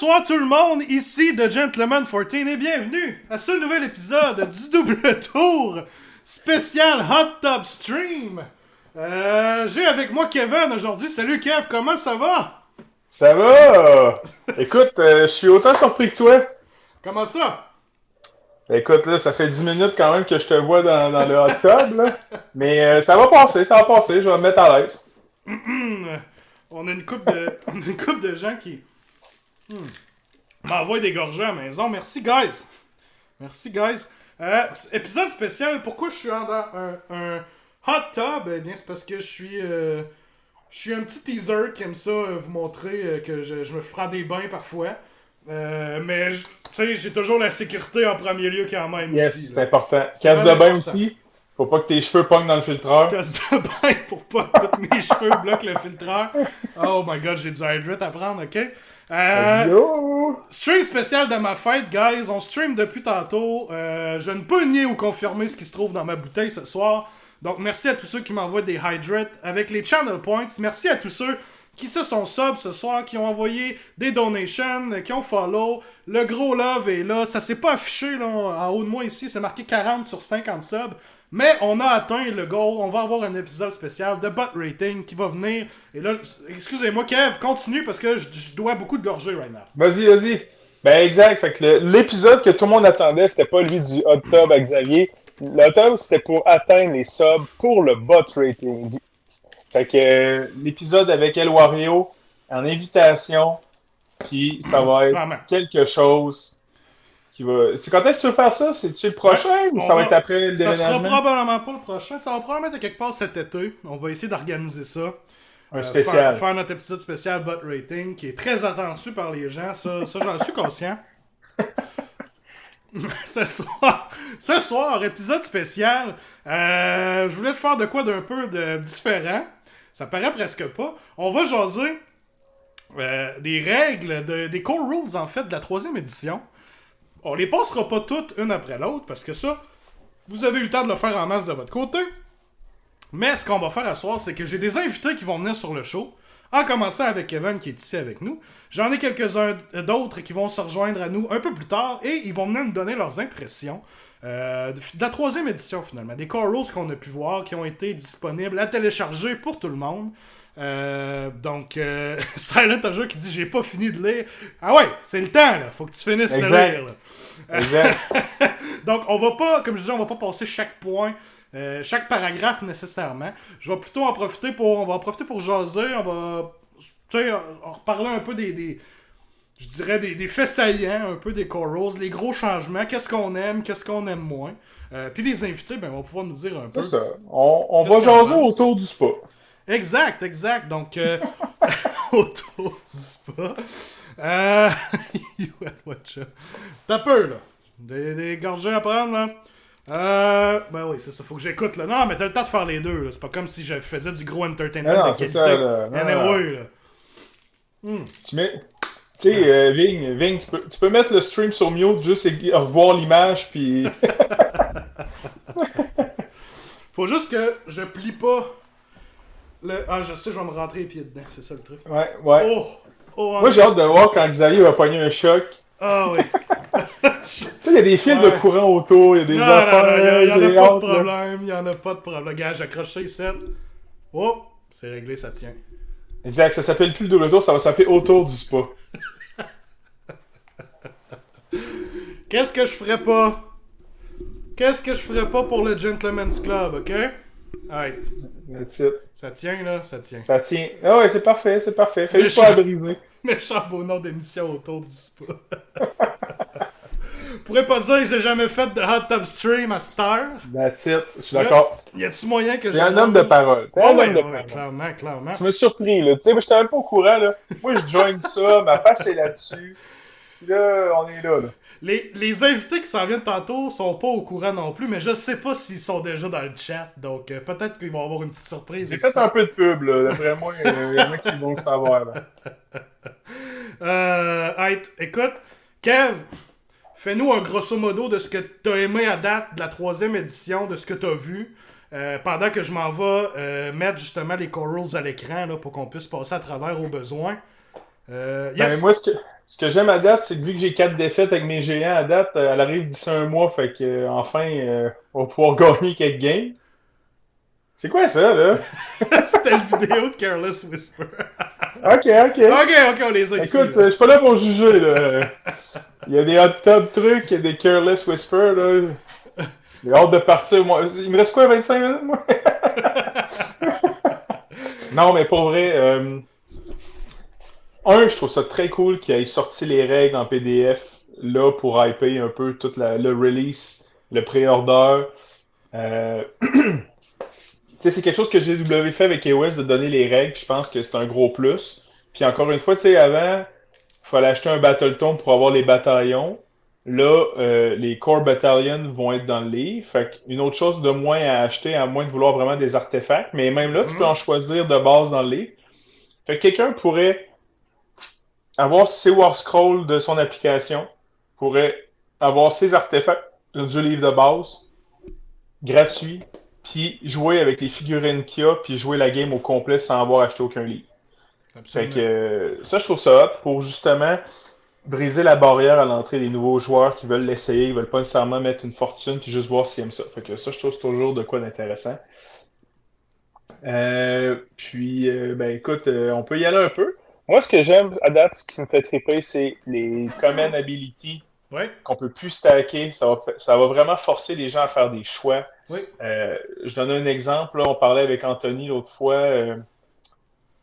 Bonsoir tout le monde, ici The Gentleman 14 et bienvenue à ce nouvel épisode du double tour spécial Hot Tub Stream. J'ai avec moi Kevin aujourd'hui. Salut Kev, comment ça va? Ça va! Écoute, je suis autant surpris que toi. Comment ça? Écoute, là, ça fait 10 minutes quand même que je te vois dans le hot tub, là. Mais ça va passer, je vais me mettre à l'aise. On a une couple de gens qui m'envoient des gorgées à la maison. Merci guys. Épisode spécial, pourquoi je suis dans un hot tub? Eh bien, c'est parce que je suis un petit teaser qui aime ça vous montrer que je me prends des bains parfois. Mais, tu sais, j'ai toujours la sécurité en premier lieu quand même Yes, aussi. c'est important. C'est Casse de vraiment bain important. aussi. Faut pas que tes cheveux pognent dans le filtreur. Casse de bain pour pas que tous mes cheveux bloquent le filtreur. Oh my god, j'ai du hydrate à prendre, ok? Let's go! Stream spécial de ma fête, guys. On stream depuis tantôt. Je ne peux nier ou confirmer ce qui se trouve dans ma bouteille ce soir. Donc, merci à tous ceux qui m'envoient des hydrates avec les channel points. Merci à tous ceux qui se sont sub ce soir, qui ont envoyé des donations, qui ont follow. Le gros love est là. Ça s'est pas affiché là, en haut de moi ici. C'est marqué 40 sur 50 subs. Mais on a atteint le goal. On va avoir un épisode spécial de bot rating qui va venir. Et là, excusez-moi, Kev, continue parce que je dois beaucoup de gorgées right now. Vas-y. Ben exact. Fait que l'épisode que tout le monde attendait, c'était pas lui du hot tub à Xavier. Le hot tub, c'était pour atteindre les subs pour le bot rating. Fait que l'épisode avec El Wario en invitation, puis ça va être Vraiment. quelque chose qui va... C'est quand est-ce que tu veux faire ça? C'est-tu le prochain ou ça va être après le Ça sera déménagement? probablement pas le prochain. Ça va probablement être quelque part cet été. On va essayer d'organiser ça. Un spécial. Faire notre épisode spécial bot rating qui est très attendu par les gens. Ça j'en suis conscient. Ce soir, épisode spécial. Je voulais faire de quoi d'un peu différent. Ça paraît presque pas. On va jaser des règles, des core rules en fait de la 3e édition. On les passera pas toutes une après l'autre parce que ça, vous avez eu le temps de le faire en masse de votre côté. Mais ce qu'on va faire à ce soir, c'est que j'ai des invités qui vont venir sur le show. En commençant avec Kevin qui est ici avec nous. J'en ai quelques-uns d'autres qui vont se rejoindre à nous un peu plus tard et ils vont venir nous donner leurs impressions de la 3e édition finalement. Des core rules qu'on a pu voir, qui ont été disponibles à télécharger pour tout le monde. Donc, Silent Aja qui dit j'ai pas fini de lire. Ah ouais, c'est le temps là, faut que tu finisses de lire. Là. Exact. Donc, on va pas, comme je disais, on va pas passer chaque point. Chaque paragraphe nécessairement. Je vais plutôt en profiter pour jaser, on va en reparler un peu je dirais des faits saillants, un peu des corals, les gros changements, qu'est-ce qu'on aime moins. Puis les invités, ben, vont pouvoir nous dire un peu. C'est ça. On va Qu'est-ce qu'on jaser pense? autour du spa. Exact. Donc, autour du spa. Watch out. T'as peu, là. Des gorgées à prendre, là. Ben oui, c'est ça, faut que j'écoute là. Non, mais t'as le temps de faire les deux, là. C'est pas comme si je faisais du gros entertainment Non, de c'est qualité. ça, là. Non, Anyway, là. Tu mets... Tu sais, Ving, tu peux mettre le stream sur mute, juste revoir l'image, puis... Faut juste que je plie pas Ah, je sais, je vais me rentrer les pieds dedans, c'est ça le truc. Ouais. Oh, Moi, j'ai hâte de voir quand Xavier va pogner un choc. Ah oui. Tu sais, il y a des fils de courant autour, il y a des Non, affaires... il y en a des pas hâtes, de là. problème, il y en a pas de problème. Gars, j'accroche ça ici. Oh, c'est réglé, ça tient. Exact, ça s'appelle plus le double tour, ça va s'appeler autour du spa. Qu'est-ce que je ferais pas? Qu'est-ce que je ferais pas pour le Gentleman's Club, ok? Alright. That's it. Ça tient, là, ça tient. Ça tient. Ah ouais, c'est parfait. Fais juste pas à briser. Méchant beau nom d'émission autour du spa. Pourrais pas dire que j'ai jamais fait de hot tub stream à cette heure. That's it. Je suis d'accord. Y a-tu moyen que T'es un homme de parole. T'es un homme de parole. Clairement. Tu m'as surpris, là. Tu sais, moi, j'étais même pas au courant, là. Moi, je join ça, ma face est là-dessus. Puis là, on est là. Les invités qui s'en viennent tantôt sont pas au courant non plus, mais je sais pas s'ils sont déjà dans le chat, donc peut-être qu'ils vont avoir une petite surprise. J'ai fait un peu de pub, là. D'après moi, il y en a qui vont le savoir, là. Écoute, Kev, fais-nous un grosso modo de ce que t'as aimé à date de la 3e édition, de ce que t'as vu, pendant que je m'en vais mettre justement les corals à l'écran là, pour qu'on puisse passer à travers aux besoins. Yes. Ben, moi, ce Ce que j'aime à date, c'est que vu que j'ai 4 défaites avec mes géants à date, elle arrive d'ici un mois, fait que enfin, on va pouvoir gagner quelques games. C'est quoi ça, là? C'était le vidéo de Careless Whisper. Ok, ok. Ok, on les a ici. Écoute, je suis pas là pour juger, là. Il y a des hot tub trucs, il y a des careless whisper, là. J'ai hâte de partir, moi. Il me reste quoi, 25 minutes, moi? Non, mais pour vrai, je trouve ça très cool qu'il ait sorti les règles en PDF, là, pour hyper un peu tout le release, le pré-order. Tu sais, c'est quelque chose que GW fait avec EOS de donner les règles, puis je pense que c'est un gros plus. Puis encore une fois, tu sais, avant, il fallait acheter un Battleton pour avoir les bataillons. Là, les Core Battalions vont être dans le livre. Fait une autre chose de moins à acheter, à moins de vouloir vraiment des artefacts. Mais même là, tu peux en choisir de base dans le livre. Fait que quelqu'un pourrait avoir ses War Scrolls de son application, pourrait avoir ses artefacts du livre de base, gratuit, puis jouer avec les figurines qu'il y a, puis jouer la game au complet sans avoir acheté aucun livre. Fait Absolument. que ça, je trouve ça hot pour justement briser la barrière à l'entrée des nouveaux joueurs qui veulent l'essayer, ils veulent pas nécessairement mettre une fortune puis juste voir s'ils aiment ça. Fait que ça, je trouve c'est toujours de quoi d'intéressant. Ben écoute, on peut y aller un peu. Moi, ce que j'aime à date, ce qui me fait triper, c'est les Command Ability Oui, qu'on peut plus stacker. Ça va vraiment forcer les gens à faire des choix. oui. Je donne un exemple. Là, on parlait avec Anthony l'autre fois.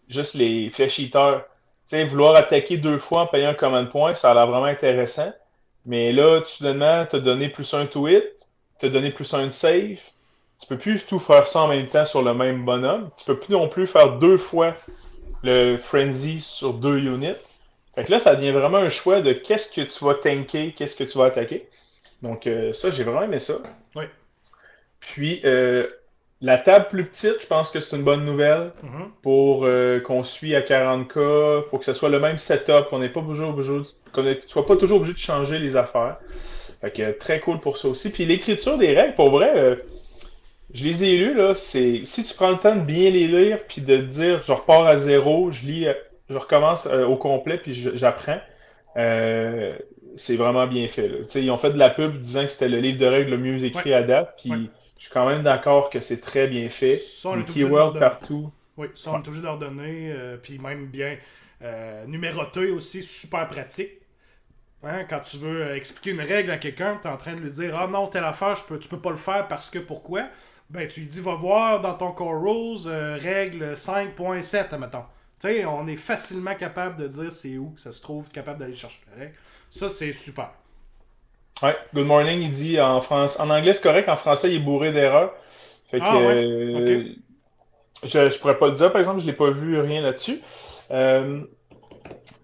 Juste les Flesh Eaters. Tu sais, vouloir attaquer 2 fois en payant un command point, ça a l'air vraiment intéressant. Mais là, tu t'as donné plus un to hit, t'as donné plus un save. Tu peux plus tout faire ça en même temps sur le même bonhomme. Tu peux plus non plus faire 2 fois le Frenzy sur 2 units. Fait que là, ça devient vraiment un choix de qu'est-ce que tu vas tanker, qu'est-ce que tu vas attaquer. Donc ça, j'ai vraiment aimé ça. Oui. Puis, la table plus petite, je pense que c'est une bonne nouvelle pour qu'on suit à 40K, pour que ce soit le même setup, qu'on n'ait pas qu'on soit pas toujours obligé de changer les affaires. Fait que très cool pour ça aussi. Puis l'écriture des règles, pour vrai, je les ai lues, là, c'est si tu prends le temps de bien les lire, puis de te dire je repars à zéro, je lis, je recommence au complet, puis j'apprends. euh, c'est vraiment bien fait. Là. Tu sais, ils ont fait de la pub disant que c'était le livre de règles le mieux Ouais, écrit à date, ouais. puis je suis quand même d'accord que c'est très bien fait. Ça, on Les est obligé de leur keywords donner. partout. Oui, ça, on Ouais. est obligé de leur donner. Puis même bien numéroté aussi, super pratique. Hein, quand tu veux expliquer une règle à quelqu'un, tu es en train de lui dire ah non, telle affaire, tu peux pas le faire parce que pourquoi? Ben, tu lui dis va voir dans ton Core Rules, règle 5.7, admettons. Tu sais, on est facilement capable de dire c'est où que ça se trouve, capable d'aller chercher la règle. Ça, c'est super. Ouais. Good morning, il dit en France. En anglais, c'est correct, en français, il est bourré d'erreurs. Fait que Ah ouais, ok. je pourrais pas le dire, par exemple, je l'ai pas vu rien là-dessus. Euh,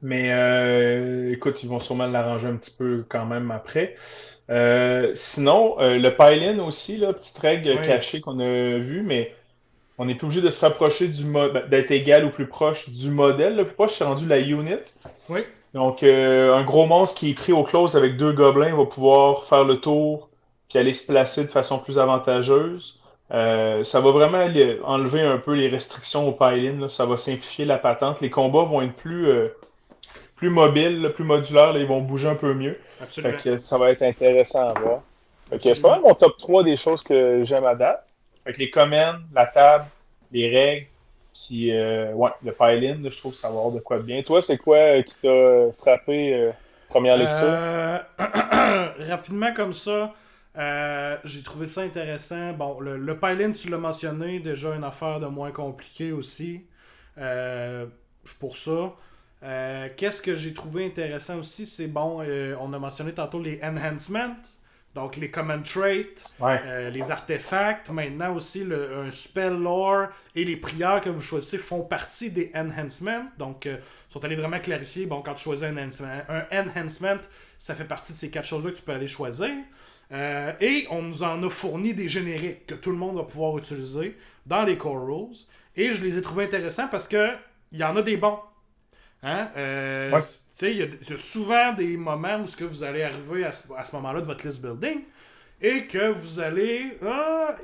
mais écoute, ils vont sûrement l'arranger un petit peu quand même après. Sinon, le pile-in aussi, là, petite règle Oui, cachée qu'on a vue, mais on n'est plus obligé de se rapprocher d'être égal ou plus proche du modèle. Le plus proche, c'est rendu la unit. oui, Donc, un gros monstre qui est pris au close avec 2 gobelins va pouvoir faire le tour puis aller se placer de façon plus avantageuse. Ça va vraiment enlever un peu les restrictions au pile-in. Là. Ça va simplifier la patente. Les combats vont être plus mobiles, là, plus modulaires. Là. Ils vont bouger un peu mieux. Fait absolument. que ça va être intéressant à voir. Fait que c'est pas Absolument. mal mon top 3 des choses que j'aime à date. Fait que les commandes, la table, les règles, puis ouais, le pile-in, là, je trouve que ça va avoir de quoi de bien. Toi, c'est quoi qui t'a frappé première lecture? Rapidement comme ça, j'ai trouvé ça intéressant. Bon, le pile-in, tu l'as mentionné, déjà une affaire de moins compliquée aussi. Pour ça. Qu'est-ce que j'ai trouvé intéressant aussi, c'est bon, on a mentionné tantôt les enhancements, donc les command traits, Ouais. les artefacts, maintenant aussi un spell lore et les prières que vous choisissez font partie des enhancements, donc sont allés vraiment clarifier, bon, quand tu choisis un enhancement, ça fait partie de ces 4 choses-là que tu peux aller choisir. Et on nous en a fourni des génériques que tout le monde va pouvoir utiliser dans les core rules. Et je les ai trouvés intéressants parce que il y en a des bons. Hein? Ouais. Tu sais, il y a souvent des moments où ce que vous allez arriver à ce moment-là de votre list building et que vous allez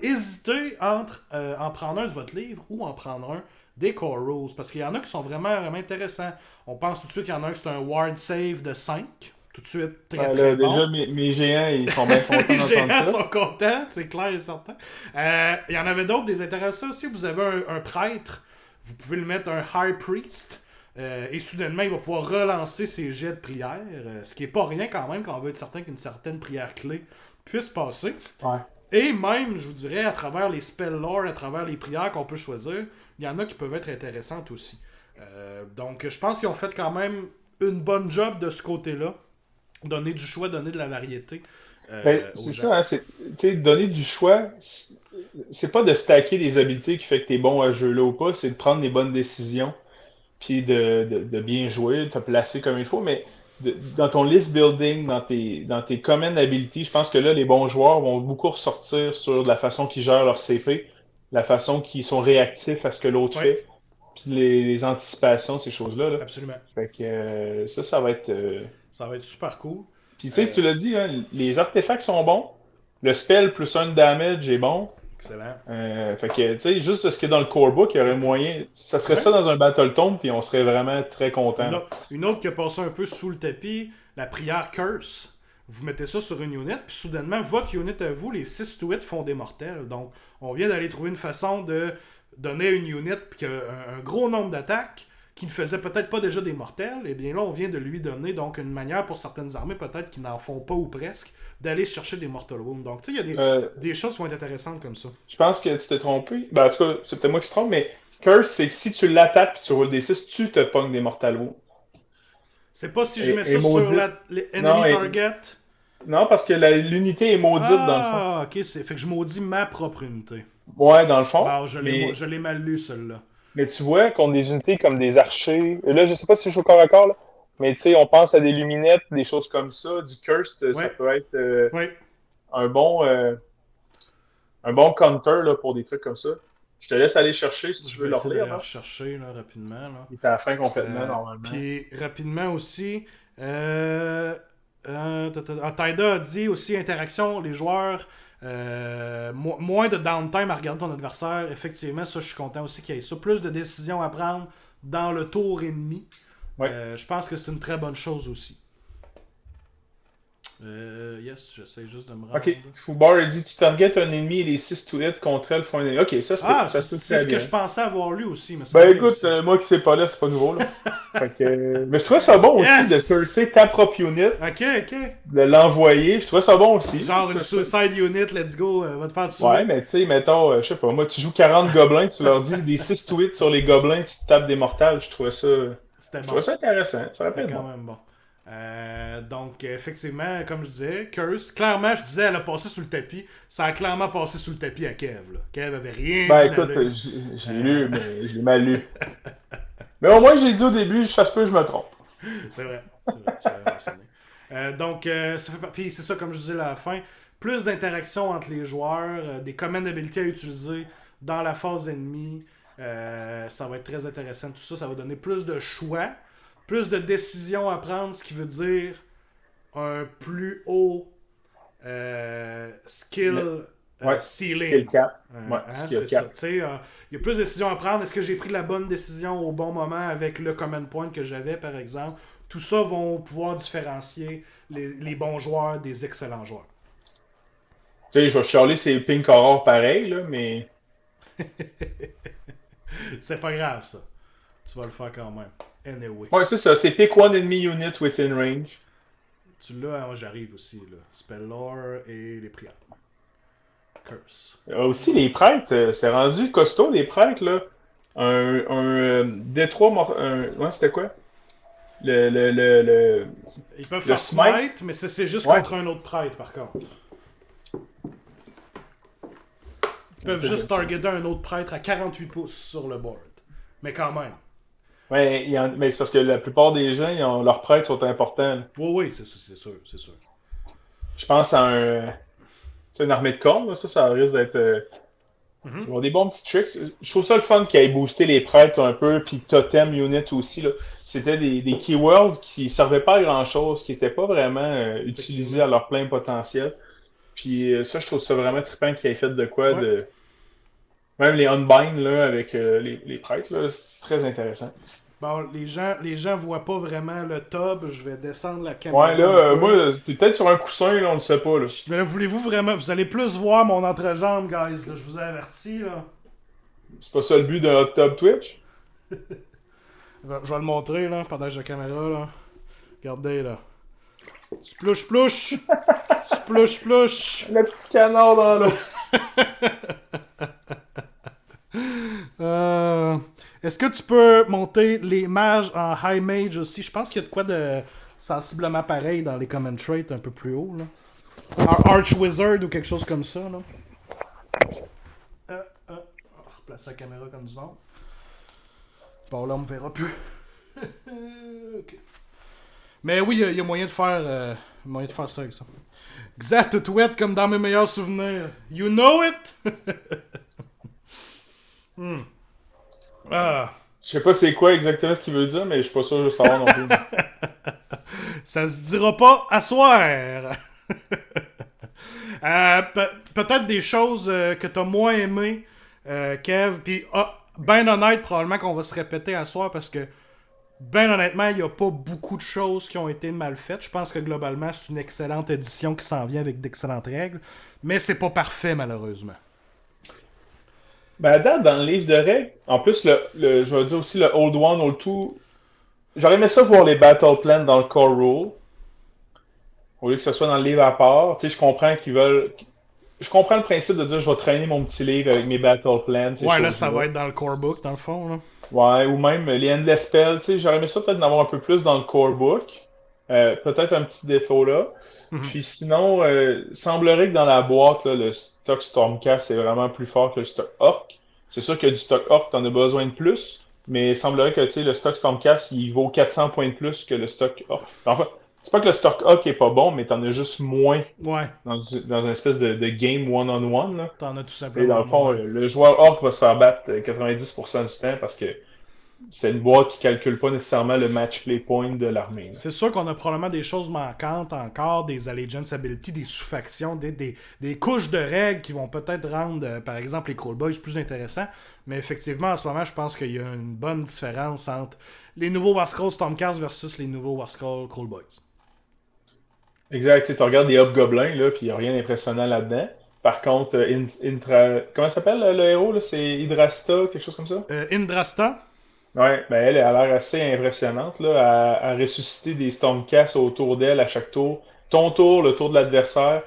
hésiter entre en prendre un de votre livre ou en prendre un des core rules. Parce qu'il y en a qui sont vraiment, vraiment intéressants. On pense tout de suite qu'il y en a un qui c'est un ward save de 5. Tout de suite, très très bon. Déjà, mes géants, ils sont bien contents Les d'entendre géants ça. sont contents, c'est clair et certain. Il y en avait d'autres, des intéressants aussi. Vous avez un prêtre, vous pouvez le mettre un high priest. Et soudainement, il va pouvoir relancer ses jets de prière. Ce qui est pas rien quand même, quand on veut être certain qu'une certaine prière clé puisse passer. Ouais. Et même, je vous dirais, à travers les spell lore, à travers les prières qu'on peut choisir, il y en a qui peuvent être intéressantes aussi. Donc, je pense qu'ils ont fait quand même une bonne job de ce côté-là. Donner du choix, donner de la variété. C'est ça, hein, donner du choix, c'est pas de stacker des habiletés qui fait que t'es bon à ce jeu-là ou pas, c'est de prendre les bonnes décisions, puis de bien jouer, de te placer comme il faut, mais dans ton list building, dans tes common abilities, je pense que là, les bons joueurs vont beaucoup ressortir sur la façon qu'ils gèrent leur CP, la façon qu'ils sont réactifs à ce que l'autre Oui. fait, puis les anticipations, ces choses-là. Là. Absolument. Fait que ça va être... Ça va être super cool. Puis tu sais, tu l'as dit, hein, les artefacts sont bons, le spell plus un damage est bon. Excellent. Fait que, tu sais, juste ce qu'il y a dans le core book, il y aurait moyen. Ça serait Ouais. ça dans un Battle Tome, puis on serait vraiment très content. Une autre qui a passé un peu sous le tapis, la prière Curse. Vous mettez ça sur une unit, puis soudainement, votre unit à vous, les 6 to 8 font des mortels. Donc, on vient d'aller trouver une façon de donner à une unit puis un gros nombre d'attaques qui ne faisait peut-être pas déjà des mortels. Et bien là, on vient de lui donner donc une manière pour certaines armées, peut-être qui n'en font pas ou presque, d'aller chercher des Mortal Wounds. Donc, tu sais, il y a des choses qui vont être intéressantes comme ça. Je pense que tu t'es trompé. Ben, en tout cas, c'est peut-être moi qui se trompe, mais Curse, c'est que si tu l'attaques puis tu roules des 6, tu te pognes des Mortal Wounds. C'est pas si je mets ça Et sur maudite. les Non, enemy target. Non, parce que l'unité est maudite dans le fond. Ah, ok, fait que je maudis ma propre unité. Ouais, dans le fond. Bah, je l'ai mal lu, celle-là. Mais tu vois, contre des unités comme des archers, là, je sais pas si je suis au corps à corps, là, mais tu sais, on pense à des luminettes, des choses comme ça, du cursed, ça Ouais. peut être Ouais. un bon counter là, pour des trucs comme ça. Je te laisse aller chercher si tu Je veux vais leur essayer lire. de le Hein. rechercher là, rapidement. Là. Il est à la fin complètement, normalement. Puis rapidement aussi, Taida a dit aussi interaction, les joueurs, moins de downtime à regarder ton adversaire. Effectivement, ça, je suis content aussi qu'il y ait ça. Plus de décisions à prendre dans le tour ennemi. Ouais. Je pense que c'est une très bonne chose aussi. Yes, j'essaie juste de me rendre. Ok, Foubar a dit tu targetes un ennemi et les 6 to hit contre elle font un ennemi. Ok, ça se Ah, fait c'est très ce que bien. je pensais avoir lu aussi. Mais Ben écoute, moi qui sais pas là, c'est pas nouveau là. Fait que, mais je trouvais ça bon Yes! aussi de curser ta propre unit, Ok. de l'envoyer. Je trouvais ça bon aussi. Genre une suicide unit, let's go, va te faire dessus. Ouais, mais tu sais, mettons, je sais pas, moi, tu joues 40 gobelins, tu leur dis des 6 to hit sur les gobelins, tu te tapes des mortals. Je trouvais ça intéressant. Ça C'était rappelle quand bon. même bon. Donc, effectivement, comme je disais, Curse, clairement, je disais, elle a passé sous le tapis. Ça a clairement passé sous le tapis à Kev. Là. Kev avait rien Ben vu écoute, d'aller. j'ai lu, mais je l'ai mal lu. Mais au moins, j'ai dit au début, je fasse peu, je me trompe. C'est vrai, tu l'avais mentionné. Donc, ça fait puis c'est ça, comme je disais à la fin, plus d'interaction entre les joueurs, des commandes d'habilité à utiliser dans la phase ennemie. Ça va être très intéressant. Tout ça, ça va donner plus de choix, plus de décisions à prendre, ce qui veut dire un plus haut skill ceiling. Skill cap. Ouais, C'est ça. Tu sais, il y a plus de décisions à prendre. Est-ce que j'ai pris la bonne décision au bon moment avec le command point que j'avais, par exemple? Tout ça vont pouvoir différencier les bons joueurs des excellents joueurs. Tu sais, je vais chialer ces Pink Horror pareil, là, mais... C'est pas grave, ça. Tu vas le faire quand même. Anyway. Ouais, c'est ça. C'est pick one enemy unit within range. Tu l'as, moi j'arrive aussi, là. Spell lore et les prières. Curse. Aussi, les prêtres, c'est rendu costaud, les prêtres, là. Un D3... Ouais, c'était quoi? Ils peuvent faire smite, mais c'est juste contre un autre prêtre, par contre. Ils peuvent juste targeter un autre prêtre à 48 pouces sur le board. Mais quand même. Ouais, mais c'est parce que la plupart des gens, leurs prêtres sont importants. Là. Oui, c'est sûr. Je pense à une armée de cornes, là, ça risque d'être... Ils vont avoir des bons petits tricks. Je trouve ça le fun qu'ils aient boosté les prêtres un peu, puis Totem Unit aussi. Là. C'était des keywords qui servaient pas à grand-chose, qui n'étaient pas vraiment utilisés à leur plein potentiel. Puis ça, je trouve ça vraiment trippant qu'ils aient fait de quoi de... Même les unbind là, avec les prêtres, là, c'est très intéressant. Bon, les gens voient pas vraiment le tub. Je vais descendre la Ouais, caméra là, un peu. moi, t'es peut-être sur un coussin, là, on le sait pas, là. Mais là, voulez-vous vraiment... Vous allez plus voir mon entrejambe, guys. Là, je vous ai averti, là. C'est pas ça le but d'un hot tub Twitch? Je vais le montrer, là, pendant que j'ai la caméra, là. Regardez, là. Splouche, plouche! Splouche, plouche! Le petit canard dans l'eau. Est-ce que tu peux monter les mages en high mage aussi? Je pense qu'il y a de quoi de sensiblement pareil dans les common traits un peu plus haut, là. Arch Wizard ou quelque chose comme ça, là. On va replacer la caméra comme du monde. Bon, là, on me verra plus. Ok. Mais oui, il y a moyen de faire ça avec ça. Exact, tout comme dans mes meilleurs souvenirs. You know it? Ah. Je sais pas c'est quoi exactement ce qu'il veut dire, mais je suis pas sûr de le savoir non plus. Ça se dira pas à soir. Peut-être des choses que t'as moins aimé, Kev. Puis, ben honnête, probablement qu'on va se répéter à soir parce que, ben honnêtement, il n'y a pas beaucoup de choses qui ont été mal faites. Je pense que globalement, c'est une excellente édition qui s'en vient avec d'excellentes règles. Mais c'est pas parfait, malheureusement. Ben, à date, dans le livre de règles, en plus, je vais dire aussi le Old One, Old Two, j'aurais aimé ça voir les Battle Plans dans le Core Rule, au lieu que ce soit dans le livre à part. Tu sais, je comprends qu'ils veulent... Je comprends le principe de dire je vais traîner mon petit livre avec mes Battle Plans. Ouais, là, ça va être dans le core book, dans le fond, là. Ouais, ou même les Endless Spells, tu sais, j'aurais aimé ça peut-être d'en avoir un peu plus dans le Core Book. Peut-être un petit défaut là. Puis sinon, semblerait que dans la boîte, là, le stock Stormcast est vraiment plus fort que le stock Orc. C'est sûr que du stock Orc, t'en as besoin de plus, mais il semblerait que tu sais, le stock Stormcast, il vaut 400 points de plus que le stock Orc. Enfin, c'est pas que le stock Orc est pas bon, mais t'en as juste moins Ouais, dans une espèce de game one-on-one. Là. t'en as tout Tu sais, simplement. dans le fond, moins. le joueur Orc va se faire battre 90% du temps parce que c'est une boîte qui calcule pas nécessairement le match play point de l'armée. Là. C'est sûr qu'on a probablement des choses manquantes encore, des allegiance ability, des sous-factions, des couches de règles qui vont peut-être rendre, par exemple, les Crawl Boys plus intéressants. Mais effectivement, en ce moment, je pense qu'il y a une bonne différence entre les nouveaux Warscroll Stormcast versus les nouveaux Warscroll Crawl Boys. Exact, tu sais, tu regardes les Hobgoblins, là, puis il n'y a rien d'impressionnant là-dedans. Par contre, comment ça s'appelle le héros, là? C'est Hydrasta, quelque chose comme ça? Indrasta, Ouais, ben elle a l'air assez impressionnante, là, à ressusciter des Stormcasts autour d'elle à chaque tour. Ton tour, le tour de l'adversaire,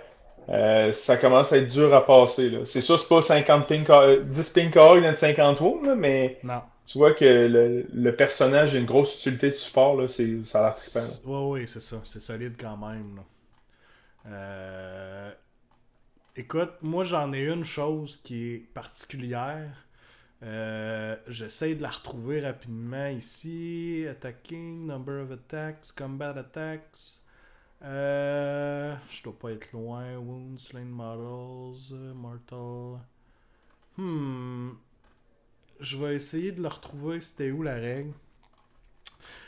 ça commence à être dur à passer, là. C'est sûr, c'est pas 50 pink, 10 pink org dans 50 wounds, là, mais non. tu vois que le personnage a une grosse utilité de support, là, ça a l'air trippant, là. Oui, c'est ça. C'est solide quand même. Là. Écoute, moi j'en ai une chose qui est particulière. J'essaie de la retrouver rapidement ici. Attacking, number of attacks, combat attacks. Je dois pas être loin. Wounds, slain models, mortal. Je vais essayer de la retrouver. C'était où la règle?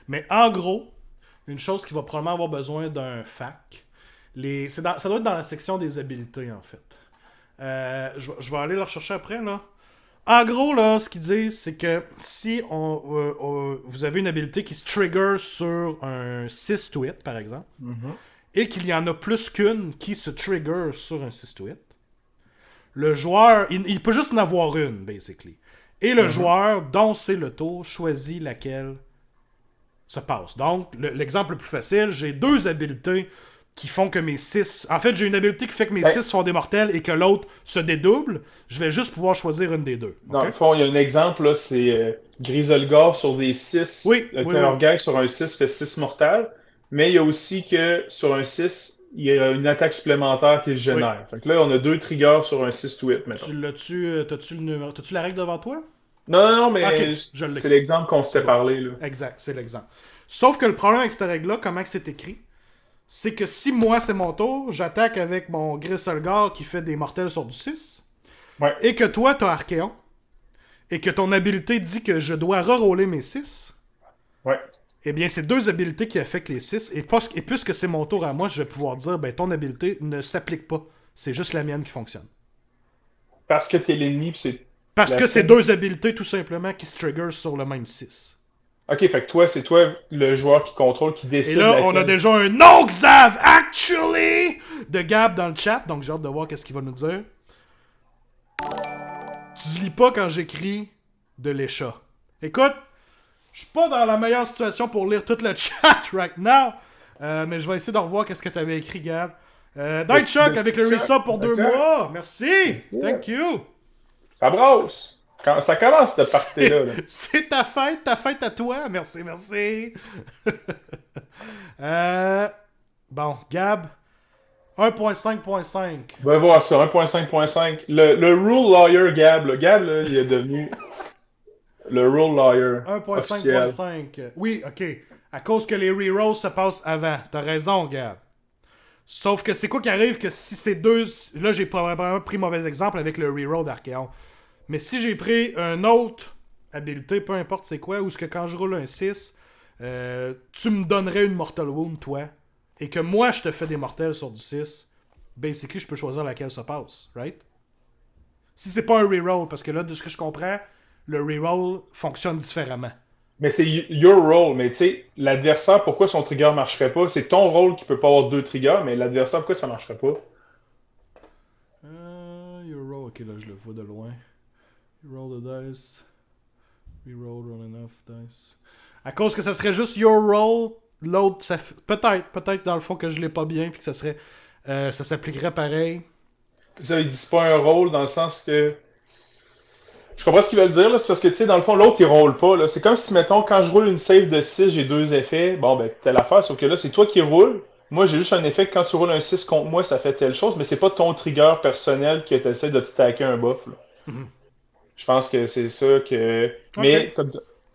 Mais en gros, une chose qui va probablement avoir besoin d'un fac. Ça doit être dans la section des habiletés en fait. Je vais aller la rechercher après là. En gros, là, ce qu'ils disent, c'est que si vous avez une habilité qui se trigger sur un 6 to hit, par exemple, et qu'il y en a plus qu'une qui se trigger sur un 6 to hit, le joueur, il peut juste en avoir une, basically. Et le joueur, dont c'est le tour, choisit laquelle se passe. Donc, l'exemple le plus facile, j'ai deux habiletés qui font que mes 6... En fait, j'ai une habileté qui fait que mes 6 sont des mortels et que l'autre se dédouble. Je vais juste pouvoir choisir une des deux. Dans le fond, il y a un exemple, là, c'est Griselgar sur des 6. Oui, le Terror Guy sur un 6 fait 6 mortels. Mais il y a aussi que sur un 6, il y a une attaque supplémentaire qui se génère. Fait que là, on a deux triggers sur un 6 to 8, mettons. T'as-tu la règle devant toi? Non, mais okay, c'est l'exemple qu'on s'était parlé. Là. Exact, c'est l'exemple. Sauf que le problème avec cette règle-là, comment c'est écrit, c'est que si moi, c'est mon tour, j'attaque avec mon Griselgar qui fait des mortels sur du 6, et que toi, t'as Archéon, et que ton habilité dit que je dois reroller mes 6, eh bien, c'est deux habilités qui affectent les 6, et puisque c'est mon tour à moi, je vais pouvoir dire, ben, ton habilité ne s'applique pas. C'est juste la mienne qui fonctionne. Parce que t'es l'ennemi, pis c'est Parce que c'est 2 habiletés tout simplement qui se trigger sur le même 6. Ok, fait que c'est toi le joueur qui contrôle, qui décide. Et là, on a déjà un no Xav, actually, de Gab dans le chat, donc j'ai hâte de voir qu'est-ce qu'il va nous dire. Tu lis pas quand j'écris de l'échat. Écoute, je suis pas dans la meilleure situation pour lire tout le chat right now, mais je vais essayer de revoir qu'est-ce que tu avais écrit, Gab. Night Shock avec le resub pour 2 mois. Merci. Thank you. Ça brosse. Ça commence cette partie-là. Là. C'est ta fête à toi. Merci. Bon, Gab, 1.5.5. Va voir ça, 1.5.5. Le Rule Lawyer Gab, là, il est devenu le Rule Lawyer 1.5.5. Oui, ok. À cause que les rerolls se passent avant. T'as raison, Gab. Sauf que c'est quoi qui arrive que si c'est 2... Là, j'ai probablement pris mauvais exemple avec le reroll d'Archeon. Mais si j'ai pris un autre habilité, peu importe c'est quoi, ou ce que quand je roule un 6, tu me donnerais une Mortal Wound, toi, et que moi, je te fais des mortels sur du 6, basically, je peux choisir laquelle se passe, right? Si c'est pas un reroll, parce que là, de ce que je comprends, le reroll fonctionne différemment. Mais c'est your roll, mais tu sais, l'adversaire, pourquoi son trigger marcherait pas? C'est ton rôle qui peut pas avoir 2 triggers, mais l'adversaire, pourquoi ça marcherait pas? Your roll, ok, là, je le vois de loin. You roll the dice. Reroll, roll enough dice. À cause que ça serait juste your roll, l'autre, ça peut-être dans le fond que je l'ai pas bien, puis que ça serait, ça s'appliquerait pareil. Ça, ils disent pas un rôle dans le sens que... Je comprends ce qu'ils veulent dire, là, c'est parce que, tu sais, dans le fond, l'autre, il roule pas, là. C'est comme si, mettons, quand je roule une save de 6, j'ai 2 effets. Bon, ben, telle affaire, sauf que là, c'est toi qui roules. Moi, j'ai juste un effet que quand tu roules un 6 contre moi, ça fait telle chose, mais c'est pas ton trigger personnel qui essaie de te stacker un buff, là. Mm-hmm. Je pense que c'est ça que... Okay.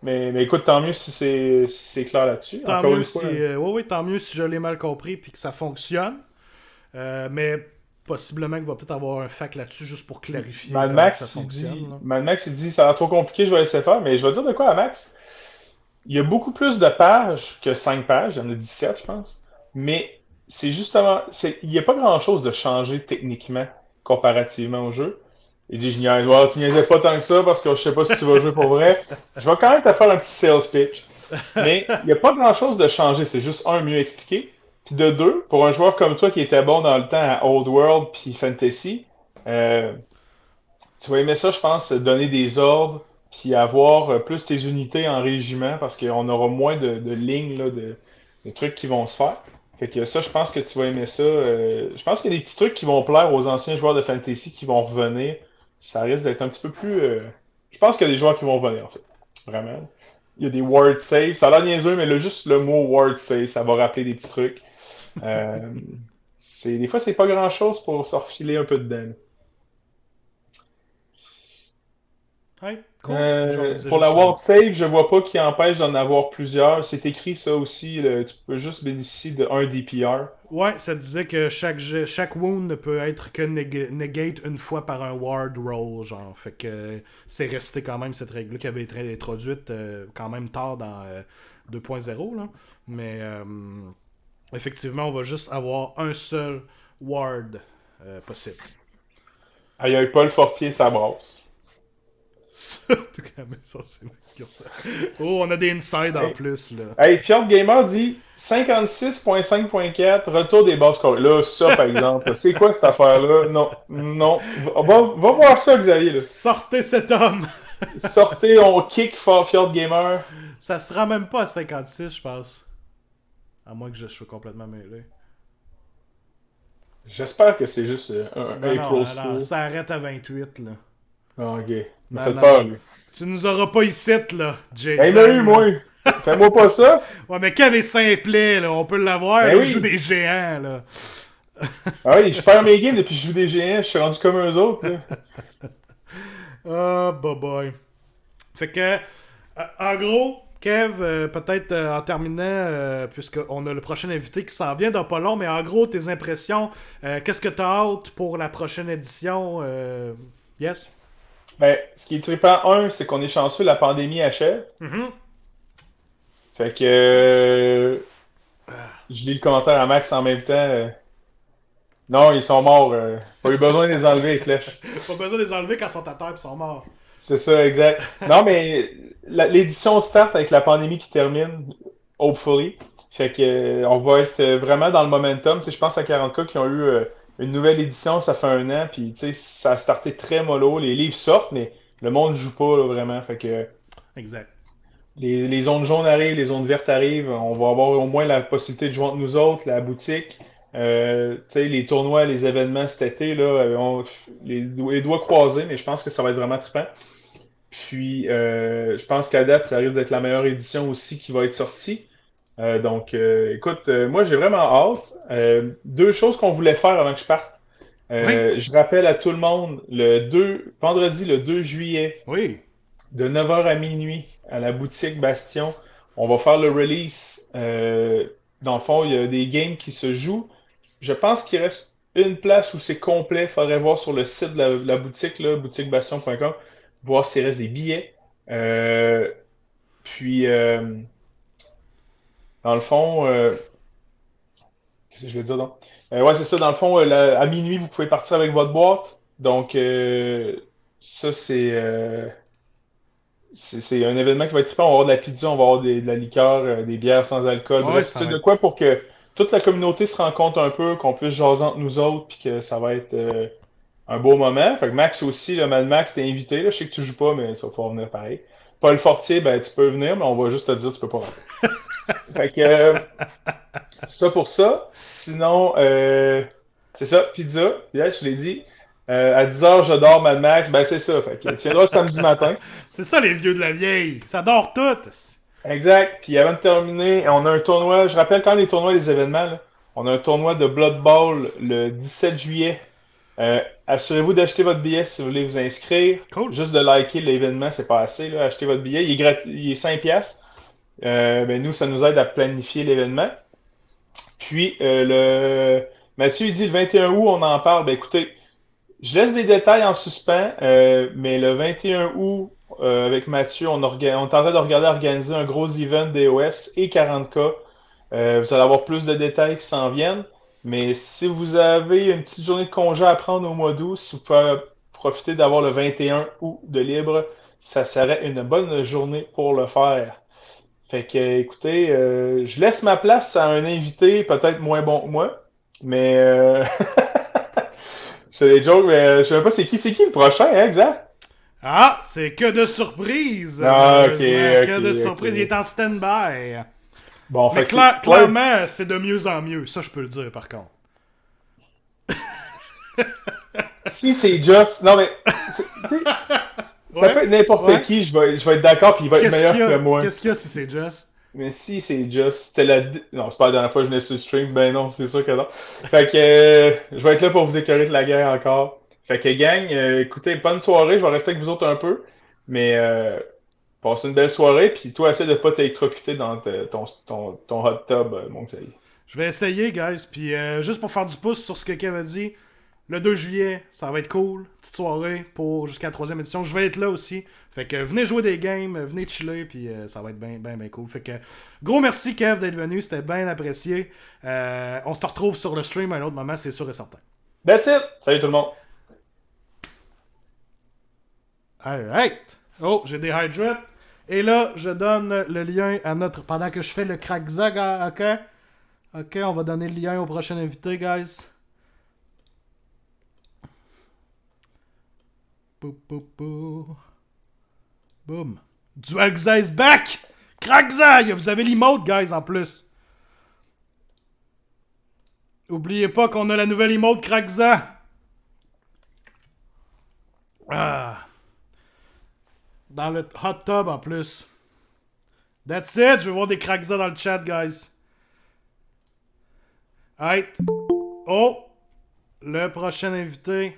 Mais écoute, tant mieux si c'est clair là-dessus. Tant mieux si... oui, tant mieux si je l'ai mal compris puis que ça fonctionne. Mais... Possiblement qu'il va peut-être avoir un fac là-dessus juste pour clarifier comment ça fonctionne. Mad Max, il dit ça a l'air trop compliqué, je vais laisser faire. Mais je vais dire de quoi à Max. Il y a beaucoup plus de pages que 5 pages. Il y en a 17, je pense. Mais c'est justement... Il n'y a pas grand-chose de changé techniquement comparativement au jeu. Il dit, tu niaisais pas tant que ça parce que je sais pas si tu vas jouer pour vrai. Je vais quand même te faire un petit sales pitch. Mais il n'y a pas grand-chose de changé. C'est juste mieux expliqué. Puis de 2, pour un joueur comme toi qui était bon dans le temps à Old World puis Fantasy, tu vas aimer ça, je pense, donner des ordres puis avoir plus tes unités en régiment parce qu'on aura moins de lignes, là, de trucs qui vont se faire. Fait que ça, je pense que tu vas aimer ça. Je pense qu'il y a des petits trucs qui vont plaire aux anciens joueurs de Fantasy qui vont revenir. Ça risque d'être un petit peu plus... Je pense qu'il y a des joueurs qui vont revenir, en fait. Vraiment. Il y a des word saves. Ça a l'air niaiseux, mais juste le mot word save, ça va rappeler des petits trucs. Des fois, c'est pas grand-chose pour se refiler un peu dedans. Ouais, cool. Pour la World Save, je vois pas qui empêche d'en avoir plusieurs. C'est écrit ça aussi. Tu peux juste bénéficier de 1 DPR. Ouais, ça disait que chaque wound ne peut être que negate une fois par un ward roll, genre. Fait que c'est resté quand même cette règle-là qui avait été introduite quand même tard dans 2.0, là. Mais... effectivement, on va juste avoir un seul ward possible. Aïe, Paul Fortier, ça brasse. Ça, tout cas, mais ça, c'est ça. Oh, on a des insides en plus, là. Hey, Fjord Gamer dit 56.5.4, retour des boss scores. Là, ça, par exemple, c'est quoi cette affaire-là? Non. Va voir ça, Xavier. Là. Sortez cet homme! Sortez, on kick Fjord Gamer. Ça sera même pas à 56, je pense. À moins que je sois complètement mêlé. J'espère que c'est juste un April Fool. Ça arrête à 28, là. Ah, ok. M'a fait peur, lui. Tu nous auras pas ici, là, Jason. Hey, eu, moi! Fais-moi pas ça! Ouais, mais Kev est simplet, là. On peut l'avoir, ben là, oui. Je joue des géants, là. Ah oui, je perds mes games depuis que je joue des géants. Je suis rendu comme eux autres, là. Ah, boy. Fait que, en gros... Kev, peut-être en terminant, puisqu'on a le prochain invité qui s'en vient dans pas long, mais en gros, tes impressions, qu'est-ce que tu as hâte pour la prochaine édition? Yes? Ben, ce qui est trippant, c'est qu'on est chanceux, la pandémie achève. Mm-hmm. Fait que je lis le commentaire à Max en même temps. Non, ils sont morts. Pas eu besoin de les enlever, les flèches. Pas besoin de les enlever quand ils sont à terre et ils sont morts. C'est ça, exact. Non, mais l'édition start avec la pandémie qui termine, hopefully. Fait que on va être vraiment dans le momentum. Tu sais, je pense à 40K qui ont eu une nouvelle édition, ça fait 1 an, puis tu sais, ça a starté très mollo. Les livres sortent, mais le monde joue pas là, vraiment. Fait que Exact. les zones jaunes arrivent, les zones vertes arrivent. On va avoir au moins la possibilité de jouer entre nous autres, la boutique. Tu sais, les tournois, les événements cet été, là, les doigts croisés, mais je pense que ça va être vraiment trippant. Puis, je pense qu'à date, ça risque d'être la meilleure édition aussi qui va être sortie. Donc, écoute, moi, j'ai vraiment hâte. Deux choses qu'on voulait faire avant que je parte. Oui, Je rappelle à tout le monde, vendredi, le 2 juillet, oui. de 9h à minuit, à la boutique Bastion, on va faire le release. Dans le fond, il y a des games qui se jouent. Je pense qu'il reste une place où c'est complet. Il faudrait voir sur le site de la boutique, là, boutiquebastion.com, voir s'il reste des billets. Puis, dans le fond, qu'est-ce que je veux dire donc? Ouais, c'est ça. Dans le fond, à minuit, vous pouvez partir avec votre boîte. Donc, ça, c'est un événement qui va être trippant. On va avoir de la pizza, on va avoir de la liqueur, des bières sans alcool. Ouais, Bref, ça c'est va de être. quoi pour que toute la communauté se rencontre un peu, qu'on puisse jaser entre nous autres, puis que ça va être un beau moment. Fait que Max aussi, le Mad Max, t'es invité. Là. Je sais que tu joues pas, mais tu vas pouvoir venir pareil. Paul Fortier, ben tu peux venir, mais on va juste te dire tu peux pas rentrer. Fait que ça pour ça. Sinon, c'est ça, pizza. Là, je l'ai dit. À 10h, je dors Mad Max. Ben c'est ça. Fait que tu viendras le samedi matin. C'est ça, les vieux de la vieille. Ça dort tout. Exact. Puis avant de terminer, on a un tournoi. Je rappelle quand les tournois, les événements, là, on a un tournoi de Blood Bowl le 17 juillet. Assurez-vous d'acheter votre billet si vous voulez vous inscrire. Cool. Juste de liker l'événement, c'est pas assez. Là. Achetez votre billet. Il est 5$. Ben nous, ça nous aide à planifier l'événement. Puis Mathieu, il dit le 21 août, on en parle. Ben écoutez, je laisse des détails en suspens, mais le 21 août, avec Mathieu, on est en train de regarder organiser un gros event DOS et 40K. Vous allez avoir plus de détails qui s'en viennent. Mais si vous avez une petite journée de congé à prendre au mois d'août, si vous pouvez profiter d'avoir le 21 août de libre, ça serait une bonne journée pour le faire. Fait que, écoutez, je laisse ma place à un invité peut-être moins bon que moi, mais je fais des jokes, mais je sais même pas c'est qui le prochain, hein, exact? Ah, c'est que de surprise, Ah, ok, malheureusement. Que de ok, surprise. Il est ok. en stand-by. Bon, Mais fait que c'est. Ouais, clairement, c'est de mieux en mieux. Ça, je peux le dire, par contre. si c'est Just. Non, mais. Tu sais, ça Ouais? peut être n'importe Ouais? qui, je vais être d'accord, puis il va être Qu'est-ce qu'il y meilleur que a? moi. Qu'est-ce qu'il y a si c'est Just? Mais si c'est Just. C'était Non, c'est pas la dernière fois que je venais sur le stream, ben non, c'est sûr que non. Fait que je vais être là pour vous écœurer de la guerre encore. Fait que gang, écoutez, bonne soirée, je vais rester avec vous autres un peu. Mais passez une belle soirée, puis toi, essaie de pas t'électrocuter dans ton hot tub, mon Xavier. Je vais essayer, guys. Puis juste pour faire du pouce sur ce que Kev a dit, le 2 juillet, ça va être cool. Petite soirée pour jusqu'à la 3e édition. Je vais être là aussi. Fait que venez jouer des games, venez chiller, puis ça va être bien, bien, bien cool. Fait que gros merci, Kev, d'être venu. C'était bien apprécié. On se retrouve sur le stream à un autre moment, c'est sûr et certain. That's it! Salut tout le monde! Alright. Oh, j'ai des hydrates. Et là, je donne le lien à notre. Pendant que je fais le crack zag, ok? Ok, on va donner le lien au prochain invité, guys. Bou, bou, bou. Boom. Dual Xyz back! Crack zag! Vous avez l'emote, guys, en plus. Oubliez pas qu'on a la nouvelle emote crack zag. Ah. Dans le hot tub en plus. That's it. Je veux voir des crackza dans le chat, guys. Alright. Oh. Le prochain invité.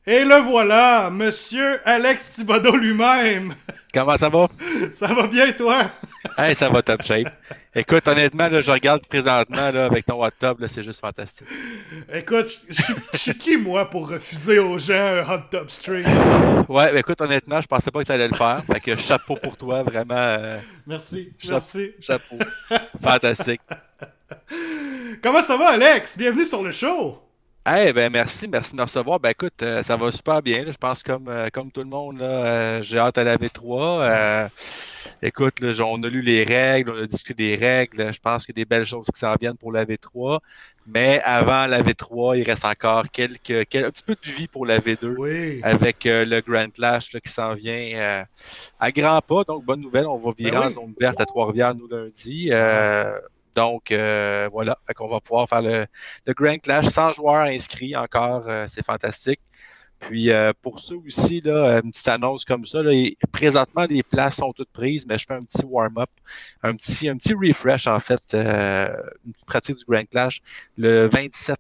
Et le voilà, Monsieur Alex Thibodeau lui-même. Comment ça va? Ça va bien, toi? Hey, ça va top shape. Écoute, honnêtement, là, je regarde présentement là, avec ton hot tub, là, c'est juste fantastique. Écoute, je suis qui, moi, pour refuser aux gens un hot tub stream? Ouais, écoute, honnêtement, je pensais pas que tu allais le faire. Fait que chapeau pour toi, vraiment. Merci, merci. Chapeau. Fantastique. Comment ça va, Alex? Bienvenue sur le show. Eh ben merci de me recevoir. Ben écoute, ça va super bien, là. Je pense comme tout le monde, là, j'ai hâte à la V3. Écoute, là, on a lu les règles, on a discuté des règles. Je pense qu'il y a des belles choses qui s'en viennent pour la V3. Mais avant la V3, il reste encore un petit peu de vie pour la V2 Oui. avec le Grand Clash là, qui s'en vient à grands pas. Donc, bonne nouvelle, on va Ben virer en oui. zone verte à Trois-Rivières, nous, lundi. Ah. Donc, voilà, fait qu'on va pouvoir faire le Grand Clash sans joueurs inscrits encore. C'est fantastique. Puis, pour ceux aussi, là, une petite annonce comme ça, là, présentement, les places sont toutes prises, mais je fais un petit warm-up, un petit refresh, en fait, une petite pratique du Grand Clash le 27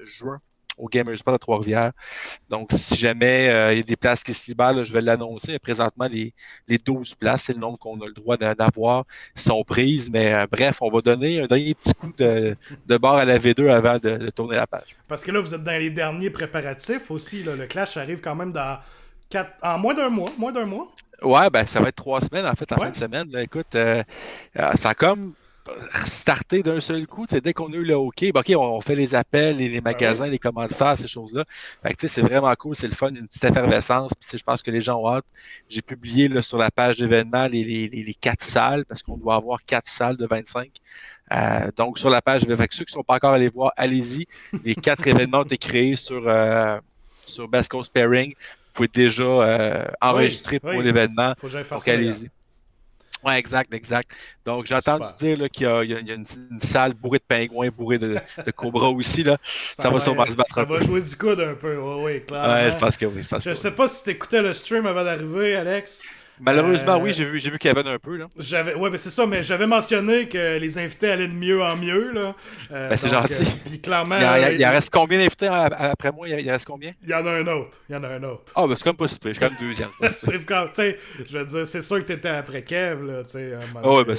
juin au Gamerspot à Trois-Rivières. Donc, si jamais il y a des places qui se libèrent, là, je vais l'annoncer. Mais présentement, les 12 places, c'est le nombre qu'on a le droit d'avoir, sont prises. Mais bref, on va donner un dernier petit coup de barre à la V2 avant de tourner la page. Parce que là, vous êtes dans les derniers préparatifs aussi. Là. Le Clash arrive quand même dans en moins d'un mois. Moins d'un mois. Ouais, ben ça va être 3 semaines en fait, en fin Ouais. de semaine. Là. Écoute, ça a comme starté d'un seul coup. Dès qu'on a eu le OK, ben, OK, on fait les appels, les Ben oui. magasins, les commanditaires, ces choses-là. Fait que, c'est vraiment cool, c'est le fun, une petite effervescence. Puis, je pense que les gens ont hâte. J'ai publié là, sur la page d'événements les 4 salles, parce qu'on doit avoir 4 salles de 25. Donc, sur la page, fait que ceux qui ne sont pas encore allés voir, allez-y. Les 4 événements ont été créés sur Best Coast Pairing. Vous pouvez déjà Oui. enregistrer pour Oui. l'événement. Faut que j'aille faire Donc, ça d'ailleurs. allez-y. Ouais, exact, exact. Donc, j'ai entendu Super. dire là, qu'il y a une salle bourrée de pingouins, bourrée de cobras aussi. Là. Ça va sûrement se battre Ça un va peu. jouer du coude un peu. Oui, oui, Ouais, je clairement. pense que oui, je pense Je que sais oui. pas si t'écoutais le stream avant d'arriver, Alex. Malheureusement, oui, Euh, j'ai vu Kevin un peu, là. Ouais, ben c'est ça, mais j'avais mentionné que les invités allaient de mieux en mieux, là. Ben, c'est gentil. Puis clairement, Il en reste combien d'invités après moi? Il en reste combien? il y en a un autre. Il y en a un autre. Ah, ben, c'est comme pas si pire. Je suis comme deuxième. C'est pas si pire. C'est quand, tu sais, je veux dire, c'est sûr que t'étais après Kev, là, tu sais, à un moment Ah, ouais, donné, ben,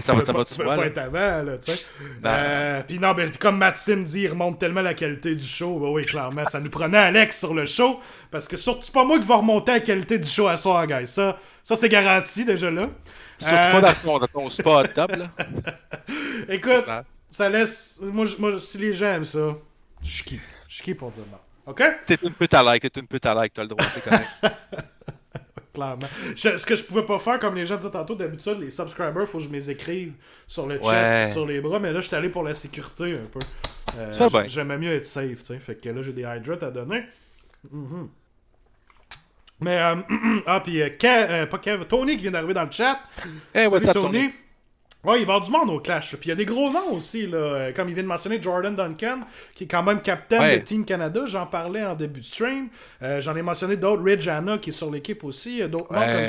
ça va de tu peux soi, pas là. être avant, là, tu sais. Non. Puis non, ben, puis comme Maxime dit, il remonte tellement la qualité du show, ben oui, clairement, ça nous prenait Alex sur le show, parce que surtout, c'est pas moi qui va remonter la qualité du show à soir, guys, ça c'est garanti, déjà là. Surtout pas dans ton spot top, là. Écoute, Non. ça laisse, moi, si les gens aiment ça, je kiffe pour dire non, ok? T'es une pute à like, t'as le droit, c'est correct. Clairement. Ce que je pouvais pas faire, comme les gens disaient tantôt, d'habitude, les subscribers, faut que je me les écrive sur le chest, Ouais. sur les bras, mais là, j'étais allé pour la sécurité un peu. Ça va bien. J'aimais mieux être safe, tu sais. Fait que là, j'ai des hydrates à donner. Mhm. Mais, puis, pas Kev, Tony qui vient d'arriver dans le chat. Hey, what's Salut up, Tony. Tony? Ouais, il va y avoir du monde au Clash. Puis il y a des gros noms aussi, là. Comme il vient de mentionner Jordan Duncan, qui est quand même capitaine Ouais. de Team Canada. J'en parlais en début de stream. J'en ai mentionné d'autres. Ridge Anna, qui est sur l'équipe aussi. Il y a d'autres noms comme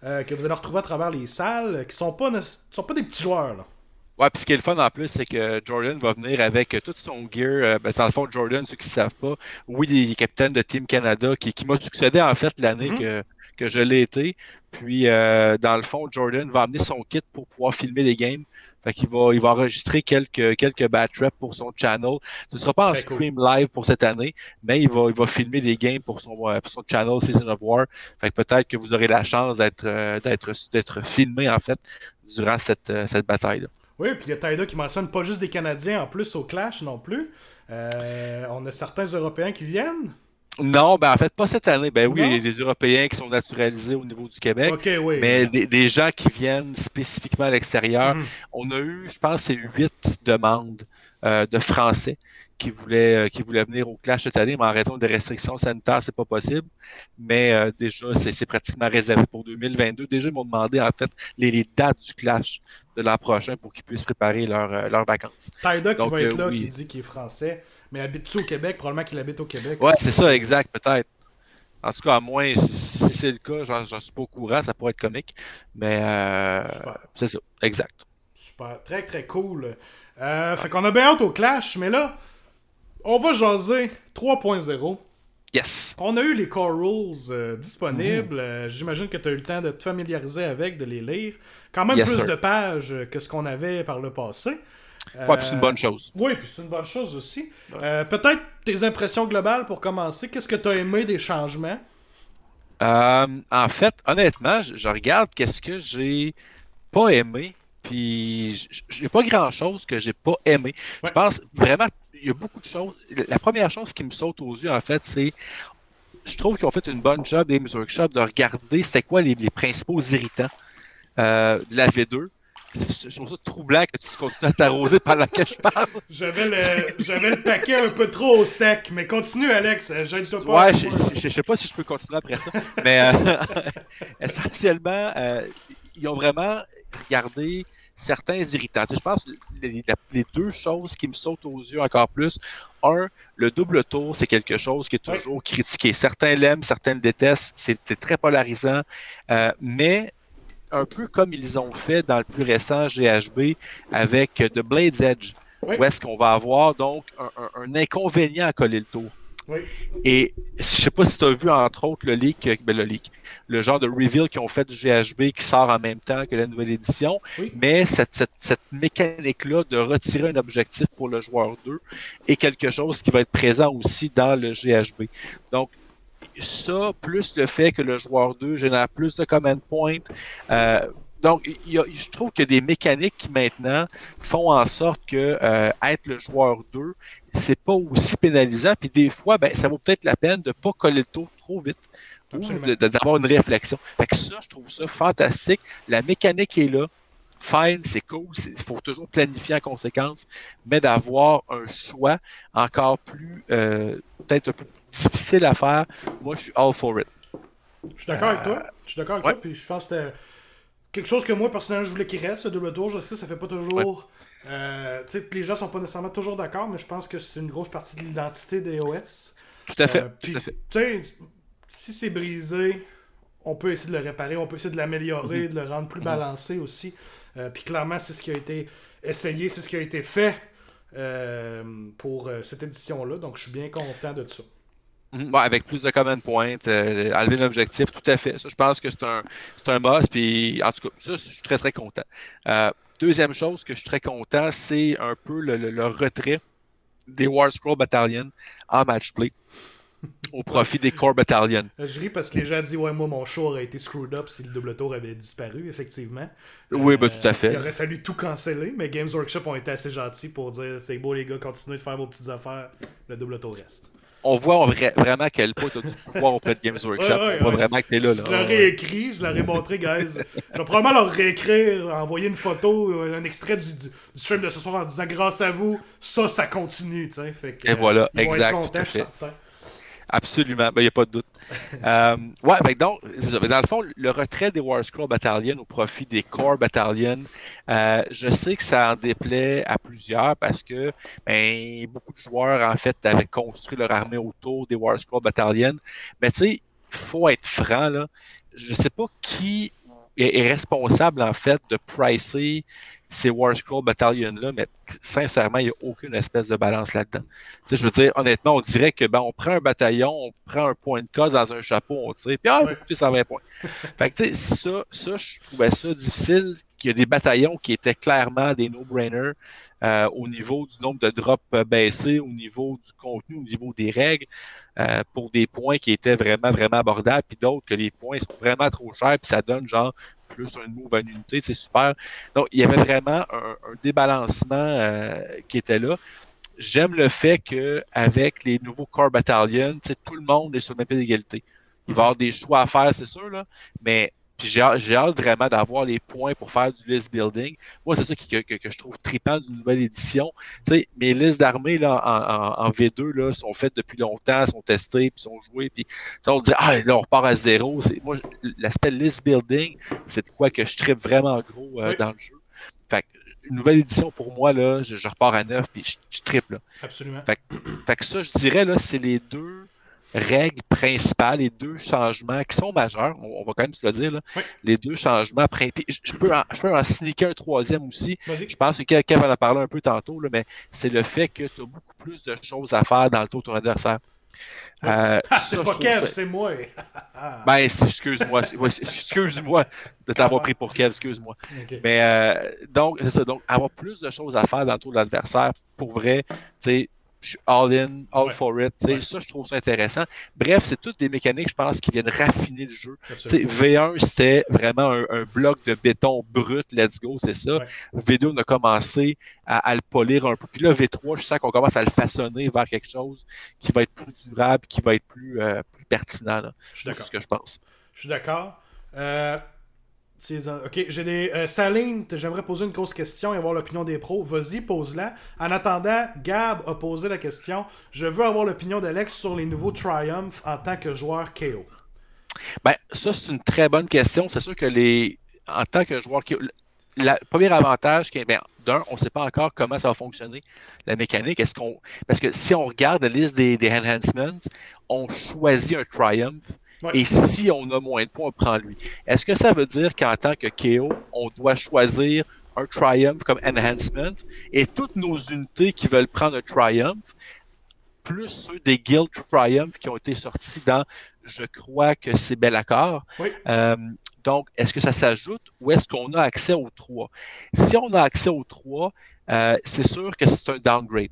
ça que vous allez retrouver à travers les salles, qui sont pas des petits joueurs, là. Ouais, puis ce qui est le fun en plus, c'est que Jordan va venir avec tout son gear. Ben, dans le fond, Jordan, ceux qui ne savent pas, oui, il est capitaine de Team Canada, qui m'a succédé en fait l'année Mhm. que je l'ai été. Puis, dans le fond, Jordan va amener son kit pour pouvoir filmer les games. Fait qu'il va enregistrer quelques batch reps pour son channel. Ce ne sera pas en Très cool. stream live pour cette année, mais il va filmer des games pour son channel Season of War. Fait que peut-être que vous aurez la chance d'être filmé en fait durant cette bataille-là. Oui, puis il y a Taïda qui mentionne pas juste des Canadiens en plus au Clash non plus. On a certains Européens qui viennent. Non, ben en fait, pas cette année. Ben oui, il y Non? a des Européens qui sont naturalisés au niveau du Québec, Ok, oui, mais évidemment. des gens qui viennent spécifiquement à l'extérieur. Mhm. On a eu, je pense, c'est 8 demandes de Français qui voulaient venir au Clash cette année, mais en raison des restrictions sanitaires, c'est pas possible. Mais déjà, c'est pratiquement réservé pour 2022. Déjà, ils m'ont demandé en fait les dates du Clash de l'an prochain pour qu'ils puissent préparer leurs vacances. Taïda qui Donc va être là, qui oui. dit qu'il est français, mais habite-tu au Québec? Probablement qu'il habite au Québec. Ouais, c'est Sinon, ça, exact, peut-être. En tout cas, à moins, si c'est le cas, j'en suis pas au courant, ça pourrait être comique. Mais super. c'est ça, exact. Super. Très, très cool. Fait qu'on a bien hâte au Clash, mais là, on va jaser 3.0. Yes. On a eu les core rules disponibles. J'imagine que tu as eu le temps de te familiariser avec, de les lire. Quand même Yes, plus sir. de pages que ce qu'on avait par le passé. Ouais, puis c'est une bonne chose. Oui, puis c'est une bonne chose aussi. Ouais. Peut-être tes impressions globales pour commencer. Qu'est-ce que tu as aimé des changements? En fait, honnêtement, je regarde qu'est-ce que j'ai pas aimé, puis j'ai pas grand-chose que j'ai pas aimé. Je Ouais. pense vraiment, il y a beaucoup de choses. La première chose qui me saute aux yeux, en fait, c'est je trouve qu'ils ont fait une bonne job, Games Workshop, de regarder c'était quoi les principaux irritants de la V2. Je trouve ça troublant que tu continues à t'arroser pendant que je parle. J'avais le paquet un peu trop au sec, mais continue, Alex, gêne-toi pas. Ouais, je sais pas si je peux continuer après ça, mais essentiellement, ils ont vraiment regardé certains irritants. Tu sais, je pense que les deux choses qui me sautent aux yeux encore plus, un, le double tour, c'est quelque chose qui est toujours critiqué. Certains l'aiment, certains le détestent, c'est très polarisant, mais un peu comme ils ont fait dans le plus récent GHB avec The Blade's Edge, où est-ce qu'on va avoir donc un inconvénient à coller le tour. Oui. Et je sais pas si tu as vu entre autres le genre de reveal qu'ils ont fait du GHB qui sort en même temps que la nouvelle édition, mais cette mécanique-là de retirer un objectif pour le joueur 2 est quelque chose qui va être présent aussi dans le GHB. Donc, ça, plus le fait que le joueur 2 génère plus de command points. Donc, je trouve qu'il y a des mécaniques qui maintenant font en sorte que être le joueur 2, c'est pas aussi pénalisant. Puis des fois, ben, ça vaut peut-être la peine de ne pas coller le tour trop vite. Absolument. Ou d'avoir une réflexion. Fait que ça, je trouve ça fantastique. La mécanique est là. Fine, c'est cool. Il faut toujours planifier en conséquence. Mais d'avoir un choix encore plus, peut-être un peu difficile à faire, moi, je suis all for it. Je suis d'accord avec toi. Je suis d'accord avec toi. Puis je pense que c'était quelque chose que moi, personnellement, je voulais qu'il reste, ce double tour. Je sais, ça fait pas toujours... tu sais, les gens sont pas nécessairement toujours d'accord, mais je pense que c'est une grosse partie de l'identité des OS. Tout à fait. Puis, tu sais, si c'est brisé, on peut essayer de le réparer, on peut essayer de l'améliorer, de le rendre plus balancé aussi. Puis clairement, c'est ce qui a été essayé, c'est ce qui a été fait pour cette édition-là. Donc, je suis bien content de ça. Ouais, avec plus de command points, enlever l'objectif, tout à fait. Ça, je pense que c'est un must. Puis, en tout cas, ça, je suis très, très content. Deuxième chose que je suis très content, c'est un peu le retrait des War Scroll Battalion en match play au profit des Core Battalion. Je ris parce que les gens disent ouais, moi, mon show aurait été screwed up si le double tour avait disparu, effectivement. Oui, ben, tout à fait. Il aurait fallu tout canceller, mais Games Workshop ont été assez gentils pour dire c'est beau, les gars, continuez de faire vos petites affaires, le double tour reste. On voit vraiment quel point tu as du pouvoir auprès de Games Workshop. On voit vraiment que t'es là. Je leur ai écrit, je leur ai montré, guys. Je vais probablement leur réécrire, envoyer une photo, un extrait du stream de ce soir en disant grâce à vous, ça continue. Tu sais. Fait que, et voilà, ils exact. vont être contents, je suis certain. Absolument, il n'y a pas de doute. Ouais, donc, c'est ça. Dans le fond, le retrait des War Scroll Battalion au profit des Core Battalion, je sais que ça en déplaît à plusieurs parce que beaucoup de joueurs, en fait, avaient construit leur armée autour des War Scroll Battalion. Mais tu sais, il faut être franc, là. Je ne sais pas qui est responsable, en fait, de pricer ces War Scroll Battalion-là, mais sincèrement, il n'y a aucune espèce de balance là-dedans. Tu sais, je veux dire, honnêtement, on dirait que on prend un bataillon, on prend un point de cause dans un chapeau, on tire, puis vous coûtez 120 points. Fait que tu sais, ça, je trouvais ça difficile, qu'il y a des bataillons qui étaient clairement des no-brainers au niveau du nombre de drops baissés, au niveau du contenu, au niveau des règles, pour des points qui étaient vraiment, vraiment abordables, puis d'autres que les points sont vraiment trop chers, puis ça donne genre plus un move à une unité, c'est super. Donc, il y avait vraiment un débalancement qui était là. J'aime le fait qu'avec les nouveaux Core Battalion, tout le monde est sur le même pied d'égalité. Il va y avoir des choix à faire, c'est sûr, là, mais puis j'ai hâte vraiment d'avoir les points pour faire du list building. Moi, c'est ça que je trouve trippant d'une nouvelle édition. T'sais, mes listes d'armées là, en V2 là, sont faites depuis longtemps, sont testées, puis sont jouées. Puis on dit là, on repart à zéro. Moi, l'aspect list building, c'est de quoi que je trippe vraiment gros dans le jeu. Fait que, une nouvelle édition pour moi, là, je repars à 9 puis je trippe. Là. Absolument. Fait que ça, je dirais, là, c'est les deux règles principales, les deux changements qui sont majeurs, on va quand même se le dire, là, les deux changements principaux. Je peux en sneaker un troisième aussi. Vas-y. Je pense que Kev en a parlé un peu tantôt, là, mais c'est le fait que tu as beaucoup plus de choses à faire dans le tour de ton adversaire. C'est pas Kev, c'est moi. Excuse-moi. Excuse-moi de t'avoir pris pour Kev, excuse-moi. Okay. Mais donc, c'est ça. Donc, avoir plus de choses à faire dans le tour de l'adversaire, pour vrai, tu sais, je suis all in, all Ouais. for it. Tu sais, Ouais. ça, je trouve ça intéressant. Bref, c'est toutes des mécaniques, je pense, qui viennent raffiner le jeu. Tu sais, Absolument. V1, c'était vraiment un bloc de béton brut, let's go, c'est ça. Ouais. V2, on a commencé à le polir un peu. Puis là, V3, je sens qu'on commence à le façonner vers quelque chose qui va être plus durable, qui va être plus pertinent. Là. Je suis C'est d'accord. ce que je pense. Je suis d'accord. Ok, j'ai des. Saline, j'aimerais poser une grosse question et avoir l'opinion des pros. Vas-y, pose-la. En attendant, Gab a posé la question. Je veux avoir l'opinion d'Alex sur les nouveaux Triumph en tant que joueur KO. Ben, ça, c'est une très bonne question. C'est sûr que en tant que joueur, le premier avantage, on ne sait pas encore comment ça va fonctionner, la mécanique. Parce que si on regarde la liste des enhancements, on choisit un Triumph. Ouais. Et si on a moins de points, on prend lui. Est-ce que ça veut dire qu'en tant que KO, on doit choisir un Triumph comme enhancement et toutes nos unités qui veulent prendre un Triumph, plus ceux des Guild Triumph qui ont été sortis dans, je crois que c'est Bellacore. Oui. Donc, est-ce que ça s'ajoute ou est-ce qu'on a accès aux 3? Si on a accès aux 3, c'est sûr que c'est un downgrade.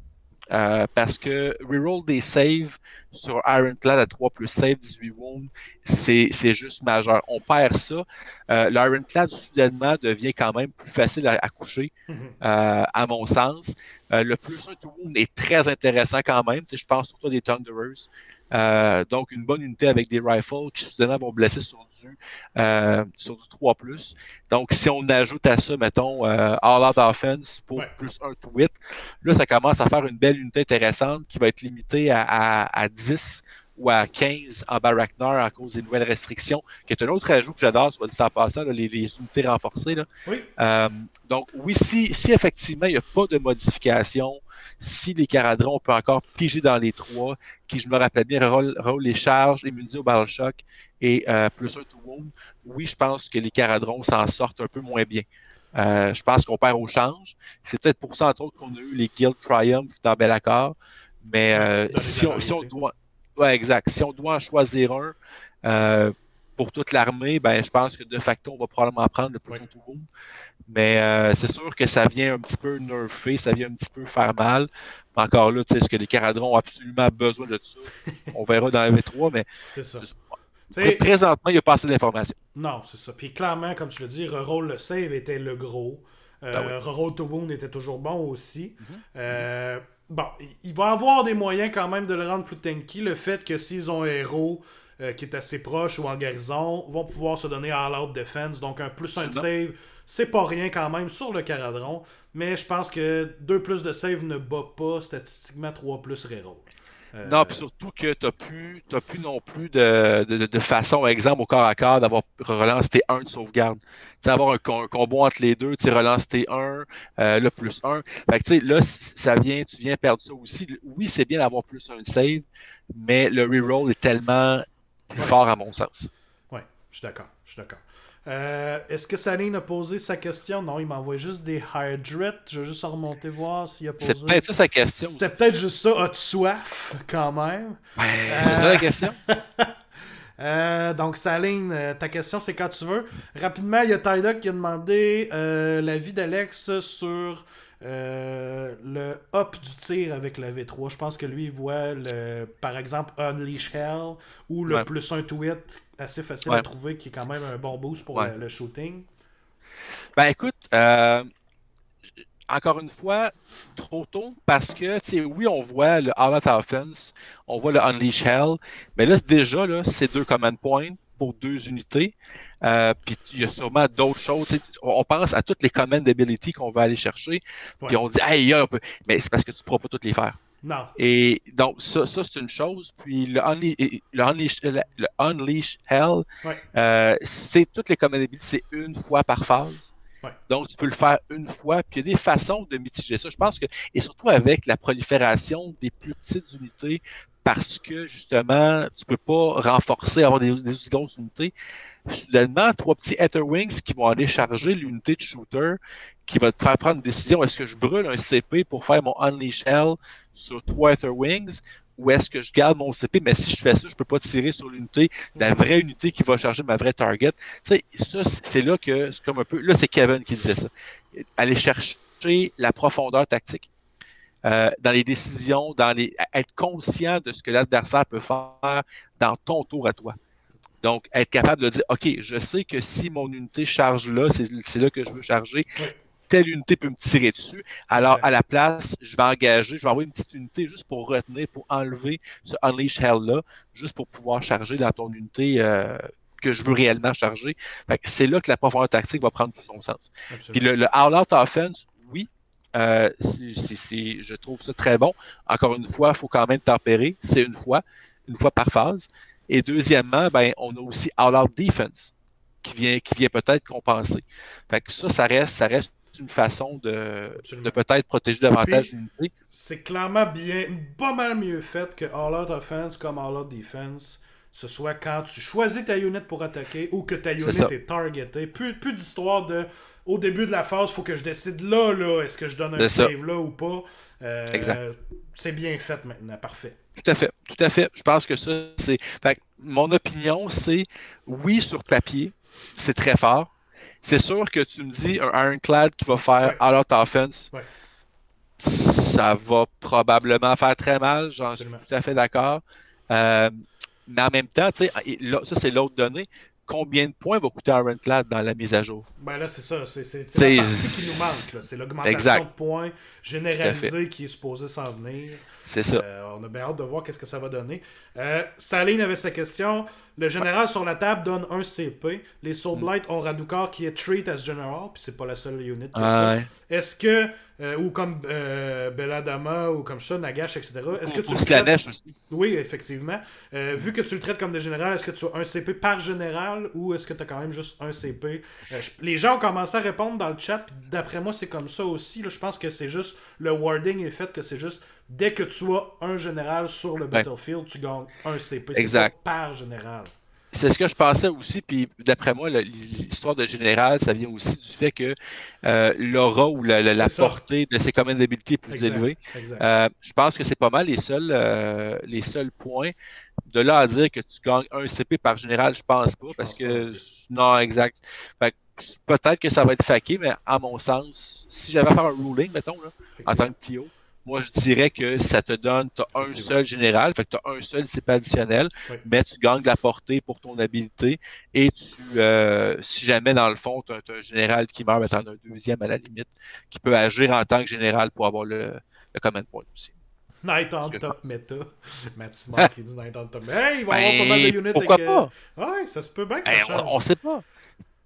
Parce que reroll des saves sur Ironclad à 3 plus save 18 wounds, c'est juste majeur. On perd ça. L'Ironclad soudainement devient quand même plus facile à coucher, à mon sens. Le plus 1 to wound est très intéressant quand même. Je pense surtout à des Thunderers. Donc, une bonne unité avec des rifles qui soudainement vont blesser sur du 3+. Donc, si on ajoute à ça, mettons, All Out Offense pour plus 1 to hit, là, ça commence à faire une belle unité intéressante qui va être limitée à 10 ou à 15 en Baraknar à cause des nouvelles restrictions, qui est un autre ajout que j'adore, soit dit en passant, là, les unités renforcées. Là. Oui. Donc, oui, si effectivement il n'y a pas de modification, si les Caradrons, on peut encore piger dans les 3, qui, je me rappelle bien, roll les charges, immunisés au Battle Shock et plus 1 to wound, oui, je pense que les Caradrons s'en sortent un peu moins bien. Je pense qu'on perd au change. C'est peut-être pour ça, entre autres, qu'on a eu les Guild Triumph dans Bellacore. Mais si on doit... Ouais, exact. Si on doit en choisir un pour toute l'armée, ben je pense que de facto, on va probablement prendre le plus 1 to wound. Mais c'est sûr que ça vient un petit peu nerfer, ça vient un petit peu faire mal. Mais encore là, tu sais, est-ce que les Caradrons ont absolument besoin de ça? On verra dans la V3, mais c'est ça. Présentement, il n'y a pas assez d'informations. Non, c'est ça. Puis clairement, comme tu le dis, reroll le save était le gros. Reroll to wound était toujours bon aussi. Bon, il va avoir des moyens quand même de le rendre plus tanky. Le fait que s'ils ont un héros qui est assez proche ou en garnison, vont pouvoir se donner all-out defense. Donc un plus 1 de save, c'est pas rien quand même sur le Caradron. Mais je pense que 2+ de save ne bat pas statistiquement 3+ reroll. Non, puis surtout que t'as plus non plus de façon, exemple, au corps à corps, d'avoir relance T1 de sauvegarde. Tu sais, avoir un combo entre les deux, tu relances T1, le plus 1. Fait que tu sais, là, tu viens perdre ça aussi. Oui, c'est bien d'avoir plus un save, mais le reroll est tellement plus fort à mon sens. Oui, je suis d'accord. Est-ce que Saline a posé sa question? Non, il m'envoie juste des hydrates. Je vais juste remonter voir s'il a posé. C'est peut-être ça sa question. C'était peut-être juste ça. As-tu soif, quand même? C'est ça la question? Donc, Saline, ta question, c'est quand tu veux. Rapidement, il y a Tydoc qui a demandé l'avis d'Alex sur le up du tir avec la V3. Je pense que lui, il voit, par exemple, Unleash Hell ou le plus 1 to hit assez facile à trouver, qui est quand même un bon boost pour le shooting. Ben écoute, encore une fois, trop tôt, parce que, tu sais, oui, on voit le All Out Offense, on voit le Unleash Hell, mais là, déjà, là, c'est 2 command points pour 2 unités. Puis il y a sûrement d'autres choses. On pense à toutes les command ability qu'on va aller chercher. Puis on dit, hey, on peut. Mais c'est parce que tu ne pourras pas toutes les faire. Non. Et donc, ça c'est une chose. Puis le Unleash Hell, c'est toutes les command ability, c'est une fois par phase. Donc, tu peux le faire une fois, puis il y a des façons de mitiger ça. Je pense que, et surtout avec la prolifération des plus petites unités, parce que, justement, tu peux pas renforcer, avoir des grosses unités. Soudainement, 3 petits Etherwings qui vont aller charger l'unité de shooter, qui va te faire prendre une décision. Est-ce que je brûle un CP pour faire mon Unleash Hell sur 3 Etherwings, ou est-ce que je garde mon CP, mais si je fais ça, je peux pas tirer sur l'unité, la vraie unité qui va charger ma vraie target. Tu sais, ça, c'est là que c'est comme un peu. Là, c'est Kevin qui disait ça. Aller chercher la profondeur tactique. dans les décisions, être conscient de ce que l'adversaire peut faire dans ton tour à toi. Donc, être capable de dire, OK, je sais que si mon unité charge là, c'est là que je veux charger, Oui. telle unité peut me tirer dessus. Alors, Exact. à la place, je vais envoyer une petite unité juste pour retenir, pour enlever ce Unleash Hell-là, juste pour pouvoir charger dans ton unité que je veux réellement charger. Fait que c'est là que la profondeur tactique va prendre tout son sens. Puis Absolument. le All-Out Offense, oui, je trouve ça très bon. Encore une fois, il faut quand même tempérer. C'est une fois par phase. Et deuxièmement, ben, on a aussi All-Out Defense qui vient peut-être compenser. Fait que ça reste une façon de Absolument. peut-être protéger davantage Puis, l'unité. c'est clairement pas mal mieux fait que All Out Offense comme All Out Defense. Ce soit quand tu choisis ta unit pour attaquer ou que ta unit ça. est targetée. Plus d'histoire de au début de la phase, il faut que je décide là, est-ce que je donne un C'est ça. save là ou pas. Exact. C'est bien fait maintenant, parfait. Tout à fait, tout à fait. Je pense que ça, c'est. Fait que mon opinion, c'est oui, sur papier, c'est très fort. C'est sûr que tu me dis un Ironclad qui va faire Ouais. All Out Offense, Ouais. ça va probablement faire très mal, j'en suis Absolument. tout à fait d'accord. Mais en même temps, tu sais, ça c'est l'autre donnée. Combien de points va coûter Ironclad dans la mise à jour? Ben là, c'est ça. C'est la C'est- partie qui nous manque. Là. C'est l'augmentation Exact. de points généralisée qui est supposée s'en venir. C'est ça. On a bien hâte de voir qu'est-ce que ça va donner. Saline avait sa question. Le général sur la table donne un CP. Les Soulblight ont Radukar qui est treat as general, puis c'est pas la seule unit qui a ça. Ouais. Est-ce que, ou comme Belladama, ou comme ça, Nagash, etc., est-ce que tu Pour le traites... Slanesh aussi. Oui, effectivement. Vu que tu le traites comme des générales, est-ce que tu as un CP par général ou est-ce que tu as quand même juste un CP? Les gens ont commencé à répondre dans le chat, puis d'après moi, c'est comme ça aussi. Là, je pense que c'est juste le wording est fait que c'est juste dès que tu as un général sur le battlefield, tu gagnes un CP. Exact. C'est pas par général. C'est ce que je pensais aussi, puis d'après moi, l'histoire de général, ça vient aussi du fait que l'aura ou la C'est ça. portée de ses command ability est plus Exact. élevée. Exact. Je pense que c'est pas mal les seuls points. De là à dire que tu gagnes un CP par général, je pense pas, Je parce pense pas que non plus. non, exact. Fait que peut-être que ça va être faqué, mais à mon sens, si j'avais à faire un ruling, mettons, là, en tant que TO, moi je dirais que ça te donne, tu as un Effectivement. seul général, fait que tu as un seul CP additionnel, Oui. mais tu gagnes de la portée pour ton habilité et si jamais dans le fond, tu as un général qui meurt, mais tu en as un deuxième à la limite, qui peut agir en tant que général pour avoir le command point aussi. Night on Ce que je top pense. méta. Mathimar qui dit Night on top. Hey, il va y avoir pas mal de units pourquoi avec. pas? Ouais, ça se peut bien que ça Ben, change. on sait pas.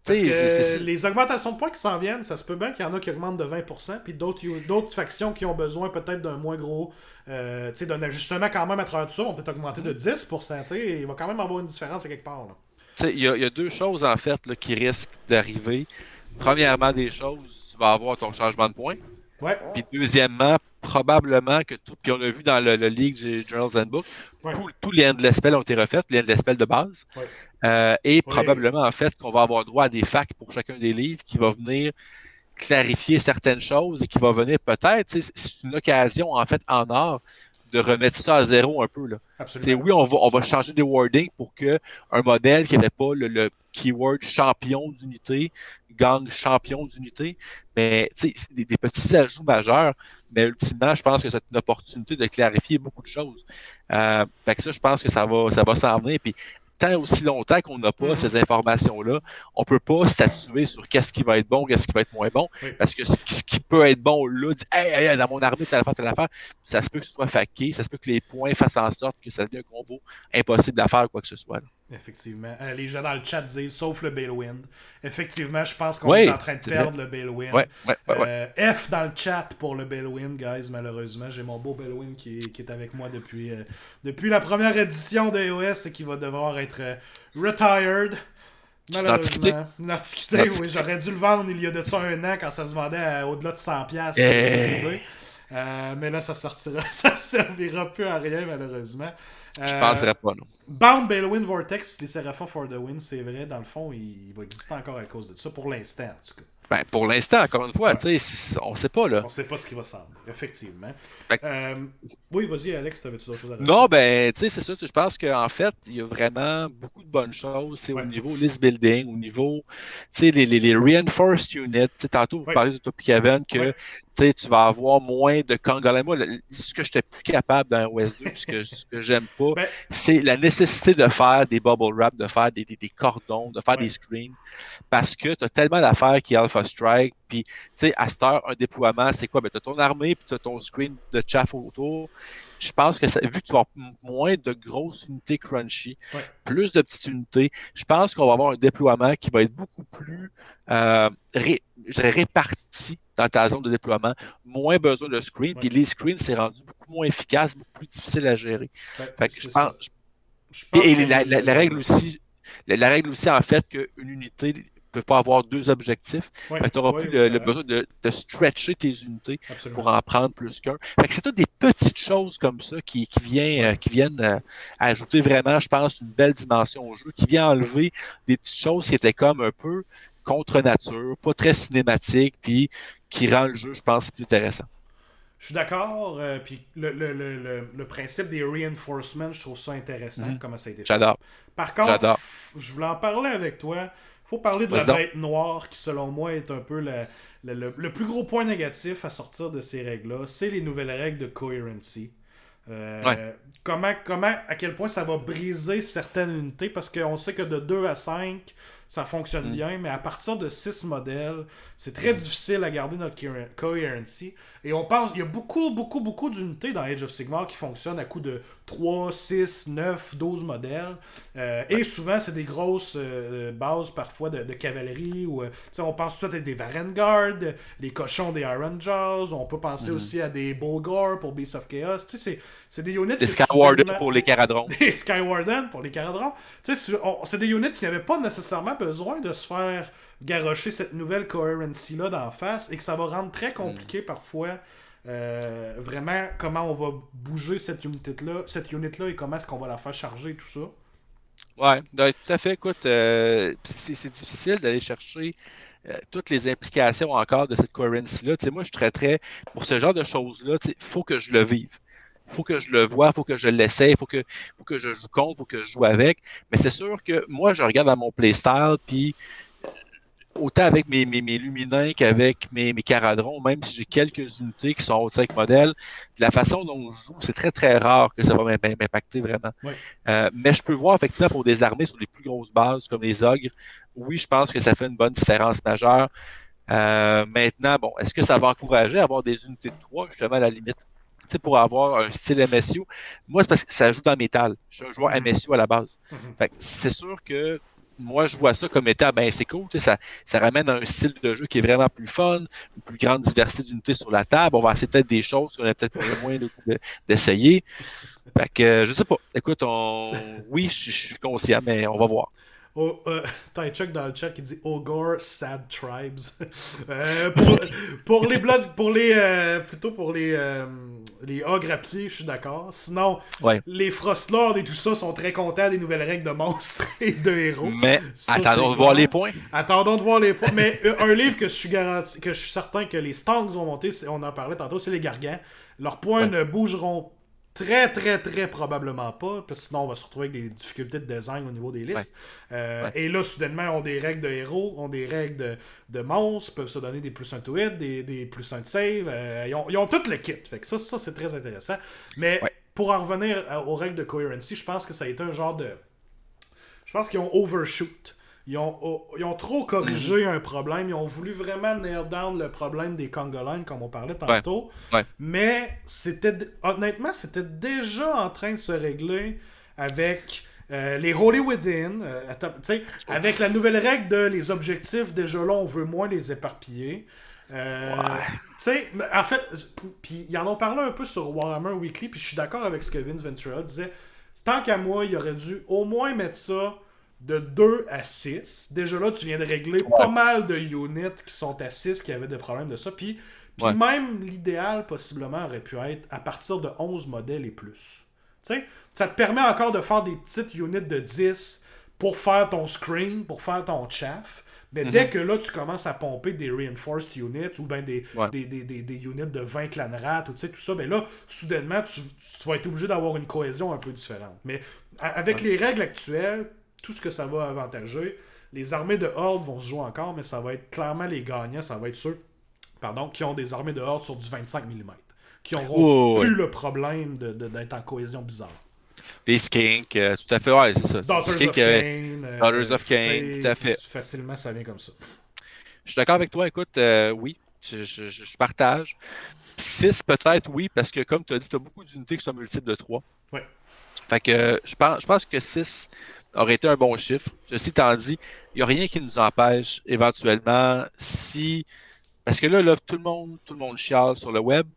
Parce Tu sais, que les augmentations de points qui s'en viennent, ça se peut bien qu'il y en a qui augmentent de 20%, puis d'autres factions qui ont besoin peut-être d'un moins gros, d'un ajustement quand même à travers tout ça, vont peut-être augmenter de 10%. Il va quand même avoir une différence à quelque part. Là. Tu sais, il y a deux choses en fait là, qui risquent d'arriver. Premièrement, des choses, tu vas avoir ton changement de points. Ouais, Puis deuxièmement, probablement que tout. Puis on a vu dans le League du Journals Handbook, ouais, tous les Endless Spells ont été refaits, les Endless Spells de base. ouais. Et Oui. probablement en fait qu'on va avoir droit à des facs pour chacun des livres qui va venir clarifier certaines choses et qui va venir peut-être, c'est une occasion en fait en or de remettre ça à zéro un peu. Là. Absolument. Oui, on va changer des wordings pour que un modèle qui n'avait pas le keyword champion d'unité gagne champion d'unité, mais c'est des petits ajouts majeurs, mais ultimement, je pense que c'est une opportunité de clarifier beaucoup de choses. Fait que ça, je pense que ça va s'en venir. Puis tant aussi longtemps qu'on n'a pas ces informations-là, on peut pas statuer sur qu'est-ce qui va être bon, qu'est-ce qui va être moins bon, Oui. parce que ce qui peut être bon là, dit hey, dans mon armée, telle affaire, ça se peut que ce soit faqué, ça se peut que les points fassent en sorte que ça devienne un combo impossible à faire quoi que ce soit. Là. Effectivement. Les gens dans le chat disent sauf le Balewind. Effectivement, je pense qu'on Oui, est en train de c'est perdre le Balewind. Ouais. F dans le chat pour le Balewind, guys, malheureusement. J'ai mon beau Balewind qui est avec moi depuis la première édition d'AOS et qui va devoir être retired. Malheureusement. Une antiquité, oui. J'aurais dû le vendre il y a de ça un an quand ça se vendait au-delà de 100$. Mais là, ça sortira. Ça servira plus à rien, malheureusement. Je penserais pas, non. Bound Balewind Vortex, les Seraphons for the Win, c'est vrai, dans le fond, il va exister encore à cause de ça, pour l'instant, en tout cas. Ben, pour l'instant, encore une fois, on sait pas, là. On sait pas ce qui va s'en venir, effectivement. Oui, vas-y, Alex, t'avais-tu d'autres choses à rajouter? Non, ben, tu sais, c'est ça. Je pense qu'en fait, il y a vraiment beaucoup de bonnes choses. C'est au Ouais, niveau list building, au niveau, tu sais, les reinforced units. Tu sais, tantôt, vous ouais, parlez de toi, Kevin, ouais, que tu sais, tu vas avoir moins de Kangolais. Moi, ce que je n'étais plus capable dans OS2, puis ce que j'aime pas, ben, c'est la nécessité de faire des bubble wrap, de faire des cordons, de faire des ouais, screens parce que tu as tellement d'affaires qui est Alpha Strike. Puis, tu sais, à cette heure, un déploiement, c'est quoi? Ben, tu as ton armée, puis tu as ton screen de chaff autour. Je pense que vu que tu vas avoir moins de grosses unités crunchy, ouais, plus de petites unités, je pense qu'on va avoir un déploiement qui va être beaucoup plus je dirais réparti dans ta zone de déploiement, moins besoin de screen, ouais. puis les screens, c'est rendu beaucoup moins efficace, beaucoup plus difficile à gérer. Ben, Fait que je c'est ça. pense, Je pense et que la règle aussi, la règle aussi, en fait, qu'une unité ne peut pas avoir deux objectifs. ouais, Tu n'auras plus ouais, c'est le vrai. besoin de stretcher tes unités Absolument. pour en prendre plus qu'un. Fait que c'est toutes des petites choses comme ça Ouais. qui viennent ajouter vraiment, je pense, une belle dimension au jeu, qui vient enlever des petites choses qui étaient comme un peu contre nature, pas très cinématiques, puis qui rend le jeu, je pense, plus intéressant. Je suis d'accord. Puis le principe des reinforcements, je trouve ça intéressant, Mhm. comment ça a été fait. J'adore. Par contre, J'adore. je voulais en parler avec toi. Faut parler de la Vas-y donc. bête noire qui, selon moi, est un peu le plus gros point négatif à sortir de ces règles-là. C'est les nouvelles règles de coherency. Ouais. À quel point ça va briser certaines unités, parce qu'on sait que de 2 à 5 ça fonctionne Mhm. bien, mais à partir de 6 modèles, c'est très Mhm. difficile à garder notre coherency. Et on pense, il y a beaucoup, beaucoup, beaucoup d'unités dans Age of Sigmar qui fonctionnent à coup de 3 6 9 12 modèles. Ouais. Et souvent, c'est des grosses bases parfois de cavalerie. Ou, on pense tout à des Varengard, les cochons des Iron Jaws. On peut penser Mhm. aussi à des Bulgar pour Beasts of Chaos. C'est des units Des que Skywarden soudainement. pour les Caradrons. Des Skywarden pour les Caradrons. C'est des units qui n'avaient pas nécessairement besoin de se faire garrocher cette nouvelle coherency-là d'en face et que ça va rendre très Mhm. compliqué parfois. Vraiment, comment on va bouger cette unit-là et comment est-ce qu'on va la faire charger, tout ça. Ouais, ben, tout à fait. Écoute, c'est difficile d'aller chercher toutes les implications encore de cette coherency-là. Tu sais, moi, je traiterais pour ce genre de choses-là, il faut que je le vive. Faut que je le vois, faut que je l'essaie, faut que je joue contre, faut que je joue avec. Mais c'est sûr que moi, je regarde à mon playstyle, puis autant avec mes luminins qu'avec mes caradrons, même si j'ai quelques unités qui sont haut 5 modèles, de la façon dont je joue, c'est très très rare que ça va m'impacter vraiment. Ouais. Mais je peux voir effectivement pour des armées sur les plus grosses bases comme les ogres, oui, je pense que ça fait une bonne différence majeure. Maintenant, bon, est-ce que ça va encourager à avoir des unités de 3 justement à la limite? Tu sais, pour avoir un style MSU, moi, c'est parce que ça joue dans métal. Je suis un joueur Mhm. MSU à la base. Mhm. Fait que c'est sûr que moi, je vois ça comme étant, ben, c'est cool, tu sais, ça ramène à un style de jeu qui est vraiment plus fun, une plus grande diversité d'unités sur la table. On va essayer peut-être des choses qu'on a peut-être moins d'essayer. Fait que, je sais pas. Écoute, oui, je suis conscient, mais on va voir. Oh, t'as Chuck dans le chat qui dit Ogre Sad Tribes. Euh, pour, plutôt pour les ogres à pied, je suis d'accord. Sinon, Ouais. les Frostlords et tout ça sont très contents des nouvelles règles de monstres et de héros. Mais Ça, c'est attendons de voir les clair. points. Attendons de voir les points. Mais un livre que je suis garanti, que je suis certain que les Stonks vont monter, on en parlait tantôt, c'est les Gargants. Leurs points Ouais. ne bougeront très, très, très probablement pas, parce que sinon on va se retrouver avec des difficultés de design au niveau des Ouais. listes. Ouais. Et là, soudainement, on des règles de héros, on des règles de monstres, peuvent se donner des plus 1 to hit, des plus 1 de save. Ils ont tout le kit. Fait que ça c'est très intéressant. Mais Ouais. pour en revenir aux règles de coherency, je pense que ça a été un genre de. Je pense qu'ils ont overshoot. Ils ont trop Mhm. corrigé un problème. Ils ont voulu vraiment nail down le problème des Congolines, comme on parlait Ouais. tantôt. Ouais. Mais honnêtement, c'était déjà en train de se régler avec les Holy Within. Avec la nouvelle règle de les objectifs, déjà là, on veut moins les éparpiller. Ouais. En fait, puis ils en ont parlé un peu sur Warhammer Weekly, puis je suis d'accord avec ce que Vince Ventura disait. Tant qu'à moi, il aurait dû au moins mettre ça de 2 à 6. Déjà là, tu viens de régler pas Ouais. mal de units qui sont à 6 qui avaient des problèmes de ça. Puis Ouais. même l'idéal, possiblement, aurait pu être à partir de 11 modèles et plus. Tu sais, ça te permet encore de faire des petites units de 10 pour faire ton screen, pour faire ton chaff. Mais dès que là, tu commences à pomper des reinforced units ou bien des units de 20 clan rats, tout ça, ben là, soudainement, tu vas être obligé d'avoir une cohésion un peu différente. Mais avec les règles actuelles, tout ce que ça va avantager, les armées de Horde vont se jouer encore, mais ça va être clairement les gagnants, ça va être ceux qui ont des armées de Horde sur du 25 mm, qui n'auront plus le problème d'être en cohésion bizarre. Les Skink, tout à fait, ouais, c'est ça. Daughters of Cain, tout à fait. Facilement, ça vient comme ça. Je suis d'accord avec toi, écoute, oui, je partage. 6 peut-être, oui, parce que comme tu as dit, tu as beaucoup d'unités qui sont multiples de 3. Ouais. Fait que je pense que 6 aurait été un bon chiffre. Ceci étant dit, il n'y a rien qui nous empêche éventuellement si... Parce que là tout le monde chiale sur le web,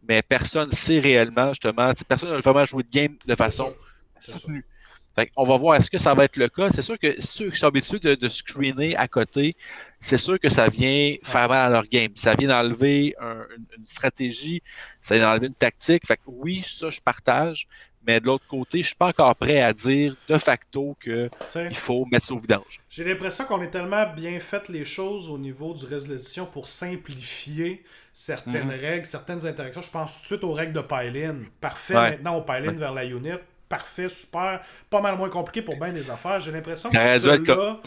mais personne ne sait réellement, justement, personne n'a vraiment joué de game de façon soutenue. Fait qu'on va voir, est-ce que ça va être le cas? C'est sûr que ceux qui sont habitués de screener à côté, c'est sûr que ça vient faire mal à leur game. Ça vient d'enlever une stratégie, ça vient d'enlever une tactique. Fait que oui, ça, je partage. Mais de l'autre côté, je suis pas encore prêt à dire de facto qu'il faut mettre ça au vidange. J'ai l'impression qu'on est tellement bien fait les choses au niveau du reste de l'édition pour simplifier certaines règles, certaines interactions. Je pense tout de suite aux règles de pile-in. Parfait, maintenant on pile-in vers la unit. Parfait, super. Pas mal moins compliqué pour bien des affaires. J'ai l'impression que ceux-là...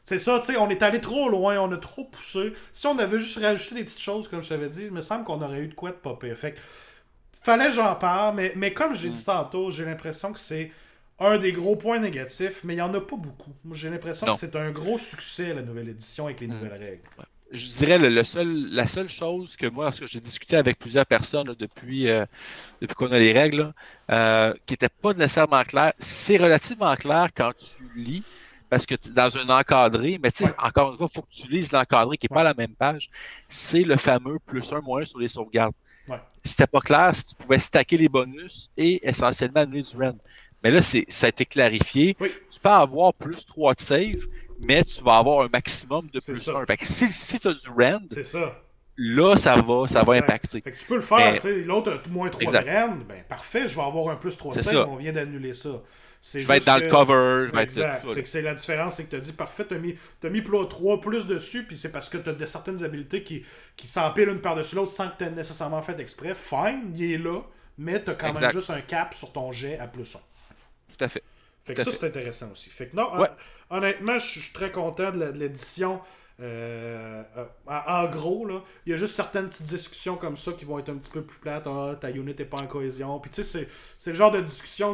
C'est ça, tu sais, on est allé trop loin, on a trop poussé. Si on avait juste rajouté des petites choses, comme je t'avais dit, il me semble qu'on aurait eu de quoi de pas pire. Fait que fallait que j'en parle, mais comme j'ai dit tantôt, j'ai l'impression que c'est un des gros points négatifs, mais il n'y en a pas beaucoup. Moi, j'ai l'impression que c'est un gros succès, la nouvelle édition, avec les nouvelles règles. Je dirais la seule chose que moi, parce que j'ai discuté avec plusieurs personnes là, depuis qu'on a les règles, qui n'étaient pas nécessairement claires, c'est relativement clair quand tu lis, parce que dans un encadré, mais tu sais, encore une fois, il faut que tu lises l'encadré qui n'est pas à la même page, c'est le fameux +1/+1 sur les sauvegardes. Ouais. C'était pas clair si tu pouvais stacker les bonus et essentiellement annuler du rend. Mais là, ça a été clarifié. Oui. Tu peux avoir +3 de save, mais tu vas avoir un maximum de +1. Fait que si tu as du rend, là, ça va impacter. Fait que tu peux le faire. L'autre a -3 de rend, ben parfait, je vais avoir un +3 de save, on vient d'annuler ça. Je vais être dans le cover. Exact. C'est la différence, c'est que tu as dit parfait, tu as mis 3 plus dessus, puis c'est parce que tu as certaines habilités qui s'empilent une par-dessus l'autre sans que tu aies nécessairement fait exprès. Fine, il est là, mais tu as quand même juste un cap sur ton jet à +1. Tout à fait. Fait que ça, c'est intéressant aussi. Fait que non, honnêtement, je suis très content de l'édition. En gros, là, il y a juste certaines petites discussions comme ça qui vont être un petit peu plus plates. Ah, ta unit n'est pas en cohésion. Puis tu sais, c'est le genre de discussion,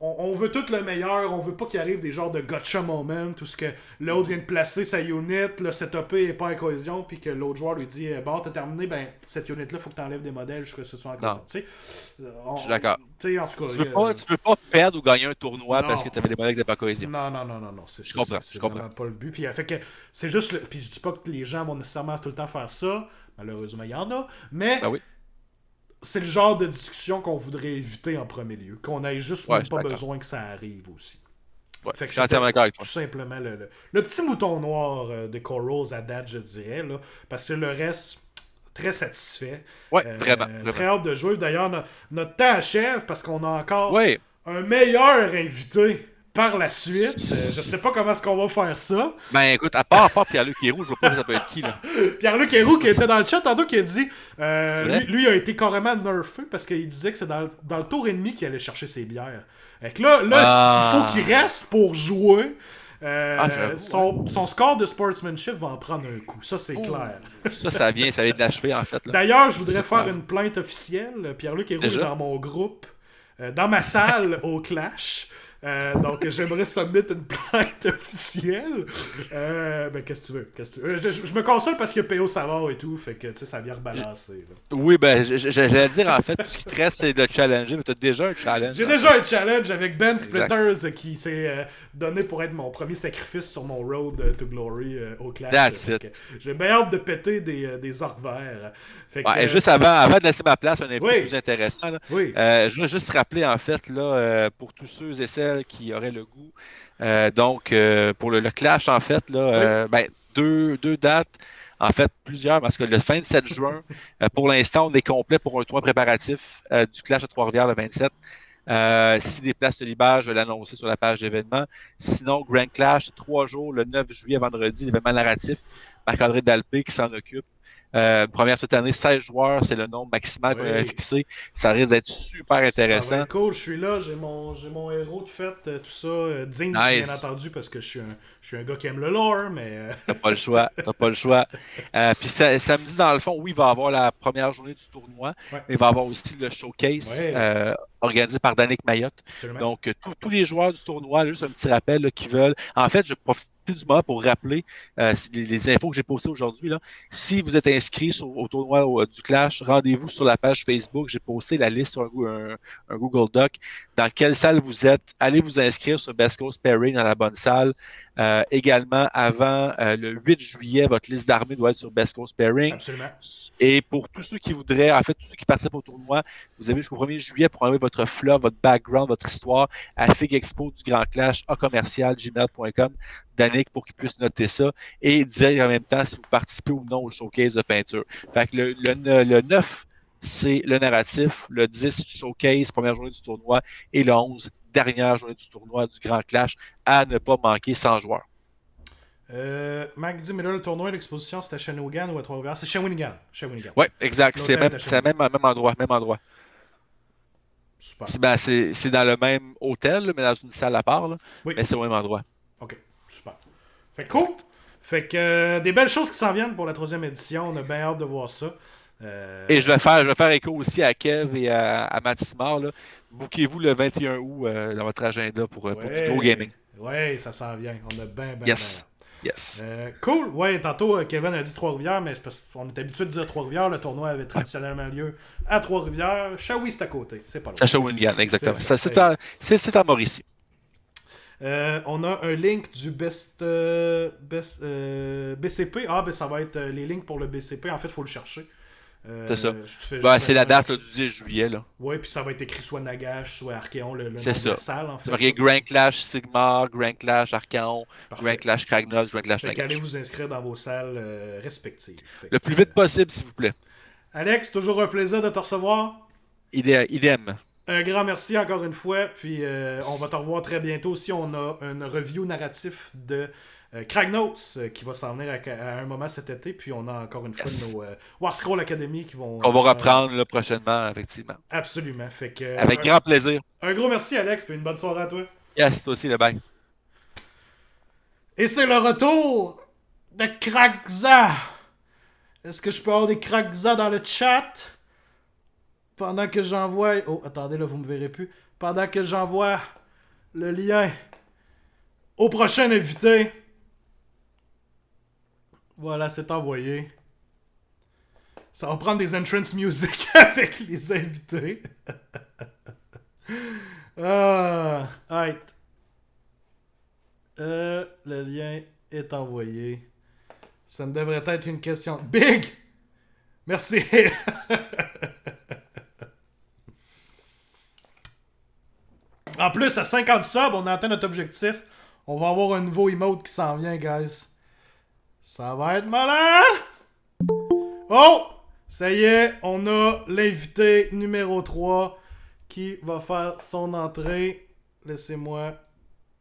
on veut tout le meilleur, on veut pas qu'il arrive des genres de gotcha moment où ce que l'autre vient de placer sa unit, le setup est pas en cohésion, puis que l'autre joueur lui dit bon, t'as terminé, ben cette unit là, faut que t'enlèves des modèles jusqu'à ce que ce soit en cohésion. Je suis d'accord. En tout cas, tu peux pas perdre ou gagner un tournoi parce que t'avais des modèles qui n'étaient pas en cohésion. Non. Je comprends. Vraiment pas le but. Puis fait que c'est juste puis je dis pas que les gens vont nécessairement tout le temps faire ça. Malheureusement, il y en a. Mais c'est le genre de discussion qu'on voudrait éviter en premier lieu. Qu'on ait juste pas besoin que ça arrive aussi. Fait que je suis entièrement d'accord avec toi. Tout simplement le petit mouton noir de Corals à date, je dirais. Là, parce que le reste, très satisfait. Vraiment. Très hâte de jouer. D'ailleurs, notre temps achève parce qu'on a encore un meilleur invité par la suite. Je sais pas comment est-ce qu'on va faire ça. Ben écoute, à part Pierre-Luc Héroux, je vois pas que ça peut être qui là. Pierre-Luc Héroux qui était dans le chat tantôt qui a dit lui a été carrément nerfé parce qu'il disait que c'est dans le tour ennemi qu'il allait chercher ses bières. Fait que là il faut qu'il reste pour jouer. Son score de sportsmanship va en prendre un coup, ça c'est clair. Ça vient de l'achever en fait. D'ailleurs, je voudrais faire une plainte officielle. Pierre-Luc Héroux est dans mon groupe, dans ma salle au Clash. Donc j'aimerais submettre une plainte officielle. Ben qu'est-ce que tu veux? Je me console parce qu'il y a PO Savard et tout, fait que tu sais ça vient rebalancer. Là. Oui, ben j'allais dire en fait, tout ce qui te reste c'est de challenger, mais t'as déjà un challenge. J'ai déjà un challenge avec Ben Splitters qui s'est donné pour être mon premier sacrifice sur mon road to glory au Clash. That's it. J'ai bien hâte de péter des orques verts. Et juste avant de laisser ma place, un invité plus intéressant. Là, je voulais juste rappeler en fait là, pour tous ceux et celles qui auraient le goût. Donc, pour le Clash, en fait, là, deux dates, en fait, plusieurs, parce que le 27 juin, pour l'instant, on est complet pour un tournoi préparatif du Clash à Trois-Rivières le 27. Si des places se libèrent, je vais l'annoncer sur la page d'événements. Sinon, Grand Clash, 3 jours, le 9 juillet, vendredi, l'événement narratif. Marc-André Dalpé qui s'en occupe. Première cette année, 16 joueurs, c'est le nombre maximal qu'on avait Oui. fixé. Ça risque d'être super Ça va intéressant. être cool, je suis là, j'ai mon héros de fête, tout ça. Dinge, Nice. bien entendu, parce que je suis un gars qui aime le lore, mais. T'as pas le choix. T'as pas le choix. Puis samedi, dans le fond, oui, il va y avoir la première journée du tournoi, Ouais. mais il va y avoir aussi le showcase Ouais. organisé par Danick Mayotte. Absolument. Donc, tous les joueurs du tournoi, juste un petit rappel, là, qui veulent. En fait, je profite du moment pour rappeler les infos que j'ai postées aujourd'hui. Là. Si vous êtes inscrit au tournoi du Clash, rendez-vous sur la page Facebook. J'ai posté la liste sur un Google Doc. Dans quelle salle vous êtes, allez vous inscrire sur Best Coast Pairing dans la bonne salle. Également, avant le 8 juillet, votre liste d'armées doit être sur Best Coast Pairing. Absolument. Et pour tous ceux qui voudraient, en fait, tous ceux qui participent au tournoi, vous avez jusqu'au 1er juillet pour envoyer votre flop, votre background, votre histoire à FigExpo du Grand Clash à commercial@gmail.com. Danick pour qu'il puisse noter ça et dire en même temps si vous participez ou non au showcase de peinture. Fait que le 9, c'est le narratif. Le 10, showcase, première journée du tournoi. Et le 11, dernière journée du tournoi du Grand Clash à ne pas manquer 100 joueurs. Mac dit, mais là, le tournoi et l'exposition, c'était à Shawinigan ou à Trois-Rivières? C'est Shawinigan. Oui, exact. C'est L'hôtel même, même endroit. Même endroit. Super. C'est dans le même hôtel, mais dans une salle à part. Là. Oui. Mais c'est au même endroit. Ok, super. Fait que cool. Fait que des belles choses qui s'en viennent pour la 3e édition. On a bien hâte de voir ça. Et je vais faire écho aussi à Kev et à Mathis-Mar. Bouquez-vous le 21 août dans votre agenda pour du gros gaming. Ouais, ça s'en vient. On a bien Yes. Yes. Cool. Ouais, tantôt, Kevin a dit Trois-Rivières, mais c'est parce qu'on est habitué de dire Trois-Rivières. Le tournoi avait traditionnellement lieu à Trois-Rivières. Shawi, c'est à côté. C'est pas loin. À Shawinigan, exactement. C'est à Mauricie. On a un link du BCP. Ah, ben ça va être les links pour le BCP. En fait, il faut le chercher. C'est ça. C'est la date du 10 juillet. Là. Oui, puis ça va être écrit soit Nagash, soit Archeon, le nom de ça. la salle. En fait. C'est marqué Grand Clash Sigmar, Grand Clash Archaon, Parfait. Grand Clash Kragnos, Grand Clash Nagash. Allez vous inscrire dans vos salles respectives. Le plus vite possible, s'il vous plaît. Alex, toujours un plaisir de te recevoir. Idem. Un grand merci encore une fois. Puis on va te revoir très bientôt. Aussi, on a une review narratif de Kragnos qui va s'en venir à un moment cet été. Puis on a encore une fois nos War Scroll Academy qui vont. On va reprendre là, prochainement, effectivement. Absolument. Fait que, avec grand plaisir. Un gros merci, Alex. Puis une bonne soirée à toi. Yes, toi aussi, le bain. Et c'est le retour de Kragza. Est-ce que je peux avoir des Kragza dans le chat? Pendant que j'envoie... Oh, attendez, là, vous me verrez plus. Pendant que j'envoie le lien au prochain invité. Voilà, c'est envoyé. Ça va prendre des entrance music avec les invités. Alright. Le lien est envoyé. Ça ne devrait être une question. Big! Merci! En plus, à 50 subs, on a atteint notre objectif. On va avoir un nouveau emote qui s'en vient, guys. Ça va être malade! Oh! Ça y est, on a l'invité numéro 3 qui va faire son entrée. Laissez-moi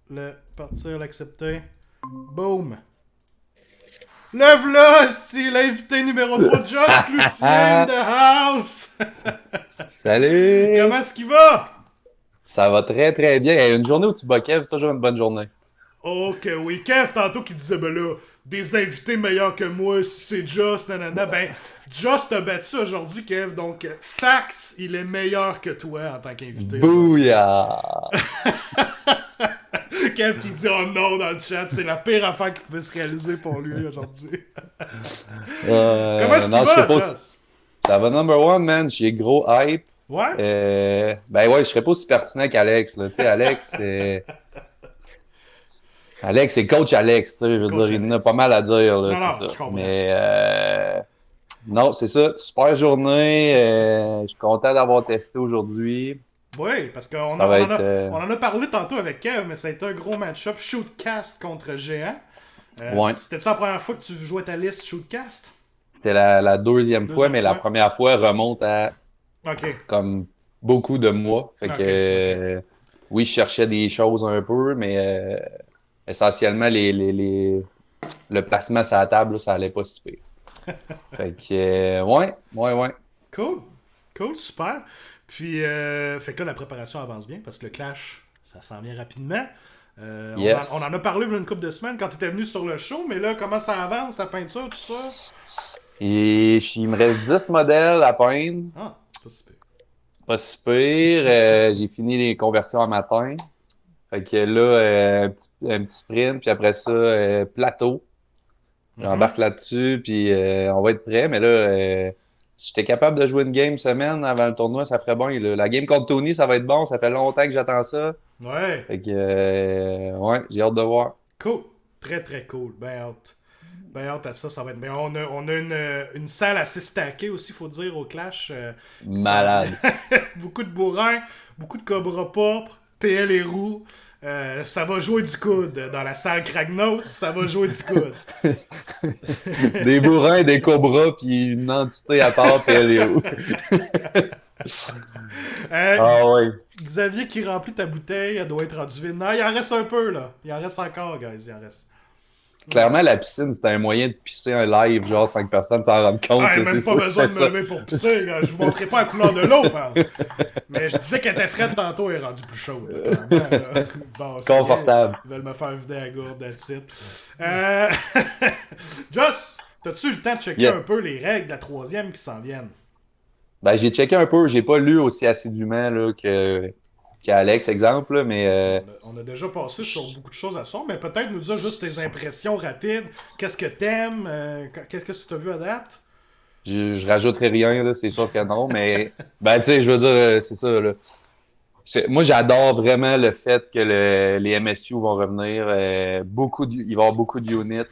l'accepter. Boom! Le v'là, c'est l'invité numéro 3 de Josh Cloutier in the house! Salut! Comment est-ce qu'il va? Ça va très très bien. Une journée où tu bats Kev, c'est toujours une bonne journée. Ok, oui. Kev, tantôt, qui disait, ben là, des invités meilleurs que moi, si c'est Just, nanana. Ben, Just t'a battu aujourd'hui, Kev. Donc, facts, il est meilleur que toi en tant qu'invité. Bouillard! Kev qui dit oh non dans le chat, c'est la pire affaire qui pouvait se réaliser pour lui aujourd'hui. Comment est-ce qu'il va, Just? Ça va number one, man. J'ai gros hype. Ouais? Ben ouais, je serais pas aussi pertinent qu'Alex. Tu sais, Alex, Alex, c'est coach Alex. Tu sais, je veux dire, il en a pas mal à dire. Là, c'est ça. Mais non, c'est ça. Super journée. Je suis content d'avoir testé aujourd'hui. Oui, parce qu'on on en a parlé tantôt avec Kev, mais ça a été un gros match-up. Shootcast contre Géant. Ouais. C'était-tu la première fois que tu jouais ta liste Shootcast? C'était la deuxième fois, mais la première fois remonte à comme beaucoup de moi. Fait Ok, que oui, je cherchais des choses un peu, mais essentiellement, le placement sur la table, là, ça allait pas si pire. Fait que, ouais. Cool. Cool, super. Puis, fait que là, la préparation avance bien parce que le clash, ça s'en vient rapidement. On Yes. en a parlé il y a une couple de semaines quand tu étais venu sur le show, mais là, comment ça avance, la peinture, tout ça? Et il me reste 10 modèles à peindre. Ah, c'est pas si pire. Pas si pire. J'ai fini les conversions à matin. Fait que là, un petit sprint, puis après ça, plateau. J'embarque là-dessus, puis on va être prêt. Mais là, si j'étais capable de jouer une game semaine avant le tournoi, ça ferait bon. Là. La game contre Tony, ça va être bon. Ça fait longtemps que j'attends ça. Ouais. Fait que, ouais, j'ai hâte de voir. Cool. Très, très cool. Ben hâte. Ben hâte à ça, ça va être bien. On a une salle assez stackée aussi, faut dire, au Clash. Malade. Beaucoup de bourrins, beaucoup de cobras propres, PL et roux. Ça va jouer du coude. Dans la salle Kragnos, ça va jouer du coude. Des bourrins, des cobras, puis une entité à part, puis elle est où? Ah ouais. Xavier qui remplit ta bouteille, elle doit être rendue vide. Non, il en reste un peu, là. Il en reste encore, guys. Il en reste. Clairement, la piscine, c'était un moyen de pisser un live, genre 5 personnes s'en rendent compte. Ah, là, même c'est pas sûr besoin de que me ça. lever pour pisser. Là. Je vous montrerai pas la couleur de l'eau, pardon. Mais je disais qu'elle était frette tantôt, elle est rendue plus chaude. Là, clairement, là. Bon, ça y est, Confortable. ils veulent me faire vider la gourde, that's it. Joss, t'as-tu eu le temps de checker Yeah. un peu les règles de la troisième qui s'en viennent? Ben, j'ai checké un peu, j'ai pas lu aussi assidûment là, qu'Alex, exemple, là, mais On a déjà passé sur beaucoup de choses à ça, mais peut-être nous dire juste tes impressions rapides. Qu'est-ce que t'aimes? Qu'est-ce que tu as vu à date? je rajouterai rien, là, c'est sûr que non, mais ben, tu sais, je veux dire, c'est ça, là. Moi, j'adore vraiment le fait que les MSU vont revenir. Il va y avoir beaucoup de units.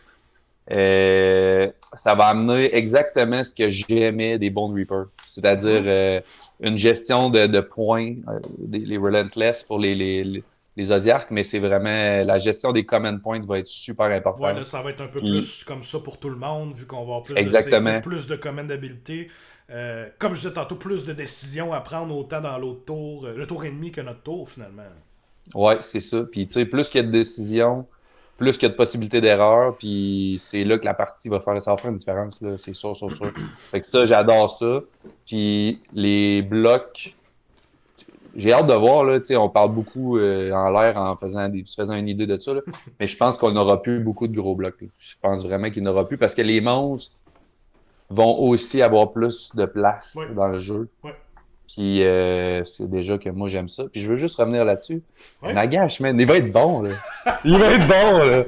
Ça va amener exactement ce que j'aimais des Bone Reapers. C'est-à-dire une gestion de points, les Relentless pour les Zodiacs, mais c'est vraiment la gestion des command points va être super Ouais, importante. là, ça va être un peu Puis, plus comme ça pour tout le monde, vu qu'on va avoir plus de exactement. CP, plus de command d'habilité. Comme je disais tantôt, plus de décisions à prendre autant dans l'autre tour, le tour ennemi que notre tour, finalement. Ouais, c'est ça. Puis, tu sais, plus qu'il y a de décisions, plus qu'il y a de possibilités d'erreur, puis c'est là que la partie ça va faire une différence, là, c'est sûr. Fait que ça, j'adore ça. Puis les blocs, j'ai hâte de voir, là, tu sais, on parle beaucoup en l'air en se faisant une idée de ça, là, mais je pense qu'on n'aura plus beaucoup de gros blocs. Là. Je pense vraiment qu'il n'y en aura plus parce que les monstres vont aussi avoir plus de place Ouais. dans le jeu. Ouais. Puis c'est déjà que moi j'aime ça. Puis je veux juste revenir là-dessus. Ouais. Nagash, man, il va être bon, là. Il va être bon, là.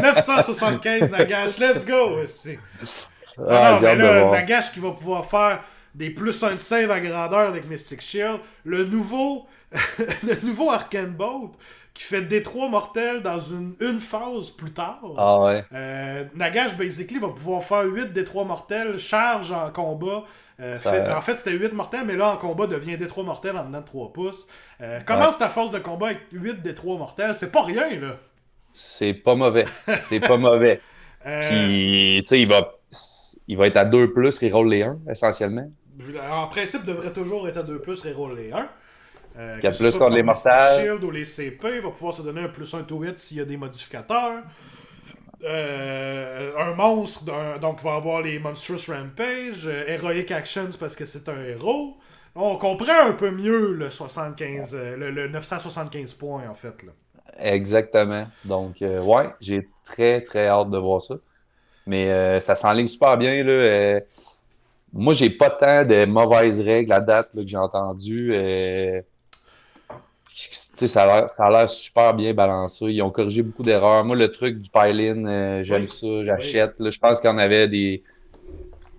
975 Nagash, let's go! Aussi. Ah, non, j'ai mais hâte de là, voir. Nagash qui va pouvoir faire des plus 1 de save à grandeur avec Mystic Shield. Le nouveau Arcane Bolt qui fait D3 mortel dans une phase plus tard. Ah ouais. Nagash, basically, va pouvoir faire 8 D3 mortels, charge en combat. En fait, c'était 8 mortels, mais là, en combat, devient D3 mortel en dedans de 3 pouces. Commence ta phase de combat avec 8 D3 mortels. C'est pas rien, là. C'est pas mauvais. C'est pas mauvais. Puis, tu sais, il va être à 2+, reroll les 1, essentiellement. En principe, devrait toujours être à 2+, reroll les 1. 4+ contre les mortels. Shield ou les CP, il va pouvoir se donner un +1 to hit s'il y a des modificateurs. Un monstre, donc va avoir les Monstrous Rampage, Heroic Actions parce que c'est un héros. On comprend un peu mieux le 75, le 975 points en fait. Là. Exactement. Donc, ouais, j'ai très, très hâte de voir ça. Mais ça s'enligne super bien, là. Moi, j'ai pas tant de mauvaises règles à date là, que j'ai entendues. Ça a l'air super bien balancé. Ils ont corrigé beaucoup d'erreurs. Moi, le truc du pile-in, j'aime ça, j'achète. Oui. Là, je pense qu'il y en avait des.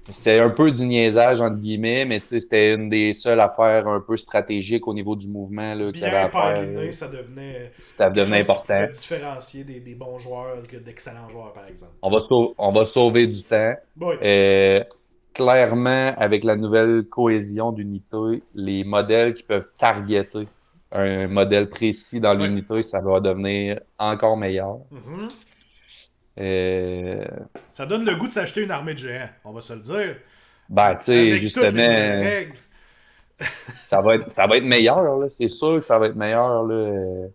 C'était un peu du niaisage, entre guillemets, mais c'était une des seules affaires un peu stratégiques au niveau du mouvement qu'il y avait à faire. Ça devenait important. Qui différencier des bons joueurs que d'excellents joueurs, par exemple. On va sauver du temps. Oui. Clairement, avec la nouvelle cohésion d'unité, les modèles qui peuvent targeter un modèle précis dans l'unité, ça va devenir encore meilleur. Ça donne le goût de s'acheter une armée de géants, on va se le dire. Ben, tu sais, justement, ça va être meilleur, là. C'est sûr que ça va être meilleur, là.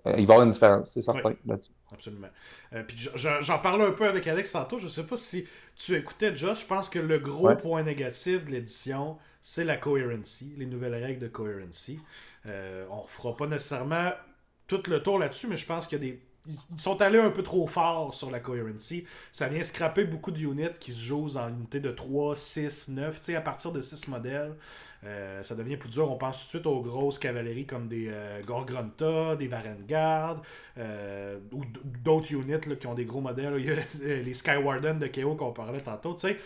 Il va y avoir une différence, c'est certain, Oui. là-dessus. Absolument. Puis j'en parlais un peu avec Alex tantôt. Je sais pas si tu écoutais, Josh. Je pense que le gros Ouais. point négatif de l'édition, c'est la coherency, les nouvelles règles de coherency. On refera pas nécessairement tout le tour là-dessus, mais je pense qu'il y a des. Ils sont allés un peu trop fort sur la coherency. Ça vient scraper beaucoup de units qui se jouent en unités de 3, 6, 9. Tu sais, à partir de 6 modèles. Ça devient plus dur. On pense tout de suite aux grosses cavaleries comme des Gorgrunta, des Varengard, ou d'autres units là, qui ont des gros modèles. Là. Il y a les Skywarden de KO qu'on parlait tantôt. Tu sais,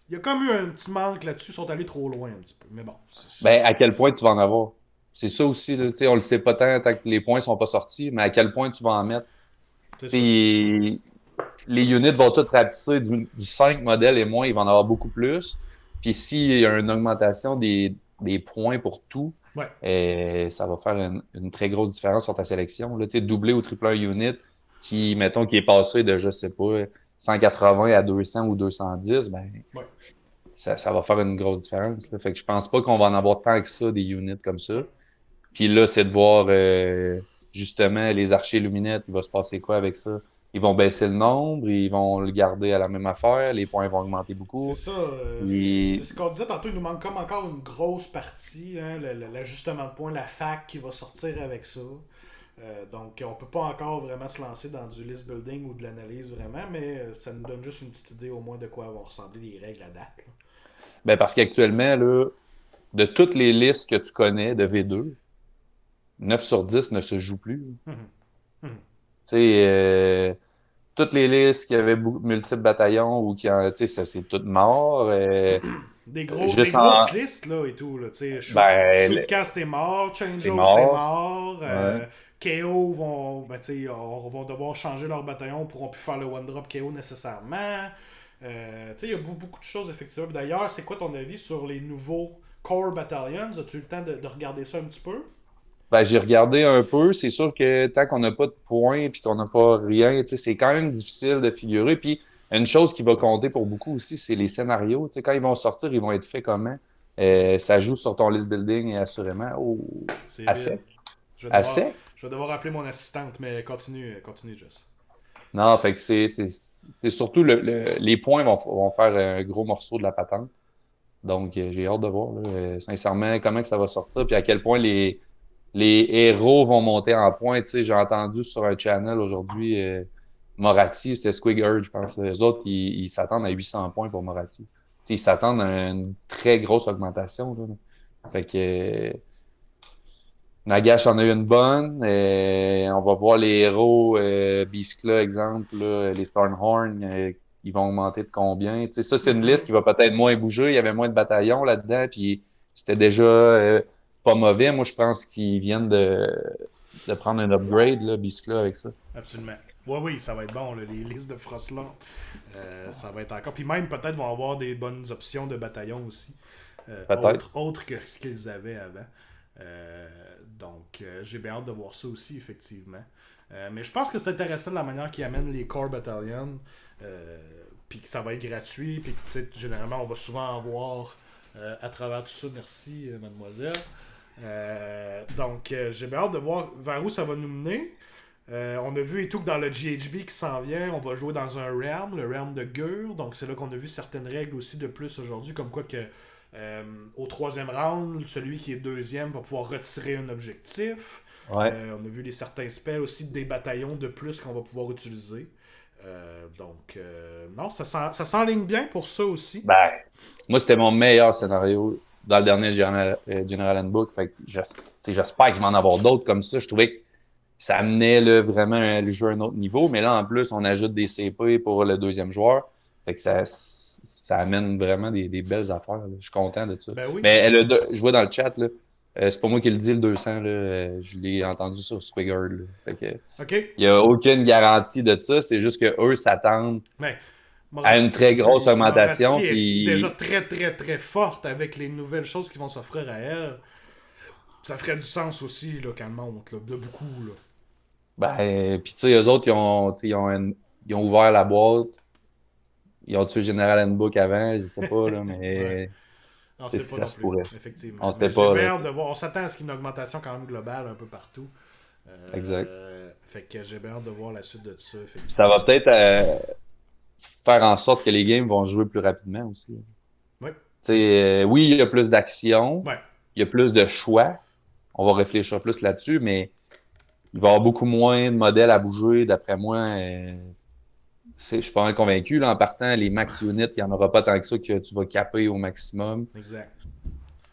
il y a comme eu un petit manque là-dessus. Ils sont allés trop loin un petit peu. Mais bon. Ben, à quel point tu vas en avoir? C'est ça aussi, là, tu sais, on le sait pas tant que les points sont pas sortis, mais à quel point tu vas en mettre? C'est Tu ça. sais, les units vont toutes rapetisser du 5 modèles et moins, ils vont en avoir beaucoup plus. Puis s'il y a une augmentation des points pour tout, Ouais. ça va faire une très grosse différence sur ta sélection. Là, tu sais, doubler ou tripler un unit qui, mettons, qui est passé de, je sais pas, 180 à 200 ou 210, ben, Ouais. ça va faire une grosse différence. Là. Fait que je pense pas qu'on va en avoir tant que ça, des units comme ça. Ouais. Puis là, c'est de voir justement les archers luminettes, il va se passer quoi avec ça? Ils vont baisser le nombre, ils vont le garder à la même affaire, les points vont augmenter C'est beaucoup. ça. C'est Et... ce qu'on disait tantôt. Il nous manque comme encore une grosse partie. Hein, l'ajustement de points, la fac qui va sortir avec ça. Donc, on peut pas encore vraiment se lancer dans du list building ou de l'analyse vraiment, mais ça nous donne juste une petite idée au moins de quoi vont ressembler les règles à date. Là. Ben parce qu'actuellement, là, de toutes les listes que tu connais de V2, 9 sur 10 ne se jouent plus. Mhm. Tu sais, toutes les listes qui avaient multiples bataillons ou qui en, tu sais, ça c'est tout mort. Des Juste grosses en. listes, là, et tout, là, tu sais, Ben, Shootcast est mort, c'est Changeos est mort. mort, Ouais. KO vont devoir changer leur bataillon, pourront plus faire le one-drop KO nécessairement. Tu sais, il y a beaucoup de choses, effectivement. D'ailleurs, c'est quoi ton avis sur les nouveaux Core Battalions? As-tu eu le temps de regarder ça un petit peu? Ben, j'ai regardé un peu. C'est sûr que tant qu'on n'a pas de points puis qu'on n'a pas rien, tu sais, c'est quand même difficile de figurer. Puis une chose qui va compter pour beaucoup aussi, c'est les scénarios. Tu sais, quand ils vont sortir, ils vont être faits comment? Ça joue sur ton list building et assurément. Oh, C'est à vide. sec. Je vais À devoir, sec? je vais devoir appeler mon assistante, mais continue, Just. Non, fait que c'est surtout les points vont faire un gros morceau de la patente. Donc, j'ai hâte de voir, là, sincèrement, comment que ça va sortir, puis à quel point les héros vont monter en points. Tu sais, j'ai entendu sur un channel aujourd'hui, Moratti, c'était Squigger, je pense. Les autres, ils s'attendent à 800 points pour Moratti. Tu sais, ils s'attendent à une très grosse augmentation. Là. Fait que Nagash en a eu une bonne. On va voir les héros, Beastclaw, exemple, là, les Stormhorn, ils vont augmenter de combien. Tu sais, ça, c'est une liste qui va peut-être moins bouger. Il y avait moins de bataillons là-dedans, puis c'était déjà pas mauvais. Moi, je pense qu'ils viennent de prendre un upgrade, là, Beastclaw, avec ça. Absolument. Oui, ça va être bon, là, les listes de Frostland. Ça va être encore. Puis même, peut-être, vont avoir des bonnes options de bataillons aussi. Peut-être. Autres que ce qu'ils avaient avant. Donc, j'ai bien hâte de voir ça aussi, effectivement. Mais je pense que c'est intéressant de la manière qu'ils amènent les Core Battalions. Puis que ça va être gratuit. Puis que peut-être, généralement, on va souvent en voir à travers tout ça. Merci, mademoiselle. Donc, j'ai bien hâte de voir vers où ça va nous mener. On a vu et tout que dans le GHB qui s'en vient, on va jouer dans un realm, le realm de Gur. Donc c'est là qu'on a vu certaines règles aussi de plus aujourd'hui, comme quoi que au troisième round, celui qui est deuxième va pouvoir retirer un objectif. Ouais. On a vu certains spells aussi des bataillons de plus qu'on va pouvoir utiliser. Non, ça s'enligne bien pour ça aussi. Ben, moi, c'était mon meilleur scénario dans le dernier General Handbook. Fait que j'espère que je vais en avoir d'autres comme ça. Je trouvais que ça amenait là, vraiment le jeu à un autre niveau. Mais là, en plus, on ajoute des CP pour le deuxième joueur. Fait que ça amène vraiment des belles affaires. Là. Je suis content de ça. Ben oui. Mais je vois dans le chat, là, c'est pas moi qui le dis, le 200. Là, je l'ai entendu sur Squigger. Là. Fait que, OK. il n'y a aucune garantie de ça. C'est juste qu'eux s'attendent Mais à une très grosse augmentation. Moratti est Puis... déjà très, très, très forte avec les nouvelles choses qui vont s'offrir à elle. Ça ferait du sens aussi là, qu'elle monte, là, de beaucoup. Là. Ben, puis tu sais, eux autres, ils ont ouvert la boîte. Ils ont tué General Handbook avant, je sais pas, là, mais Ouais. On sait pas Ça non se plus, pourrait. effectivement. On sait Mais pas. j'ai bien Là, hâte de voir. On s'attend à ce qu'il y ait une augmentation quand même globale un peu partout. exact. Fait que j'ai bien hâte de voir la suite de ça, effectivement. Ça va peut-être faire en sorte que les games vont jouer plus rapidement aussi. Oui. Oui, il y a plus d'action, Ouais. il y a plus de choix. On va réfléchir plus là-dessus, mais il va y avoir beaucoup moins de modèles à bouger, d'après moi. Je suis pas mal convaincu. Là, en partant, les max units, il n'y en aura pas tant que ça que tu vas caper au maximum. Exact.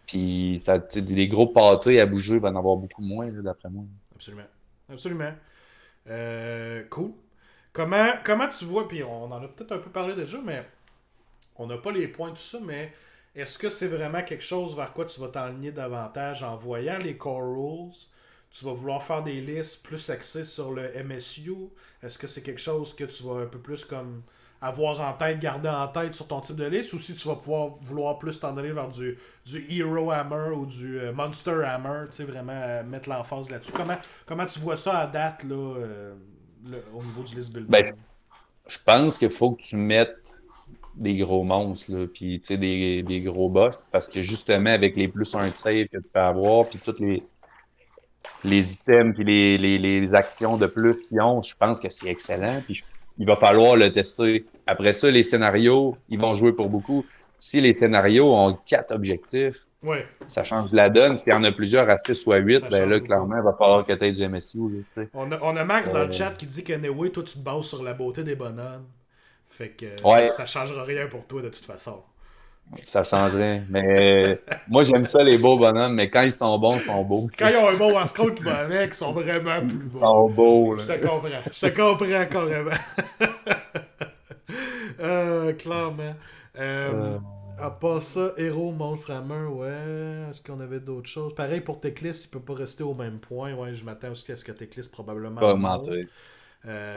Puis les gros pâtés à bouger, il va en avoir beaucoup moins, là, d'après moi. Absolument. Absolument. Cool. Comment tu vois, puis on en a peut-être un peu parlé déjà, mais on n'a pas les points, tout ça, mais est-ce que c'est vraiment quelque chose vers quoi tu vas t'enligner davantage en voyant les core rules? Tu vas vouloir faire des listes plus axées sur le MSU? Est-ce que c'est quelque chose que tu vas un peu plus comme avoir en tête, garder en tête sur ton type de liste, ou si tu vas vouloir plus t'en aller vers du Hero Hammer ou du Monster Hammer, tu sais, vraiment mettre l'emphase là-dessus. Comment tu vois ça à date, là, au niveau du list building? Ben, je pense qu'il faut que tu mettes des gros monstres, là, puis des gros boss, parce que justement, avec les plus 1 de save que tu peux avoir, puis tous les items, puis les actions de plus qu'ils ont, je pense que c'est excellent, puis il va falloir le tester. Après ça, les scénarios, ils vont jouer pour beaucoup. Si les scénarios ont 4 objectifs, Ouais, ça change la donne. S'il y en a plusieurs à 6 ou à 8, ça ben change là, beaucoup. clairement, il va falloir que tu aies du MSU. Là, tu sais. On a Max dans le chat qui dit qu'anyway, toi, tu te bases sur la beauté des bonhommes. Fait que Ouais, ça changera rien pour toi de toute façon. ça changerait. Mais moi, j'aime ça, les beaux bonhommes, mais quand ils sont bons, ils sont beaux. Tu Quand sais. ils ont un bon scroll qui va avec, ils sont vraiment plus Ils beaux. sont beaux, Je là. te comprends. Je te comprends carrément. Clairement. Euh, À part ça, héros, monstre, hammer, ouais. Est-ce qu'on avait d'autres choses? Pareil pour Teclis, il peut pas rester au même point. Ouais, je m'attends aussi à ce que Teclis pas probablement monte. augmenter.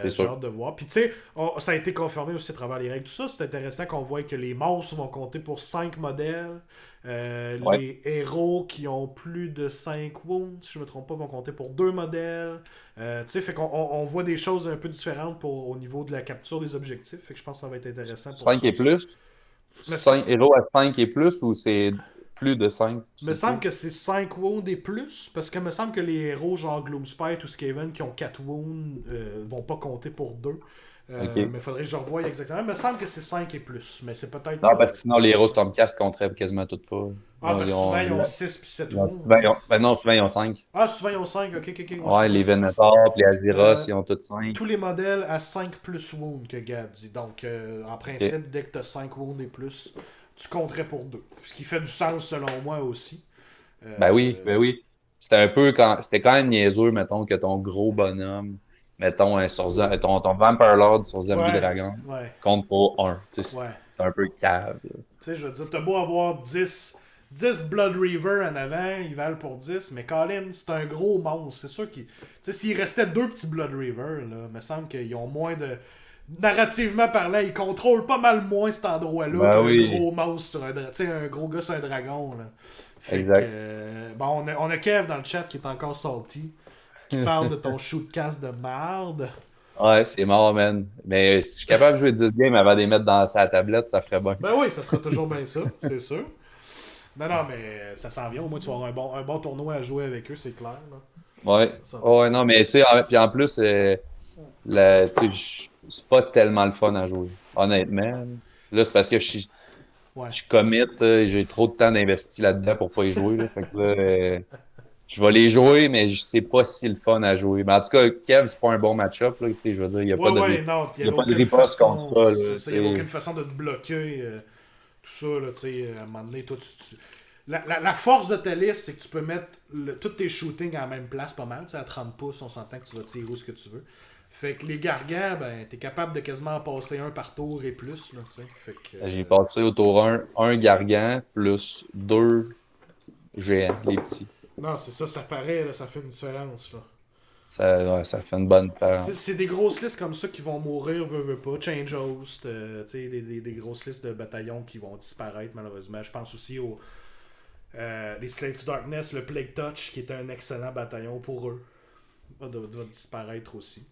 C'est J'ai sûr. hâte de voir. Puis tu sais, ça a été confirmé aussi à travers les règles. Tout ça, c'est intéressant qu'on voit que les monstres vont compter pour 5 modèles. Ouais. Les héros qui ont plus de 5 wounds, si je ne me trompe pas, vont compter pour 2 modèles. Tu sais, fait qu'on voit des choses un peu différentes au niveau de la capture des objectifs. Fait que je pense que ça va être intéressant pour 5 ça et aussi. plus? Mais 5 héros à 5 et plus ou c'est plus de 5? me semble que c'est 5 wounds et plus, parce que me semble que les héros genre Gloomspite ou Skaven qui ont 4 wounds vont pas compter pour 2. OK. Mais il faudrait que je revoie exactement. Il me semble que c'est 5 et plus, mais c'est peut-être... Non, parce que sinon, les héros Stormcast compteraient quasiment toutes pas. Ah, parce que souvent ils ont ils 6 puis 7 ont- wounds. ben non, souvent, ils ont 5. Ah, souvent ils ont 5, ok, ok, ok. Moi, je Ouais, les comprends. Venator, puis les Euh, Azeroth, ils ont tous 5. Tous les modèles à 5 plus wounds que Gab dit. Donc, en principe, dès que tu as 5 wounds et plus, tu compterais pour 2. Ce qui fait du sens selon moi aussi. Ben oui, ben oui. C'était quand même niaiseux, mettons, que ton gros bonhomme, mettons, ton Vampire Lord sur Zombie Ouais, Dragon, ouais, compte pour 1. Tu sais, ouais. c'est un peu cave. Là. Tu sais, je veux dire, t'as beau avoir 10 Blood Reaver en avant, ils valent pour 10, mais Colin, c'est un gros monstre. C'est sûr qu'il. Tu sais, s'il restait 2 petits Blood Reaver, là, il me semble qu'ils ont moins de. Narrativement parlant, ils contrôlent pas mal moins cet endroit-là Ben qu'un oui, gros monstre sur un dragon. Tu sais, un gros gars sur un dragon, là. Fait que. exact. Bon, on a Kev dans le chat qui est encore salty, qui parle de ton shootcast de marde. Ouais, c'est mort, man. Mais si je suis capable de jouer 10 games avant de les mettre dans sa tablette, ça ferait bien. Ben oui, ça sera toujours bien ça, c'est sûr. Non, non, mais ça s'en vient. Au moins, tu vas avoir un bon tournoi à jouer avec eux, c'est clair. Là. Ouais. Ça va. Ouais, non, mais tu sais, puis en plus, tu sais, c'est pas tellement le fun à jouer. Honnêtement. Là, c'est parce que Ouais. je commit, j'ai trop de temps d'investi là-dedans pour pas y jouer. Là. Fait que là, je vais les jouer, mais c'est pas si le fun à jouer. Mais en tout cas, Kev, c'est pas un bon match-up. Là, tu sais, je veux dire, il n'y a pas de, Non, il y a pas de riposte contre ça. Là, il n'y avait aucune façon de te bloquer. Tout ça, là, tu sais, à un moment donné, toi, la force de ta liste, c'est que tu peux mettre tous tes shootings à la même place, pas mal. Tu sais, à 30 pouces, on s'entend que tu vas tirer où ce que tu veux. Fait que les gargants, ben, t'es capable de quasiment en passer un par tour et plus, là, tu sais. Fait que, J'ai passé au tour un gargant plus 2 géants, les petits. non, c'est ça, ça paraît, là, ça fait une différence, là. Ça fait une bonne Tu sais, différence. c'est des grosses listes comme ça qui vont mourir, veut pas. Change Host, tu sais, des grosses listes de bataillons qui vont disparaître, malheureusement. Je pense aussi aux les Slave to Darkness, le Plague Touch, qui est un excellent bataillon pour eux, va disparaître aussi.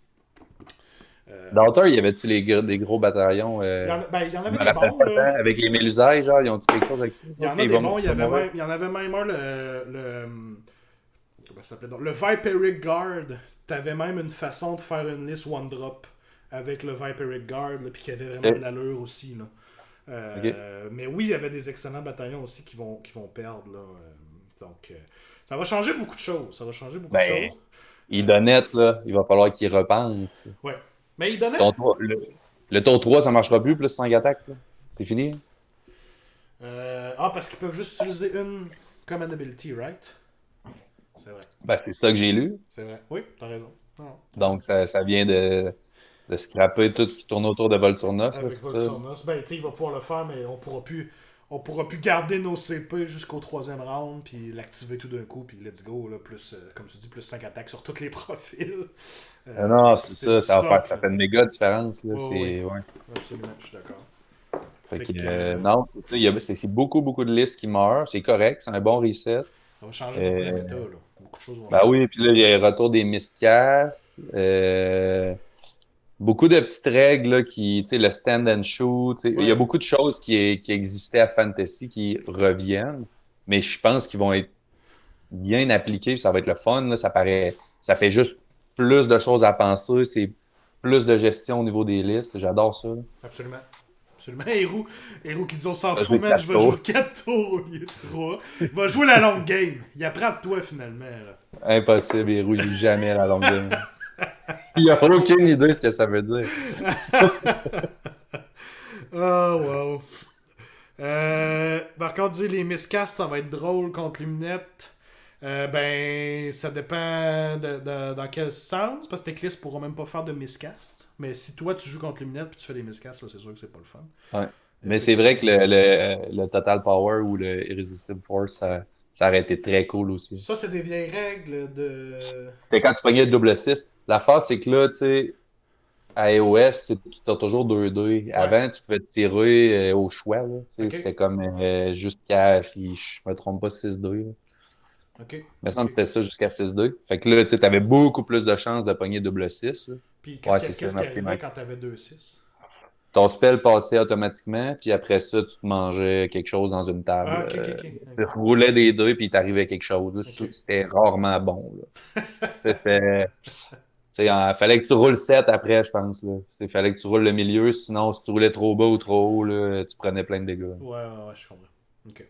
Daughter, y avait-tu des gros bataillons? Il y en Je avait me des rappelle bons, pas là. tant. Avec les Mélusailles, genre, ils ont-tu quelque chose avec ça? Il y en a des bons. Il y en avait même un, comment ça s'appelait donc? Le Viperic Guard. T'avais même une façon de faire une liste one drop avec le Viperic Guard, là, puis qui avait vraiment de l'allure aussi, là. Mais oui, il y avait des excellents bataillons aussi qui vont perdre, là. Donc, ça va changer beaucoup de choses. Ça va changer beaucoup de Ben, choses. Idonette, là, il va falloir qu'ils repensent. Ouais. Mais il donnait. Le tour 3, ça marchera plus 5 attaques. Là. C'est fini. Parce qu'ils peuvent juste utiliser une command ability, right? C'est vrai. Ben, c'est ça que j'ai lu. C'est vrai. Oui, t'as raison. Non. Donc, ça vient de scraper tout ce qui tourne autour de Volturnos. Avec C'est ça? Volturnos. Ben, tu sais, il va pouvoir le faire, mais on pourra plus garder nos CP jusqu'au 3e round, puis l'activer tout d'un coup, puis let's go, là, plus, comme tu dis, plus 5 attaques sur tous les profils. Non, c'est ça. du stock, Ça fait une méga différence. Là. Oui. Ouais. Absolument, je suis d'accord. Fait que, Fait que, non, c'est ça. C'est beaucoup, beaucoup de listes qui meurent. C'est correct. C'est un bon reset. Ça va changer beaucoup la méta, là. Beaucoup de choses vont Ben changer. oui, puis là, il y a le retour des miscasts. Beaucoup de petites règles là, tu sais, le stand and shoot. Tu sais, il y a beaucoup de choses qui existaient à Fantasy qui reviennent, mais je pense qu'ils vont être bien appliqués. Ça va être le fun. Là, ça fait juste plus de choses à penser. C'est plus de gestion au niveau des listes. J'adore ça. Là. Absolument. Absolument. Héros qui dit on s'en Je vais fout, jouer man, je vais 4 jouer tours. 4 tours au lieu de 3. Il va jouer la longue game. Il apprend de toi finalement. Là. Impossible, il joue jamais à la longue game. Il a aucune idée de ce que ça veut dire. Oh, wow. Par contre, dire les miscasts, ça va être drôle contre Luminette. Ben, ça dépend dans quel sens, parce que Eclipse pourra même pas faire de miscast. Mais si toi tu joues contre Luminette puis tu fais des miscasts, là, c'est sûr que c'est pas le fun. Ouais. Mais c'est vrai que le Total Power ou le Irresistible Force, ça aurait été très cool aussi. Ça, c'est des vieilles règles de. C'était quand tu pognais le double 6. L'affaire, c'est que là, tu sais, à iOS, tu tires toujours 2-2. Avant, tu pouvais tirer au choix. Là, Ok. C'était comme jusqu'à, si je me trompe pas, 6-2. Là. Ok. Il me semble que c'était ça jusqu'à 6-2. Fait que là, tu avais beaucoup plus de chances de pogner double 6. Là. Puis Ouais, qu'est-ce c'est qui ça, arrivait quand t'avais 2-6? Ton spell passait automatiquement, puis après ça, tu te mangeais quelque chose dans une table. Ah, ok. Tu roulais des dés, puis il t'arrivait quelque chose. Là. Ok. C'était rarement bon. Là. Fallait que tu roules 7 après, je pense. Là. Fallait que tu roules le milieu, sinon, si tu roulais trop bas ou trop haut, là, tu prenais plein de dégâts. Ouais, je comprends. Ok.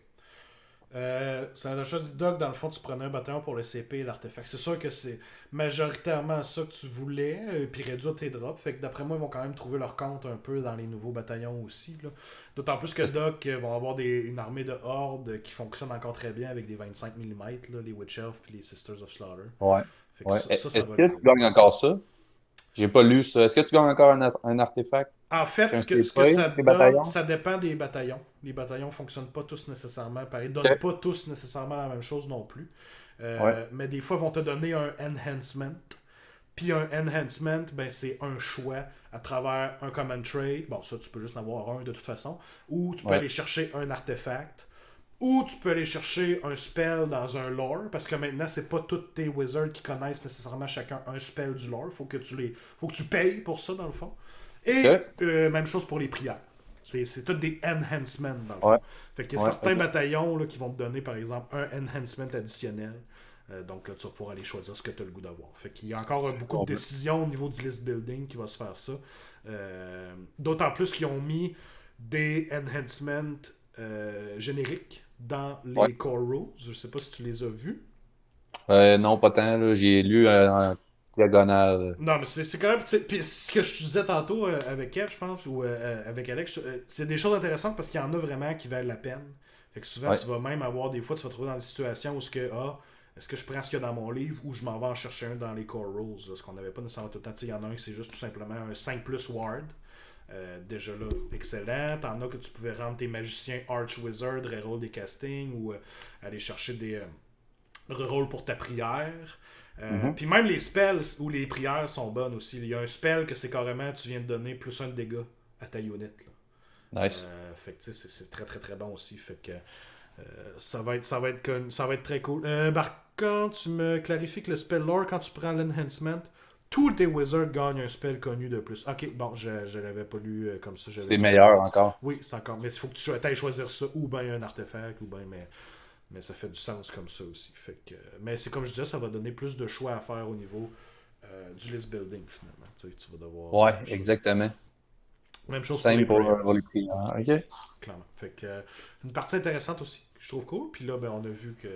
C'est un achat du Doc, dans le fond, tu prenais un bataillon pour le CP et l'artefact. C'est sûr que c'est majoritairement ça que tu voulais, puis réduire tes drops. Fait que d'après moi, ils vont quand même trouver leur compte un peu dans les nouveaux bataillons aussi. Là. D'autant plus que Doc vont avoir une armée de hordes qui fonctionne encore très bien avec des 25 mm, là, les Witch Elf puis les Sisters of Slaughter. Ouais. Fait que Ouais. ça Est-ce va que être tu gagnes encore ça? J'ai pas lu ça. Est-ce que tu gagnes encore un artefact? En fait, Un ce que CP, ça des donne, bataillons? ça dépend des bataillons. Les bataillons ne fonctionnent pas tous nécessairement pareil. Ils ne donnent pas tous nécessairement la même chose non plus. Mais des fois, ils vont te donner un enhancement. Puis un enhancement, ben, c'est un choix à travers un command trait. Bon, ça, tu peux juste en avoir un de toute façon. Ou tu peux aller chercher un artefact. Ou tu peux aller chercher un spell dans un lore. Parce que maintenant, c'est pas tous tes wizards qui connaissent nécessairement chacun un spell du lore. Faut que tu payes pour ça, dans le fond. Et même chose pour les prières. C'est tout des enhancements, dans le fond. Fait qu'il y a certains bataillons là, qui vont te donner, par exemple, un enhancement additionnel. Donc là, tu vas pouvoir aller choisir ce que tu as le goût d'avoir. Fait qu'il y a encore beaucoup de décisions au niveau du list building qui va se faire ça. D'autant plus qu'ils ont mis des enhancements génériques dans les core rules. Je sais pas si tu les as vus. Non, pas tant. Là. J'ai lu en diagonale. Non, mais c'est quand même. Puis ce que je te disais tantôt avec Kev, je pense, ou avec Alex, c'est des choses intéressantes parce qu'il y en a vraiment qui valent la peine. Fait que souvent, tu vas même avoir des fois, tu vas te trouver dans des situations où est-ce que je prends ce qu'il y a dans mon livre ou je m'en vais en chercher un dans les core rules, là, ce qu'on n'avait pas nécessairement tout le temps. Il y en a un qui c'est juste tout simplement un 5+ ward. Déjà là, excellent. T'en as que tu pouvais rendre tes magiciens Archwizard, reroll des castings ou aller chercher des reroll pour ta prière. Puis même les spells ou les prières sont bonnes aussi. Il y a un spell que c'est carrément tu viens de donner plus 1 de dégâts à ta unit. Là. Nice. Fait que c'est très très très bon aussi. Fait que ça va être très cool. Par contre, tu me clarifies que le spell lore, quand tu prends l'enhancement, tous tes wizards gagnent un spell connu de plus. Ok, bon, je l'avais pas lu comme ça. C'est meilleur encore. Oui, c'est encore. Mais il faut que tu ailles choisir ça, ou bien un artefact, ou bien. Mais ça fait du sens comme ça aussi. Fait que, mais c'est comme je disais, ça va donner plus de choix à faire au niveau du list building finalement. Tu vas devoir. Ouais, exactement. Même chose Simple pour les clients. Ok. Clairement. Fait que une partie intéressante aussi, que je trouve cool. Puis là, ben, on a vu que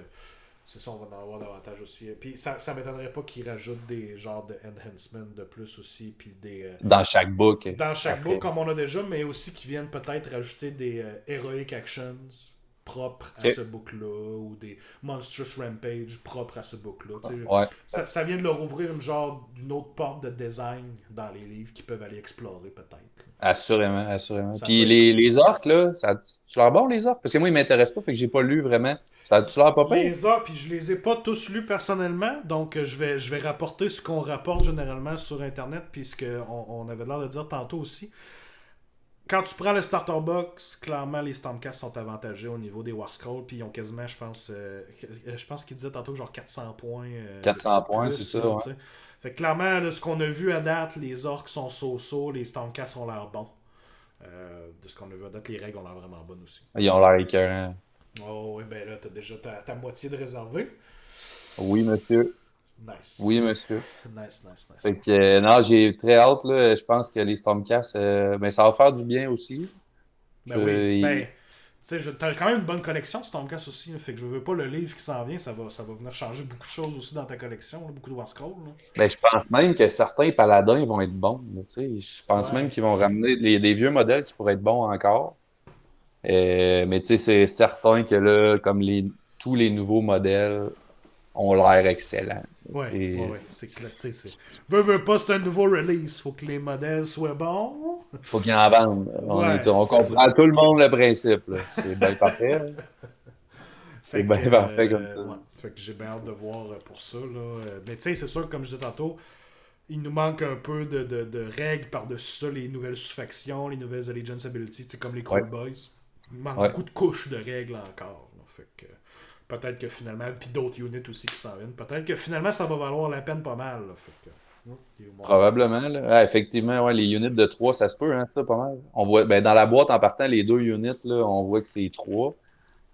c'est ça, on va en avoir davantage aussi. Puis ça m'étonnerait pas qu'ils rajoutent des genres de enhancements de plus aussi. Puis des. Dans chaque book. Dans chaque après. book, comme on a déjà, mais aussi qu'ils viennent peut-être rajouter des heroic actions propres à ce book-là, ou des Monstrous Rampage propres à ce book-là. Ouais. Ça vient de leur ouvrir d'une autre porte de design dans les livres qu'ils peuvent aller explorer peut-être. Assurément, assurément. Ça Puis peut les orques, là, tu l'air bon, les orques? Parce que moi, ils m'intéressent pas, fait que j'ai pas lu vraiment. Tu l'air pas pire? Les orques, puis je les ai pas tous lus personnellement, donc je vais rapporter ce qu'on rapporte généralement sur Internet, puis ce qu'on avait l'air de dire tantôt aussi. Quand tu prends le starter box, clairement les Stormcast sont avantagés au niveau des War Scrolls, puis ils ont quasiment, je pense qu'ils disaient tantôt genre 400 points. 400 de points, plus, c'est ça, là, ouais. t'sais. Fait que clairement, là, ce qu'on a vu à date, les orques sont so-so, les Stormcast ont l'air bons. De ce qu'on a vu à date, les règles ont l'air vraiment bonnes aussi. Ils ont l'air écœurants. Oh oui, ben là, t'as déjà ta moitié de réservé. Oui, monsieur. Nice. Oui, monsieur. Nice. Fait que, non, j'ai très hâte, là. Je pense que les Stormcast, ben, ça va faire du bien aussi. Ben oui, ben, tu sais, t'as quand même une bonne collection, Stormcast aussi. Là, fait que je veux pas le livre qui s'en vient, ça va venir changer beaucoup de choses aussi dans ta collection, là, beaucoup de War Scroll. Là. Ben, je pense même que certains paladins vont être bons. Là, tu sais. Je pense même qu'ils vont ramener des vieux modèles qui pourraient être bons encore. Mais tu sais, c'est certain que là, comme tous les nouveaux modèles ont l'air excellents. Ouais, c'est clair. Veux pas, c'est un nouveau release. Faut que les modèles soient bons. Faut qu'ils en vendent. On comprend tout le monde le principe. Là. C'est bien parfait. C'est bien parfait comme ça. Ouais. Fait que j'ai bien hâte de voir pour ça. Là. Mais tu sais, c'est sûr, comme je disais tantôt, il nous manque un peu de règles par-dessus ça, les nouvelles sous-factions, les nouvelles Allegiance Ability, comme les Cool Boys. Il manque beaucoup de couches de règles encore. Là. Fait que peut-être que finalement, puis d'autres units aussi qui s'en viennent, peut-être que finalement ça va valoir la peine pas mal. Là. Fait que, probablement. Là. Ouais, effectivement, les units de 3, ça se peut, hein, ça, pas mal. On voit, ben, dans la boîte, en partant, les 2 units, là, on voit que c'est 3.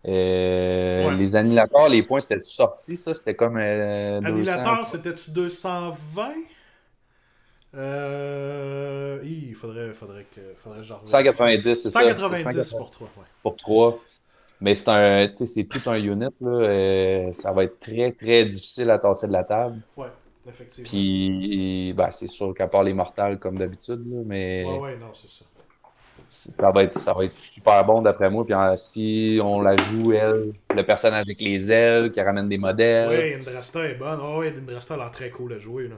Les annihilateurs, les points, c'était sorti, ça? C'était comme annihilateur, c'était-tu 220? Il faudrait que j'en 190, c'est 190 ça. Pour 3, ouais. Pour 3. Mais c'est tout un unit, là. Ça va être très, très difficile à tasser de la table. Ouais, effectivement. Puis, ben, c'est sûr qu'à part les mortals, comme d'habitude, là, mais... Ouais, non, c'est ça. Ça va être super bon d'après moi. Puis si on la joue, elle, le personnage avec les ailes, qui ramène des modèles. Oui, Indrasta est bonne. Oh, oui, Indrasta a l'air très cool à jouer. Là.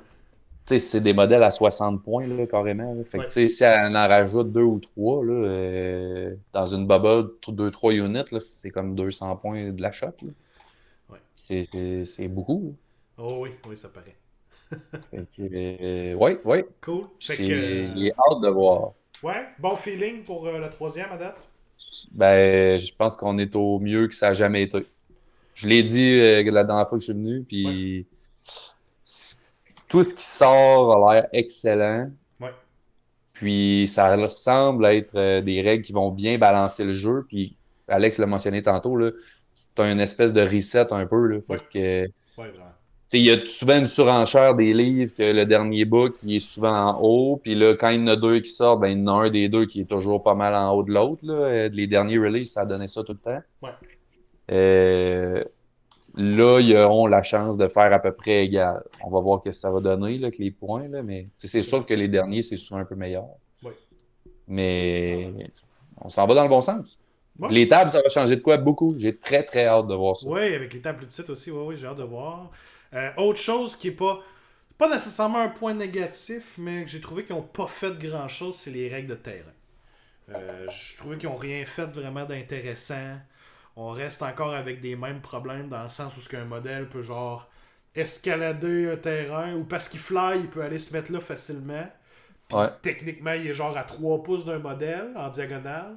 C'est des modèles à 60 points, là, carrément. Là. Fait que, si elle en rajoute 2 ou 3, là, dans une bubble, 2-3 units, là, c'est comme 200 points de la shot. Là. Ouais. C'est beaucoup. Là. Oh oui, ça paraît. Fait que, ouais. Cool. J'ai hâte de voir. Ouais, bon feeling pour la troisième à date? Ben, je pense qu'on est au mieux que ça n'a jamais été. Je l'ai dit la dernière fois que je suis venu, puis tout ce qui sort a l'air excellent. Ouais. Puis ça semble être des règles qui vont bien balancer le jeu. Puis Alex l'a mentionné tantôt, là, c'est une espèce de reset un peu. Là, fait que, vraiment. Il y a souvent une surenchère des livres que le dernier book qui est souvent en haut. Puis là, quand il y en a 2 qui sortent, ben, il y en a un des 2 qui est toujours pas mal en haut de l'autre. Les derniers releases, ça donnait ça tout le temps. Ouais. Là, ils auront la chance de faire à peu près égal. On va voir ce que ça va donner, là, avec les points. Là, mais c'est sûr que les derniers, c'est souvent un peu meilleur. Oui. Mais on s'en va dans le bon sens. Ouais. Les tables, ça va changer de quoi? Beaucoup. J'ai très, très hâte de voir ça. Oui, avec les tables plus petites aussi. Oui, j'ai hâte de voir. Autre chose qui est pas nécessairement un point négatif, mais que j'ai trouvé qu'ils n'ont pas fait grand-chose, c'est les règles de terrain. Je trouvais qu'ils n'ont rien fait vraiment d'intéressant. On reste encore avec des mêmes problèmes dans le sens où un modèle peut genre escalader un terrain ou parce qu'il fly, il peut aller se mettre là facilement. Puis, techniquement, il est genre à 3 pouces d'un modèle en diagonale.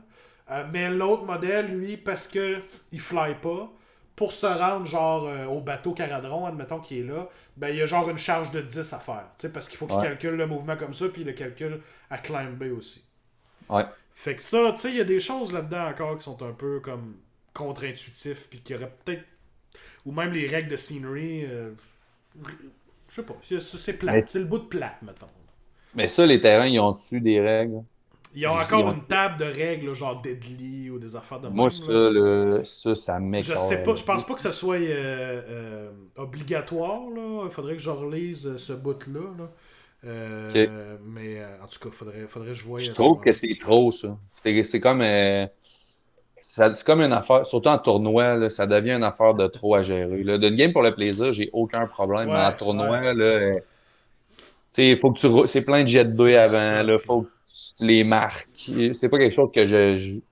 Mais l'autre modèle, lui, parce que il fly pas, pour se rendre genre au bateau Caradron, admettons qu'il est là, ben il y a genre une charge de 10 à faire. Parce qu'il faut qu'il calcule le mouvement comme ça, puis il le calcule à climber aussi. Ouais. Fait que ça, tu sais, il y a des choses là-dedans encore qui sont un peu comme contre-intuitifs, puis qui auraient peut-être. Ou même les règles de scenery. Je sais pas, c'est plate. C'est le bout de plate, mettons. Mais ça, les terrains, ils ont-tu des règles? Il y a encore une table de règles, genre Deadly ou des affaires de Moi, même. ça m'écoeure. Je sais pas, je pense pas que ça soit obligatoire, là. Il faudrait que je relise ce bout-là, là. Mais en tout cas, faudrait que je voie. Je trouve que c'est trop, ça. C'est comme. C'est comme une affaire, surtout en tournoi, là, ça devient une affaire de trop à gérer. Là. D'une game pour le plaisir, j'ai aucun problème. Mais en tournoi, là. Tu sais, il faut que c'est plein de jet de bœufs avant, là, faut que tu les marques. C'est pas quelque chose que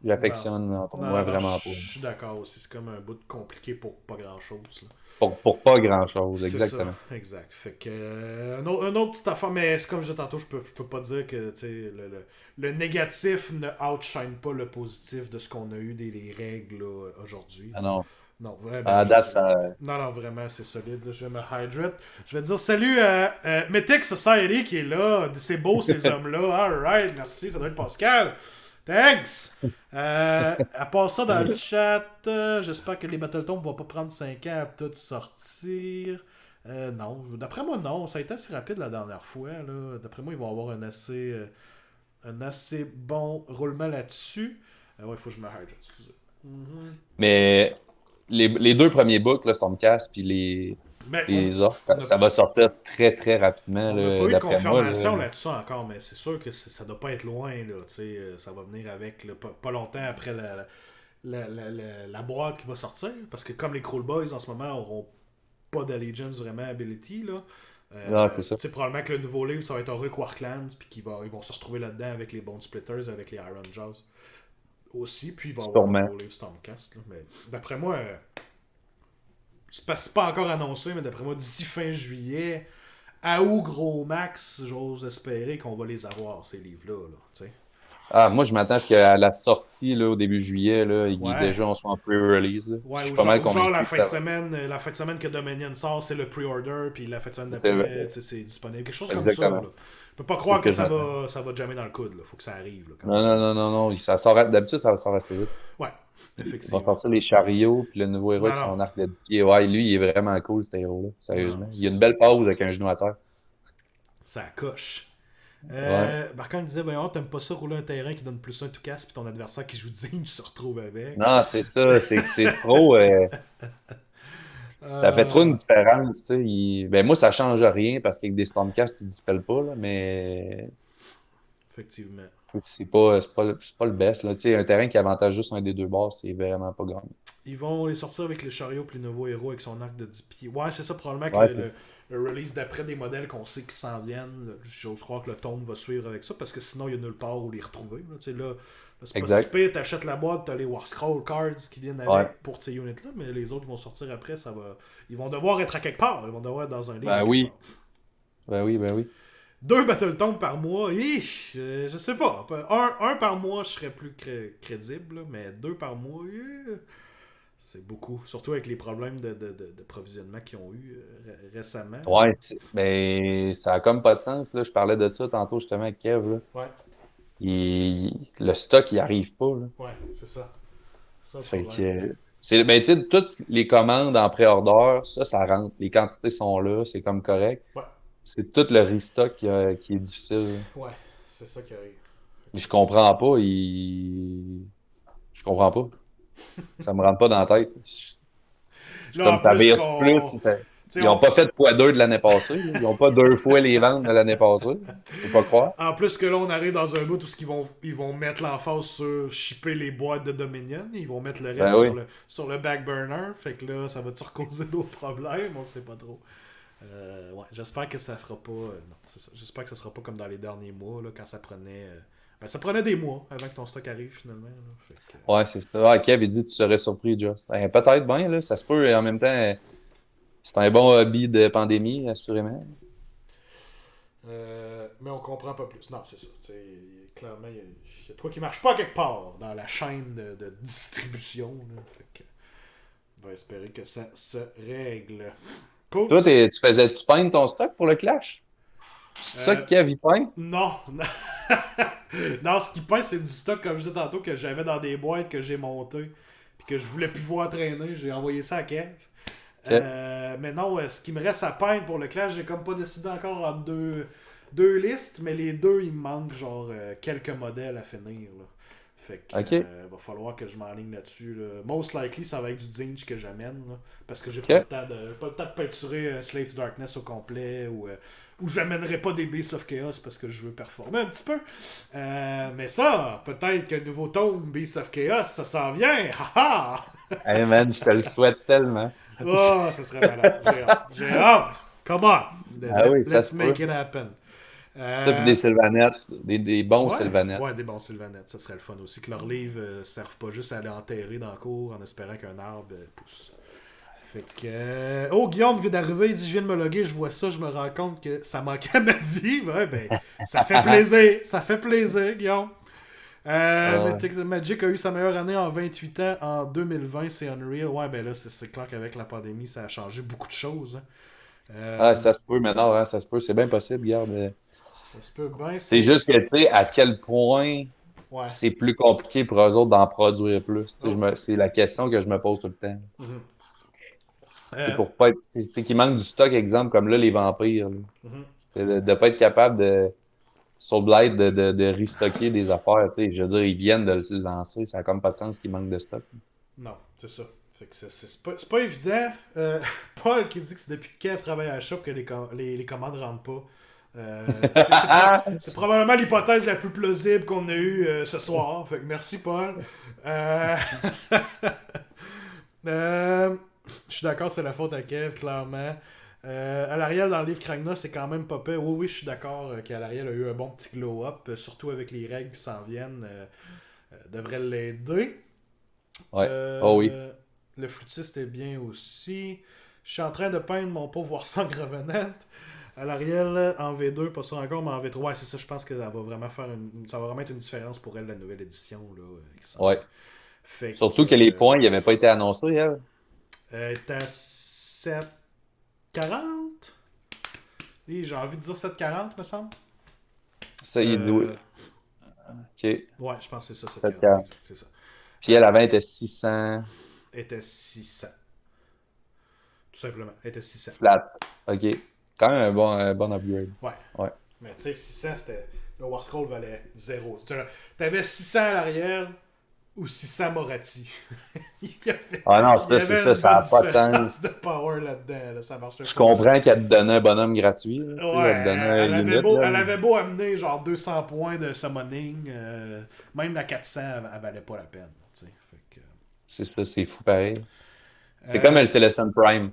j'affectionne en tournoi, vraiment pas. Je suis d'accord aussi, c'est comme un bout compliqué pour pas grand-chose. Pour pas grand-chose, exactement. Ça, exact. Fait que, un autre petite affaire, mais c'est comme je disais tantôt, je peux pas dire que le négatif ne outshine pas le positif de ce qu'on a eu des règles là, aujourd'hui. Ah non. Non, vraiment. À date, ça. Non, vraiment, c'est solide. Là. Je vais me hydrate. Je vais dire salut à Mythic Society qui est là. C'est beau, ces hommes-là. Alright, merci. Ça doit être Pascal. Thanks! À part ça dans le chat, j'espère que les Battletoads ne vont pas prendre 5 ans à tout sortir. Non, d'après moi, non. Ça a été assez rapide la dernière fois. Là. D'après moi, ils vont avoir un assez bon roulement là-dessus. Ouais, il faut que je me hydrate, excusez. Mais les deux premiers books, là, Stormcast puis les orques, ça va sortir très très rapidement. On n'a pas eu de confirmation là-dessus encore, mais c'est sûr que ça doit pas être loin. Là, ça va venir avec pas longtemps après la boîte qui va sortir. Parce que comme les Cruel Boys en ce moment n'auront pas d'Allegiance vraiment Ability, là, c'est ça. Probablement que le nouveau livre, ça va être Auric Warclands, puis ils vont se retrouver là-dedans avec les Bone Splitters, avec les Iron Jaws aussi. Puis il va y avoir le nouveau livre Stormcast. Là, mais d'après moi. C'est pas encore annoncé, mais d'après moi, d'ici fin juillet, à ou gros max, j'ose espérer qu'on va les avoir, ces livres-là. Moi, je m'attends à ce qu'à la sortie, là, au début juillet, là, déjà, on soit en pre-release. Ouais, ou genre la fin de semaine que Dominion sort, c'est le pre-order, puis la fin de semaine d'après, c'est disponible. Quelque chose comme ça. Là. Je peux pas croire que ça va jammer dans le coude. Là. Faut que ça arrive. Là, non. D'habitude, ça sort assez vite. Ouais. Ils vont sortir les chariots, puis le nouveau héros avec son arc de 10 pieds. Ouais, lui, il est vraiment cool, cet héros-là. Sérieusement. Il y a une belle pause avec un genou à terre. Ça coche. Marc-Antoine disait, t'aimes pas ça rouler un terrain qui donne plus un tout casse, puis ton adversaire qui joue digne, tu se retrouves avec. Non, c'est ça. C'est trop. Ça fait trop une différence. Ben, moi, ça change rien parce qu'avec des Stormcast, tu dispelles pas, là, mais. Effectivement. C'est pas le best. Là. Un terrain qui avantage juste un des deux bords, c'est vraiment pas grand. Ils vont les sortir avec le chariot puis le nouveau héros avec son arc de 10 pieds. Ouais, c'est ça, probablement que le release d'après des modèles qu'on sait qui s'en viennent, j'ose croire que le tone va suivre avec ça, parce que sinon, il y a nulle part où les retrouver. Là, c'est pas si pire, t'achètes la boîte, t'as les War Scroll Cards qui viennent avec pour ces units-là, mais les autres qui vont sortir après, ils vont devoir être à quelque part. Ils vont devoir être dans un livre. Ben oui. 2 Battletoads par mois, je sais pas. Un par mois, je serais plus crédible, mais 2 par mois, c'est beaucoup. Surtout avec les problèmes de provisionnement qu'ils ont eu récemment. Ouais, mais ça a comme pas de sens. Là. Je parlais de ça tantôt justement avec Kev. Là. Ouais. Le stock, il arrive pas. Là. Ouais, c'est ça. Fait que, toutes les commandes en pré-order, ça rentre. Les quantités sont là, c'est comme correct. Ouais. C'est tout le restock qui est difficile. Ouais, c'est ça qui arrive. Je comprends pas. Je comprends pas. Ça me rentre pas dans la tête. Comme ça vire plus. Ils n'ont pas fait x2 de l'année passée. Ils n'ont pas 2 fois les ventes de l'année passée. Je peux pas croire. En plus que là, on arrive dans un bout où ils vont mettre l'emphase sur shipper les boîtes de Dominion. Ils vont mettre le reste sur le back burner. Fait que là, ça va-tu causer d'autres problèmes? On sait pas trop. J'espère que ça fera pas. Non, c'est ça. J'espère que ça sera pas comme dans les derniers mois, là, quand ça prenait. Ça prenait des mois avant que ton stock arrive finalement. Là. Fait que... Ouais, c'est ça. Kev avait dit que tu serais surpris, Joss. Peut-être bien, là, ça se peut. Et en même temps, c'est un bon hobby de pandémie, assurément. Mais on comprend pas plus. Non, c'est ça. Clairement, il y a de quoi qui marche pas quelque part dans la chaîne de distribution. Là. Fait que... On va espérer que ça se règle. Cool. Toi, tu faisais-tu peindre ton stock pour le Clash? C'est ça que Kev, il peint? Non. Non, ce qui peint, c'est du stock, comme je disais tantôt, que j'avais dans des boîtes que j'ai montées. Puis que je voulais plus voir traîner. J'ai envoyé ça à Kev. Mais non, ce qui me reste à peindre pour le Clash, j'ai comme pas décidé encore en deux listes, mais les deux, il me manque genre quelques modèles à finir. Là. Fait que va falloir que je m'enligne là-dessus. Là. Most likely, ça va être du Zinch que j'amène. Là, parce que j'ai pas le temps de peinturer Slave to Darkness au complet ou j'amènerai pas des Beasts of Chaos parce que je veux performer un petit peu. Mais ça, peut-être qu'un nouveau tome Beasts of Chaos, ça s'en vient. Haha! Hey man, je te le souhaite tellement. Oh, ça serait malade. J'ai hâte. Come on. Let's make it happen. Ça, puis des Sylvanettes. Des bons Sylvanettes. Ouais, des bons Sylvanettes. Ça serait le fun aussi. Que leurs livres ne servent pas juste à aller enterrer dans le cours en espérant qu'un arbre pousse. Fait que. Oh, Guillaume vient d'arriver. Il dit: je viens de me loguer. Je vois ça. Je me rends compte que ça manquait à ma vie. Ouais, ben, ça fait plaisir. Ça fait plaisir, Guillaume. Magic a eu sa meilleure année en 28 ans en 2020, c'est Unreal. Ouais, ben là, c'est clair qu'avec la pandémie, ça a changé beaucoup de choses. Hein. Ça se peut maintenant, hein, ça se peut, c'est bien possible, regarde. Ça se peut bien. C'est juste que, tu sais, à quel point c'est plus compliqué pour eux autres d'en produire plus. C'est la question que je me pose tout le temps. C'est pour pas être. Qu'il manque du stock, exemple, comme là, les vampires. De ne pas être capable de. Sur Blight, de restocker des affaires. Je veux dire, ils viennent de le lancer. Ça n'a comme pas de sens qu'il manque de stock. Non, c'est ça. Fait que c'est pas évident. Paul qui dit que c'est depuis que Kev travaille à la shop que les commandes rentrent pas. C'est probablement l'hypothèse la plus plausible qu'on a eue ce soir. Fait que merci, Paul. Je suis d'accord, c'est la faute à Kev, clairement. Alariel dans le livre Kragna, c'est quand même pas pire. Oui, je suis d'accord qu'Alariel a eu un bon petit glow-up, surtout avec les règles qui s'en viennent. Devrait l'aider. Ouais. Oui. Le flûtiste est bien aussi. Je suis en train de peindre mon pauvre Warsong Revenant. Alariel en V2, pas sûr encore, mais en V3. Ouais, c'est ça, je pense que ça va vraiment être une différence pour elle, la nouvelle édition. Là, ouais. Surtout que les points, ils n'avaient pas été annoncés, elle. Elle est à 7. 40? Oui, j'ai envie de dire 740, me semble. Ça, il est doué. Ok. Ouais, je pense que c'est ça, 740. C'est ça. Puis elle, avant, était 600. Elle était 600. Tout simplement. Elle était 600. Flat. Ok. Quand même un bon upgrade. Ouais. Mais tu sais, 600, c'était. Le War Scroll valait 0. T'avais 600 à l'arrière ou 600 Moratti. Non, c'est ça, ça n'a pas de sens. De power là-dedans, là, ça marche. Je comprends qu'elle te donnait un bonhomme gratuit. Là, elle avait beau amener genre 200 points de summoning, même la 400, elle valait pas la peine. Que... C'est ça, c'est fou pareil. C'est comme le Celestin Prime.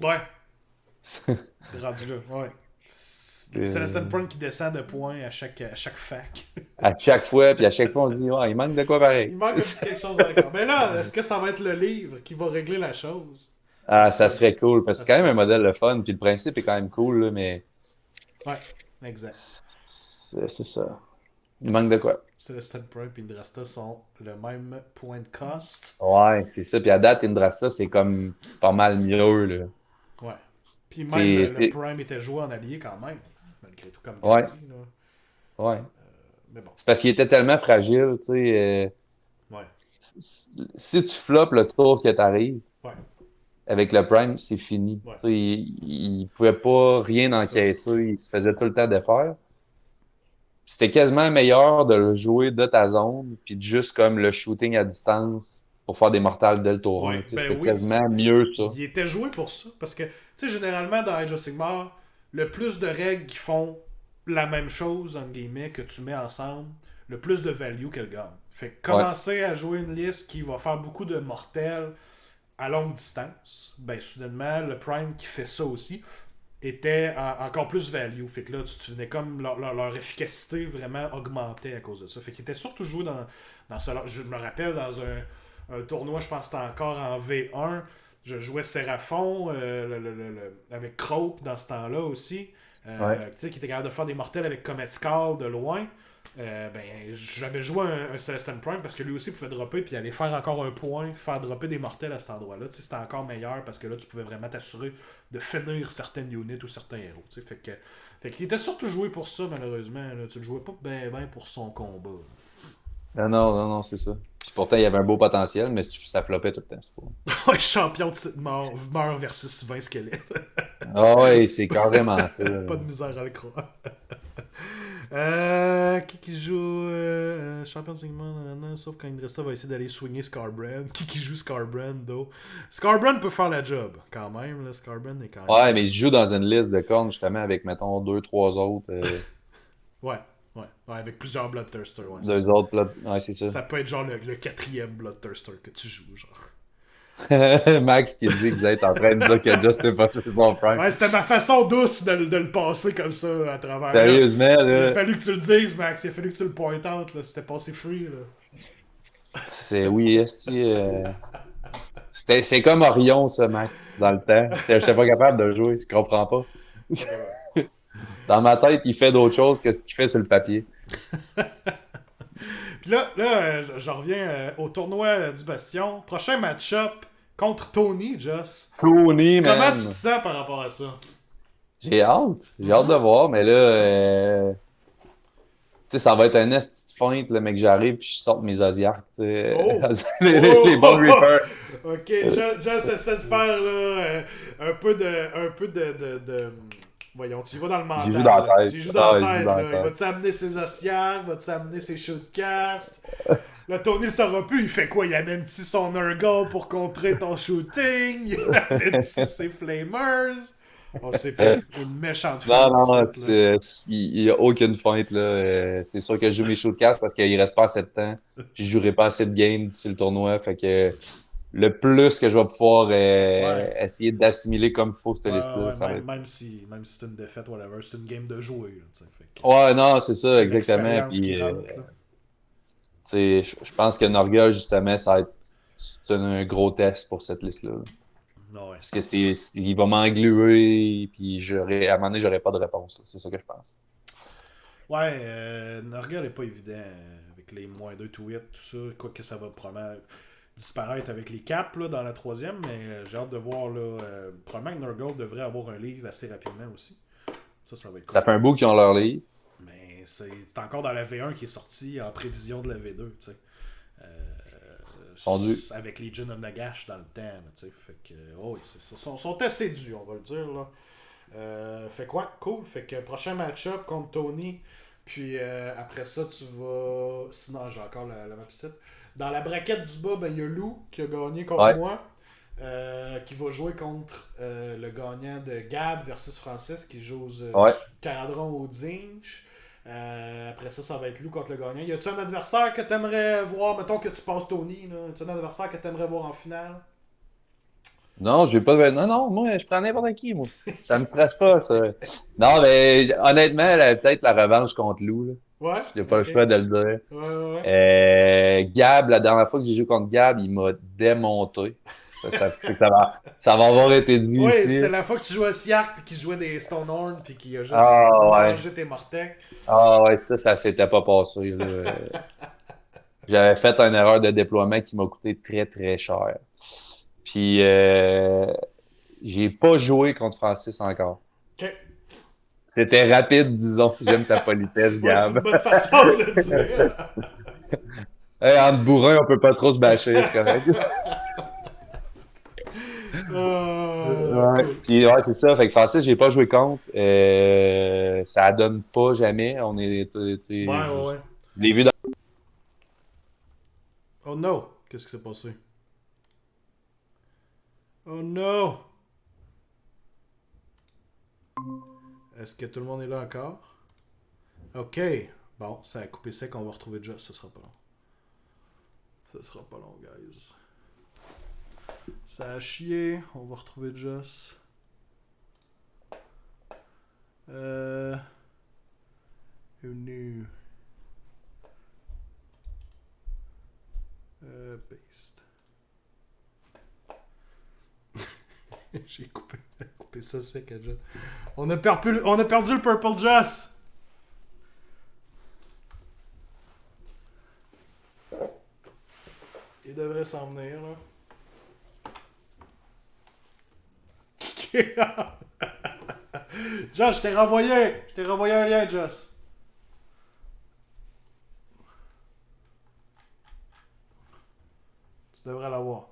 Ouais. Rendu là, ouais. C'est Celestin Prime qui descend de points à chaque fac. À chaque fois, puis à chaque fois, on se dit, il manque de quoi pareil. Il manque quelque chose d'accord. Mais là, est-ce que ça va être le livre qui va régler la chose? Ça serait cool, parce que c'est quand même un modèle le fun, puis le principe est quand même cool, là, mais... Ouais, exact. C'est ça. Il manque de quoi? Celestin Prime et Indrasta sont le même point de cost. Ouais, c'est ça. Puis à date, Indrasta, c'est comme pas mal mieux, là. Ouais. Puis même le Prime était joué en allié quand même, malgré tout, comme ouais. Dit, là. Ouais. Mais bon. C'est parce qu'il était tellement fragile, tu sais. Ouais. Si tu floppes le tour que t'arrives, ouais. avec le Prime, c'est fini. Ouais. Tu sais, il pouvait pas rien encaisser, il se faisait tout le temps défaire. C'était quasiment meilleur de le jouer de ta zone, puis juste comme le shooting à distance pour faire des mortales dès le tour 1. C'était quasiment mieux, ça. Il était joué pour ça, parce que, tu sais, généralement, dans Age of Sigmar, le plus de règles qui font la même chose, en guillemets, que tu mets ensemble, le plus de value qu'elle gagne. Fait que commencer à jouer une liste qui va faire beaucoup de mortels à longue distance, ben, soudainement, le Prime qui fait ça aussi, était encore plus value. Fait que là, tu venais comme leur efficacité vraiment augmentait à cause de ça. Fait qu'ils étaient surtout joués dans ça. Je me rappelle dans un tournoi, je pense que c'était encore en V1, je jouais Séraphon avec Croak dans ce temps-là aussi. Qui était capable de faire des mortels avec Comet Skull de loin. J'avais joué un Celestial Prime parce que lui aussi pouvait dropper puis aller faire encore un point, faire dropper des mortels à cet endroit-là. C'était encore meilleur parce que là, tu pouvais vraiment t'assurer de finir certaines units ou certains héros. Fait qu'il était surtout joué pour ça, malheureusement. Là. Tu le jouais pas ben pour son combat. Ah non, c'est ça. Puis pourtant, il y avait un beau potentiel, mais ça floppait tout le temps, c'est fou. Ouais, champion de titre meurt versus 20 squelettes. Ah ouais, c'est carrément ça. Pas de misère à le croire. Qui joue champion de segment, sauf quand Indresta va essayer d'aller swinger Scarbrand. Qui joue Scarbrand, though? Scarbrand peut faire la job, quand même. Là. Scarbrand est quand même... Ouais, mais il se joue dans une liste de cornes, justement, avec, mettons, 2-3 autres. Ouais, avec plusieurs Bloodthirster. Ouais, Deux autres, ouais, c'est ça. Ça peut être genre le quatrième Bloodthirster que tu joues, genre. Max qui dit que vous êtes en train de dire que Just s'est pas fait son prime. Ouais, c'était ma façon douce de le passer comme ça à travers. Sérieusement, là. là. Il a fallu que tu le dises, Max. Il a fallu que tu le point out. Là. C'était passé free. Là. C'est oui, c'est comme Orion, ça, Max, dans le temps. Je n'étais pas capable de jouer, je comprends pas. Dans ma tête, il fait d'autres choses que ce qu'il fait sur le papier. Puis là je reviens au tournoi du Bastion. Prochain match-up contre Tony, Joss. Tony, man. Comment tu te sens par rapport à ça? J'ai hâte de voir, mais là, tu sais, ça va être un esti de feinte, le mec, j'arrive puis je sorte mes Osiarks, tu sais. Les bons Reapers. Ok, Joss essaie de faire là, un peu de... Voyons, tu y vas dans le mental. J'y joue dans la tête. Tu y joues dans la tête. Là. Il va-tu amener ses Osiarks? Va-tu amener ses shootcasts? Là, Tony le saura plus. Il fait quoi? Il amène-tu son Urgle pour contrer ton shooting? Il amène-tu ses Flamers? Oh, c'est pas une méchante feinte. Non, il n'y a aucune feinte, là. C'est sûr que je joue mes shootcasts parce qu'il reste pas assez de temps. Puis je jouerai pas assez de games d'ici le tournoi. Fait que le plus que je vais pouvoir essayer d'assimiler comme il faut cette liste-là, ça va être... Même si c'est une défaite, whatever, c'est une game de jouer. Là, ouais, non, c'est ça, exactement. Puis, je pense que Norga, justement, ça va être un gros test pour cette liste-là. Ouais. Parce que il va m'engluer, puis à un moment donné, j'aurai pas de réponse. C'est ça que je pense. Ouais, Norga n'est pas évident avec les moins 2 tweets, tout ça. Quoique ça va probablement disparaître avec les caps là, dans la troisième, mais j'ai hâte de voir. Là, probablement que Nurgle devrait avoir un livre assez rapidement aussi. Ça va être cool. Ça fait un bout qu'ils ont leur livre. Mais c'est encore dans la V1 qui est sorti en prévision de la V2, tu sais. Avec Legion of Nagash dans le temps, tu sais. Fait que, sont assez durs, on va le dire, là. Fait quoi? Cool. Fait que prochain match-up contre Tony. Puis après ça, tu vas... Sinon, j'ai encore la map ici. Dans la braquette du bas, il y a Lou qui a gagné contre moi. Qui va jouer contre le gagnant de Gab versus Francis qui joue Caradron au Zinch. Après ça va être Lou contre le gagnant. Y a-tu un adversaire que t'aimerais voir? Mettons que tu passes Tony. Là. Y a-tu un adversaire que t'aimerais voir en finale? Non, j'ai pas. Non, moi, je prends n'importe qui, moi. Ça me stresse pas, ça. Non, mais honnêtement, peut-être la revanche contre Lou. Là. Ouais. J'ai pas le choix de le dire. Ouais. Gab, la dernière fois que j'ai joué contre Gab, il m'a démonté. Ça va avoir été dit oui, ici. c'était la fois que tu jouais à Siark puis qu'il jouait des Stonehorn puis qu'il a juste mangé tes Mortec. Ah ouais, ça s'était pas passé. Là. J'avais fait une erreur de déploiement qui m'a coûté très très cher. Puis j'ai pas joué contre Francis encore. OK. C'était rapide, disons. J'aime ta politesse, Gab. C'est une bonne façon de le dire. Entre bourrins, on peut pas trop se bâcher, c'est correct. Cool. Puis ouais, c'est ça. Fait que Francis, j'ai pas joué contre. Ça donne pas jamais. On est. Je l'ai vu dans. Oh no! Qu'est-ce qui s'est passé? Oh no! Est-ce que tout le monde est là encore? Ok. Bon, ça a coupé sec. On va retrouver Just. Ce sera pas long. Ce sera pas long, guys. Ça a chié. On va retrouver Just. New. Paste. J'ai coupé ça sec à Just. On a perdu le Purple Just. Il devrait s'en venir, là. Josh, je t'ai renvoyé un lien, Josh. Tu devrais l'avoir.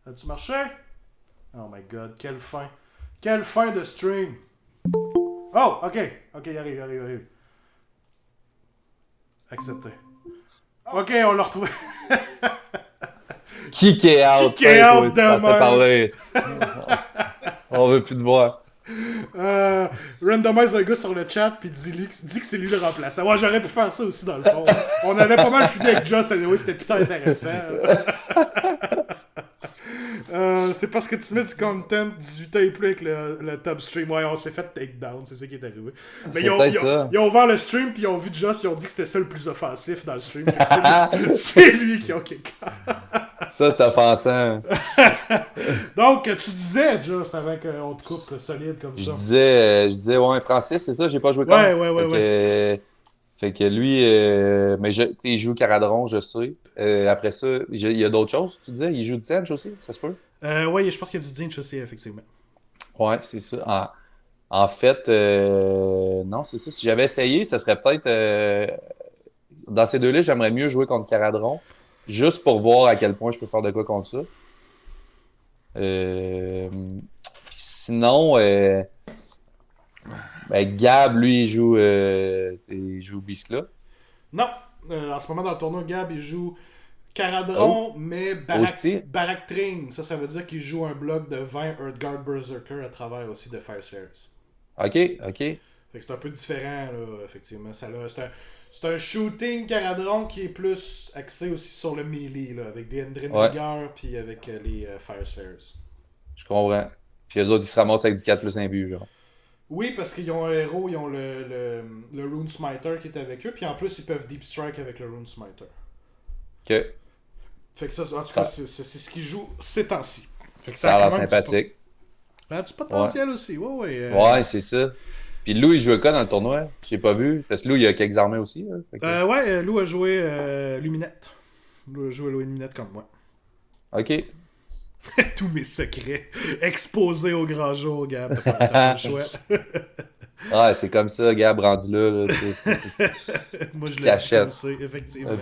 As-tu marché? Oh my god, quelle fin. Quelle fin de stream. Oh, ok. Ok, il arrive. Accepté. Ok, on l'a retrouvé. Kick it out. Kick it out Ça demain. parler. On veut plus te voir. Randomize un gars sur le chat puis dit que c'est lui le remplaçant. Ouais, j'aurais pu faire ça aussi dans le fond. On avait pas mal fini avec Joss, anyway, c'était putain intéressant. C'est parce que tu mets du content 18 ans et plus avec le top stream. Ouais, on s'est fait takedown, c'est ça qui est arrivé. Mais ils ont ouvert le stream puis ils ont vu Joss, ils ont dit que c'était ça le plus offensif dans le stream. C'est lui qui a kick. Ça, c'est offensant. Donc, tu disais, Joss, avant qu'on te coupe solide comme ça. Je disais, ouais, Francis, c'est ça, j'ai pas joué contre. Ouais. Fait que lui, mais il joue Caradron, je sais. Après ça, il y a d'autres choses, tu disais? Il joue du Zench aussi, ça se peut? Oui, je pense qu'il y a du Zinch aussi, effectivement. Ouais, c'est ça. En fait, non, c'est ça. Si j'avais essayé, ça serait peut-être... dans ces deux-là, j'aimerais mieux jouer contre Caradron, juste pour voir à quel point je peux faire de quoi contre ça. Sinon, Gab, lui, il joue Biscla. Non, en ce moment dans le tournoi, Gab, il joue Caradron, mais Barak-Tring. Ça veut dire qu'il joue un bloc de 20 Earthguard Berserker à travers aussi de Fire Slayers. Ok. Fait que c'est un peu différent, là, effectivement. C'est un shooting Caradron qui est plus axé aussi sur le melee, là, avec des Endrinrigger puis avec les Fire Slayers. Je comprends. Puis eux autres, ils se ramassent avec du 4 plus 1 but, genre. Oui, parce qu'ils ont un héros, ils ont le Rune Smiter qui est avec eux, puis en plus, ils peuvent Deep Strike avec le Rune Smiter. Ok. Fait que ça, en tout cas, c'est ce qu'ils jouent ces temps-ci. Fait que ça a l'air sympathique. Ça a du potentiel aussi, ouais. Ouais, c'est ça. Puis Lou, il jouait quoi dans le tournoi? J'ai pas vu. Parce que Lou, il a quelques armées aussi. Là. Ouais, Lou a joué Luminette. Lou a joué Luminette comme moi. Ok. Tous mes secrets exposés au grand jour, Gab. T'as pas le choix. Ouais, c'est comme ça, Gab, rendu là. Moi, je l'ai dit comme ça, effectivement.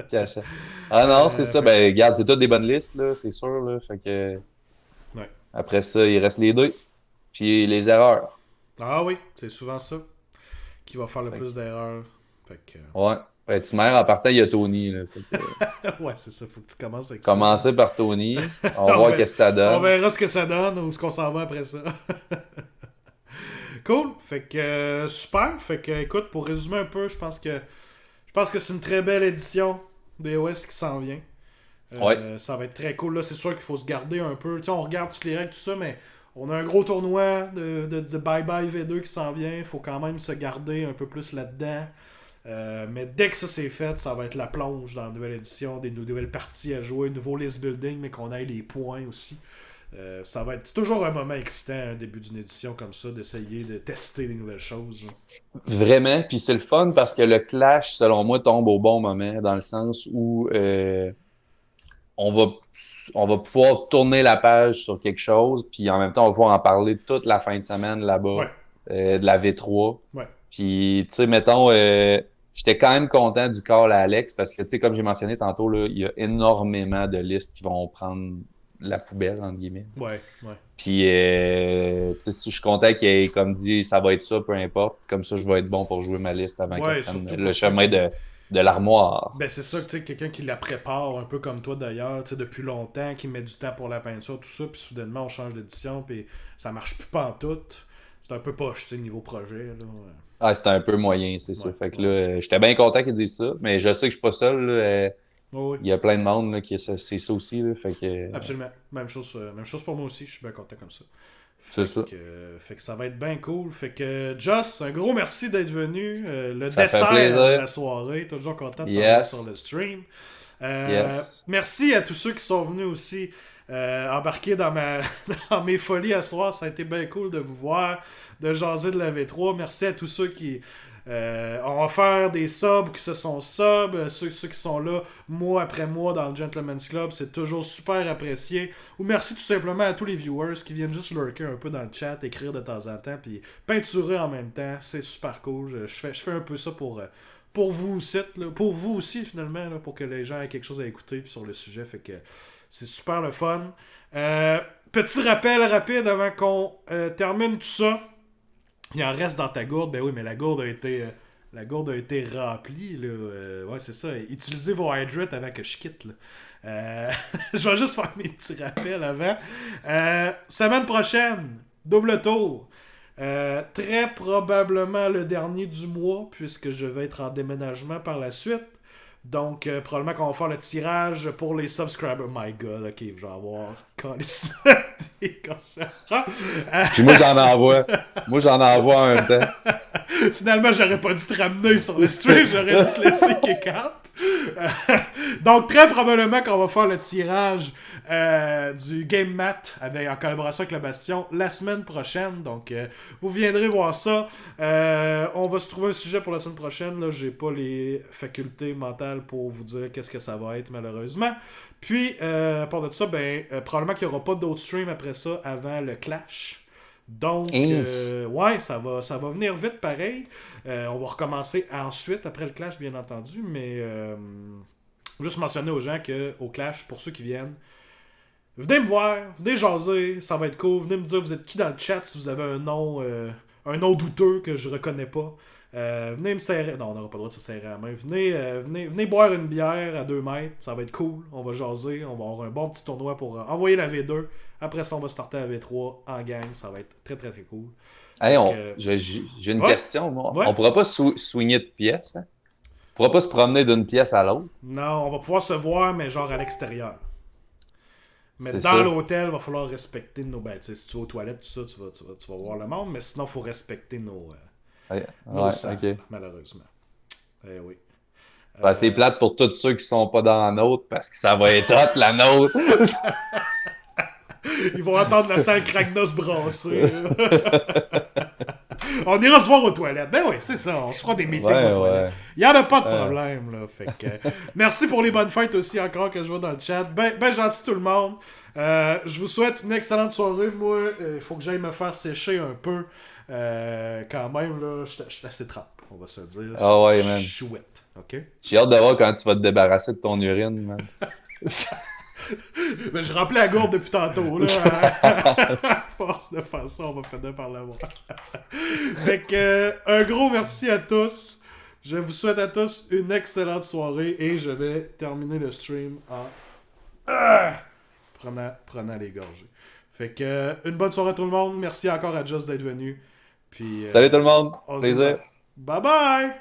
Cachette. Ah non, c'est ça. Ben, regarde, c'est toutes des bonnes listes, là, c'est sûr. Là, fait que... Ouais. Après ça, il reste les deux. Puis les erreurs. Ah oui, c'est souvent ça qui va faire le plus d'erreurs. Fait que... Ouais. Tu mères en partant, il y a Tony. Là, ouais, c'est ça, faut que tu commences avec Commencer par Tony. On va voir ce que ça donne. On verra ce que ça donne ou ce qu'on s'en va après ça. Cool. Fait que super. Fait que écoute, pour résumer un peu, je pense que c'est une très belle édition d'EOS qui s'en vient. Ouais. Ça va être très cool. Là, c'est sûr qu'il faut se garder un peu. Tu sais, on regarde toutes les règles, tout ça, mais on a un gros tournoi de Bye Bye V2 qui s'en vient. Il faut quand même se garder un peu plus là-dedans. Mais dès que ça c'est fait, ça va être la plonge dans la nouvelle édition, des nouvelles parties à jouer, nouveau list building, mais qu'on ait les points aussi. Ça va être c'est toujours un moment excitant, un début d'une édition comme ça, d'essayer de tester des nouvelles choses. Là. Vraiment, puis c'est le fun parce que le clash, selon moi, tombe au bon moment, dans le sens où on va pouvoir tourner la page sur quelque chose, puis en même temps, on va pouvoir en parler toute la fin de semaine là-bas, de la V3. Ouais. Puis, tu sais, mettons, j'étais quand même content du call à Alex parce que, tu sais, comme j'ai mentionné tantôt, là, il y a énormément de listes qui vont prendre la poubelle, entre guillemets. Ouais. Puis, tu sais, si je suis content qu'il ait, comme dit, ça va être ça, peu importe. Comme ça, je vais être bon pour jouer ma liste avant qu'elle prenne le chemin de l'armoire. Ben, c'est ça, tu sais, quelqu'un qui la prépare, un peu comme toi d'ailleurs, tu sais, depuis longtemps, qui met du temps pour la peinture, tout ça, puis soudainement, on change d'édition, puis ça marche plus pantoute. C'est un peu poche, tu sais, niveau projet, là. Ah, c'était un peu moyen, c'est ça. Fait que là, j'étais bien content qu'ils disent ça, mais je sais que je suis pas seul, là. Il y a plein de monde là, qui c'est ça aussi. Là, fait que, absolument. Même chose pour moi aussi. Je suis bien content comme ça. C'est ça. Fait que ça va être bien cool. Fait que Joss, un gros merci d'être venu. Le ça dessert de la soirée. Toujours content de parler sur le stream. Merci à tous ceux qui sont venus aussi embarqué dans dans mes folies à soir. Ça a été bien cool de vous voir, de jaser de la V3. Merci à tous ceux qui ont offert des subs, qui se sont subs, ceux qui sont là mois après mois dans le Gentleman's Club. C'est toujours super apprécié. Ou merci tout simplement à tous les viewers qui viennent juste lurker un peu dans le chat, écrire de temps en temps, puis peinturer en même temps. C'est super cool. Je fais un peu ça pour vous aussi, là, pour vous aussi finalement, là, pour que les gens aient quelque chose à écouter puis sur le sujet. Fait que c'est super le fun. Petit rappel rapide avant qu'on termine tout ça. Il en reste dans ta gourde. Ben oui, mais la gourde a été remplie. Là. Ouais, c'est ça. Utilisez vos hydrates avant que je quitte. Là. Je vais juste faire mes petits rappels avant. Semaine prochaine, double tour. Très probablement le dernier du mois, puisque je vais être en déménagement par la suite. Donc, probablement qu'on va faire le tirage pour les subscribers. My God, ok, je vais avoir des cochons. Puis moi, j'en envoie. Moi, j'en envoie en même temps. Finalement, j'aurais pas dû te ramener sur le stream, j'aurais dû te laisser kick-out. Donc, très probablement qu'on va faire le tirage du Game Mat en collaboration avec la Bastion la semaine prochaine. Donc, vous viendrez voir ça. On va se trouver un sujet pour la semaine prochaine. Là, j'ai pas les facultés mentales pour vous dire qu'est-ce que ça va être, malheureusement. Puis, à part de ça, probablement qu'il n'y aura pas d'autres streams après ça avant le Clash. Donc, ouais, ça va venir vite pareil. On va recommencer ensuite, après le Clash, bien entendu, mais juste mentionner aux gens qu'au Clash, pour ceux qui viennent, venez me voir, venez jaser, ça va être cool. Venez me dire vous êtes qui dans le chat si vous avez un nom douteux que je reconnais pas. Venez me serrer. Non, on n'aura pas le droit de se serrer à la main. Venez boire une bière à 2 mètres. Ça va être cool. On va jaser. On va avoir un bon petit tournoi pour envoyer la V2. Après ça, on va starter la V3 en gang. Ça va être très, très, très cool. Hey, Donc, j'ai une question, moi. Ouais. On pourra pas swinger de pièces, hein? On pourra pas se promener d'une pièce à l'autre. Non, on va pouvoir se voir, mais genre à l'extérieur. Mais C'est dans ça. l'hôtel, il va falloir respecter nos... si tu vas aux toilettes, tout ça, tu vas voir le monde. Mais sinon, il faut respecter nos Ouais, salles, ok. malheureusement. Eh oui. Ben, c'est plate pour tous ceux qui sont pas dans la nôtre parce que ça va être hot, la nôtre. Ils vont entendre la salle Kragnos brasser. On ira se voir aux toilettes. Ben oui, c'est ça. On se fera des meetings Ouais, aux toilettes. ouais. Il n'y en a pas de problème. Là. Fait que, merci pour les bonnes fêtes aussi encore que je vois dans le chat. Ben gentil tout le monde. Je vous souhaite une excellente soirée. Moi, il faut que j'aille me faire sécher un peu. Quand même, là, je suis assez trempe, on va se le dire. Ah ouais, man. Chouette. OK? J'ai hâte de voir quand tu vas te débarrasser de ton urine, man. Ben, je remplis la gourde depuis tantôt, là. À force de faire ça, on va finir par l'avoir. Fait que, un gros merci à tous. Je vous souhaite à tous une excellente soirée et je vais terminer le stream en prenant les gorgées. Fait que, une bonne soirée à tout le monde. Merci encore à Just d'être venu. Puis, Salut tout le monde. on se Plaisir. dit bye bye!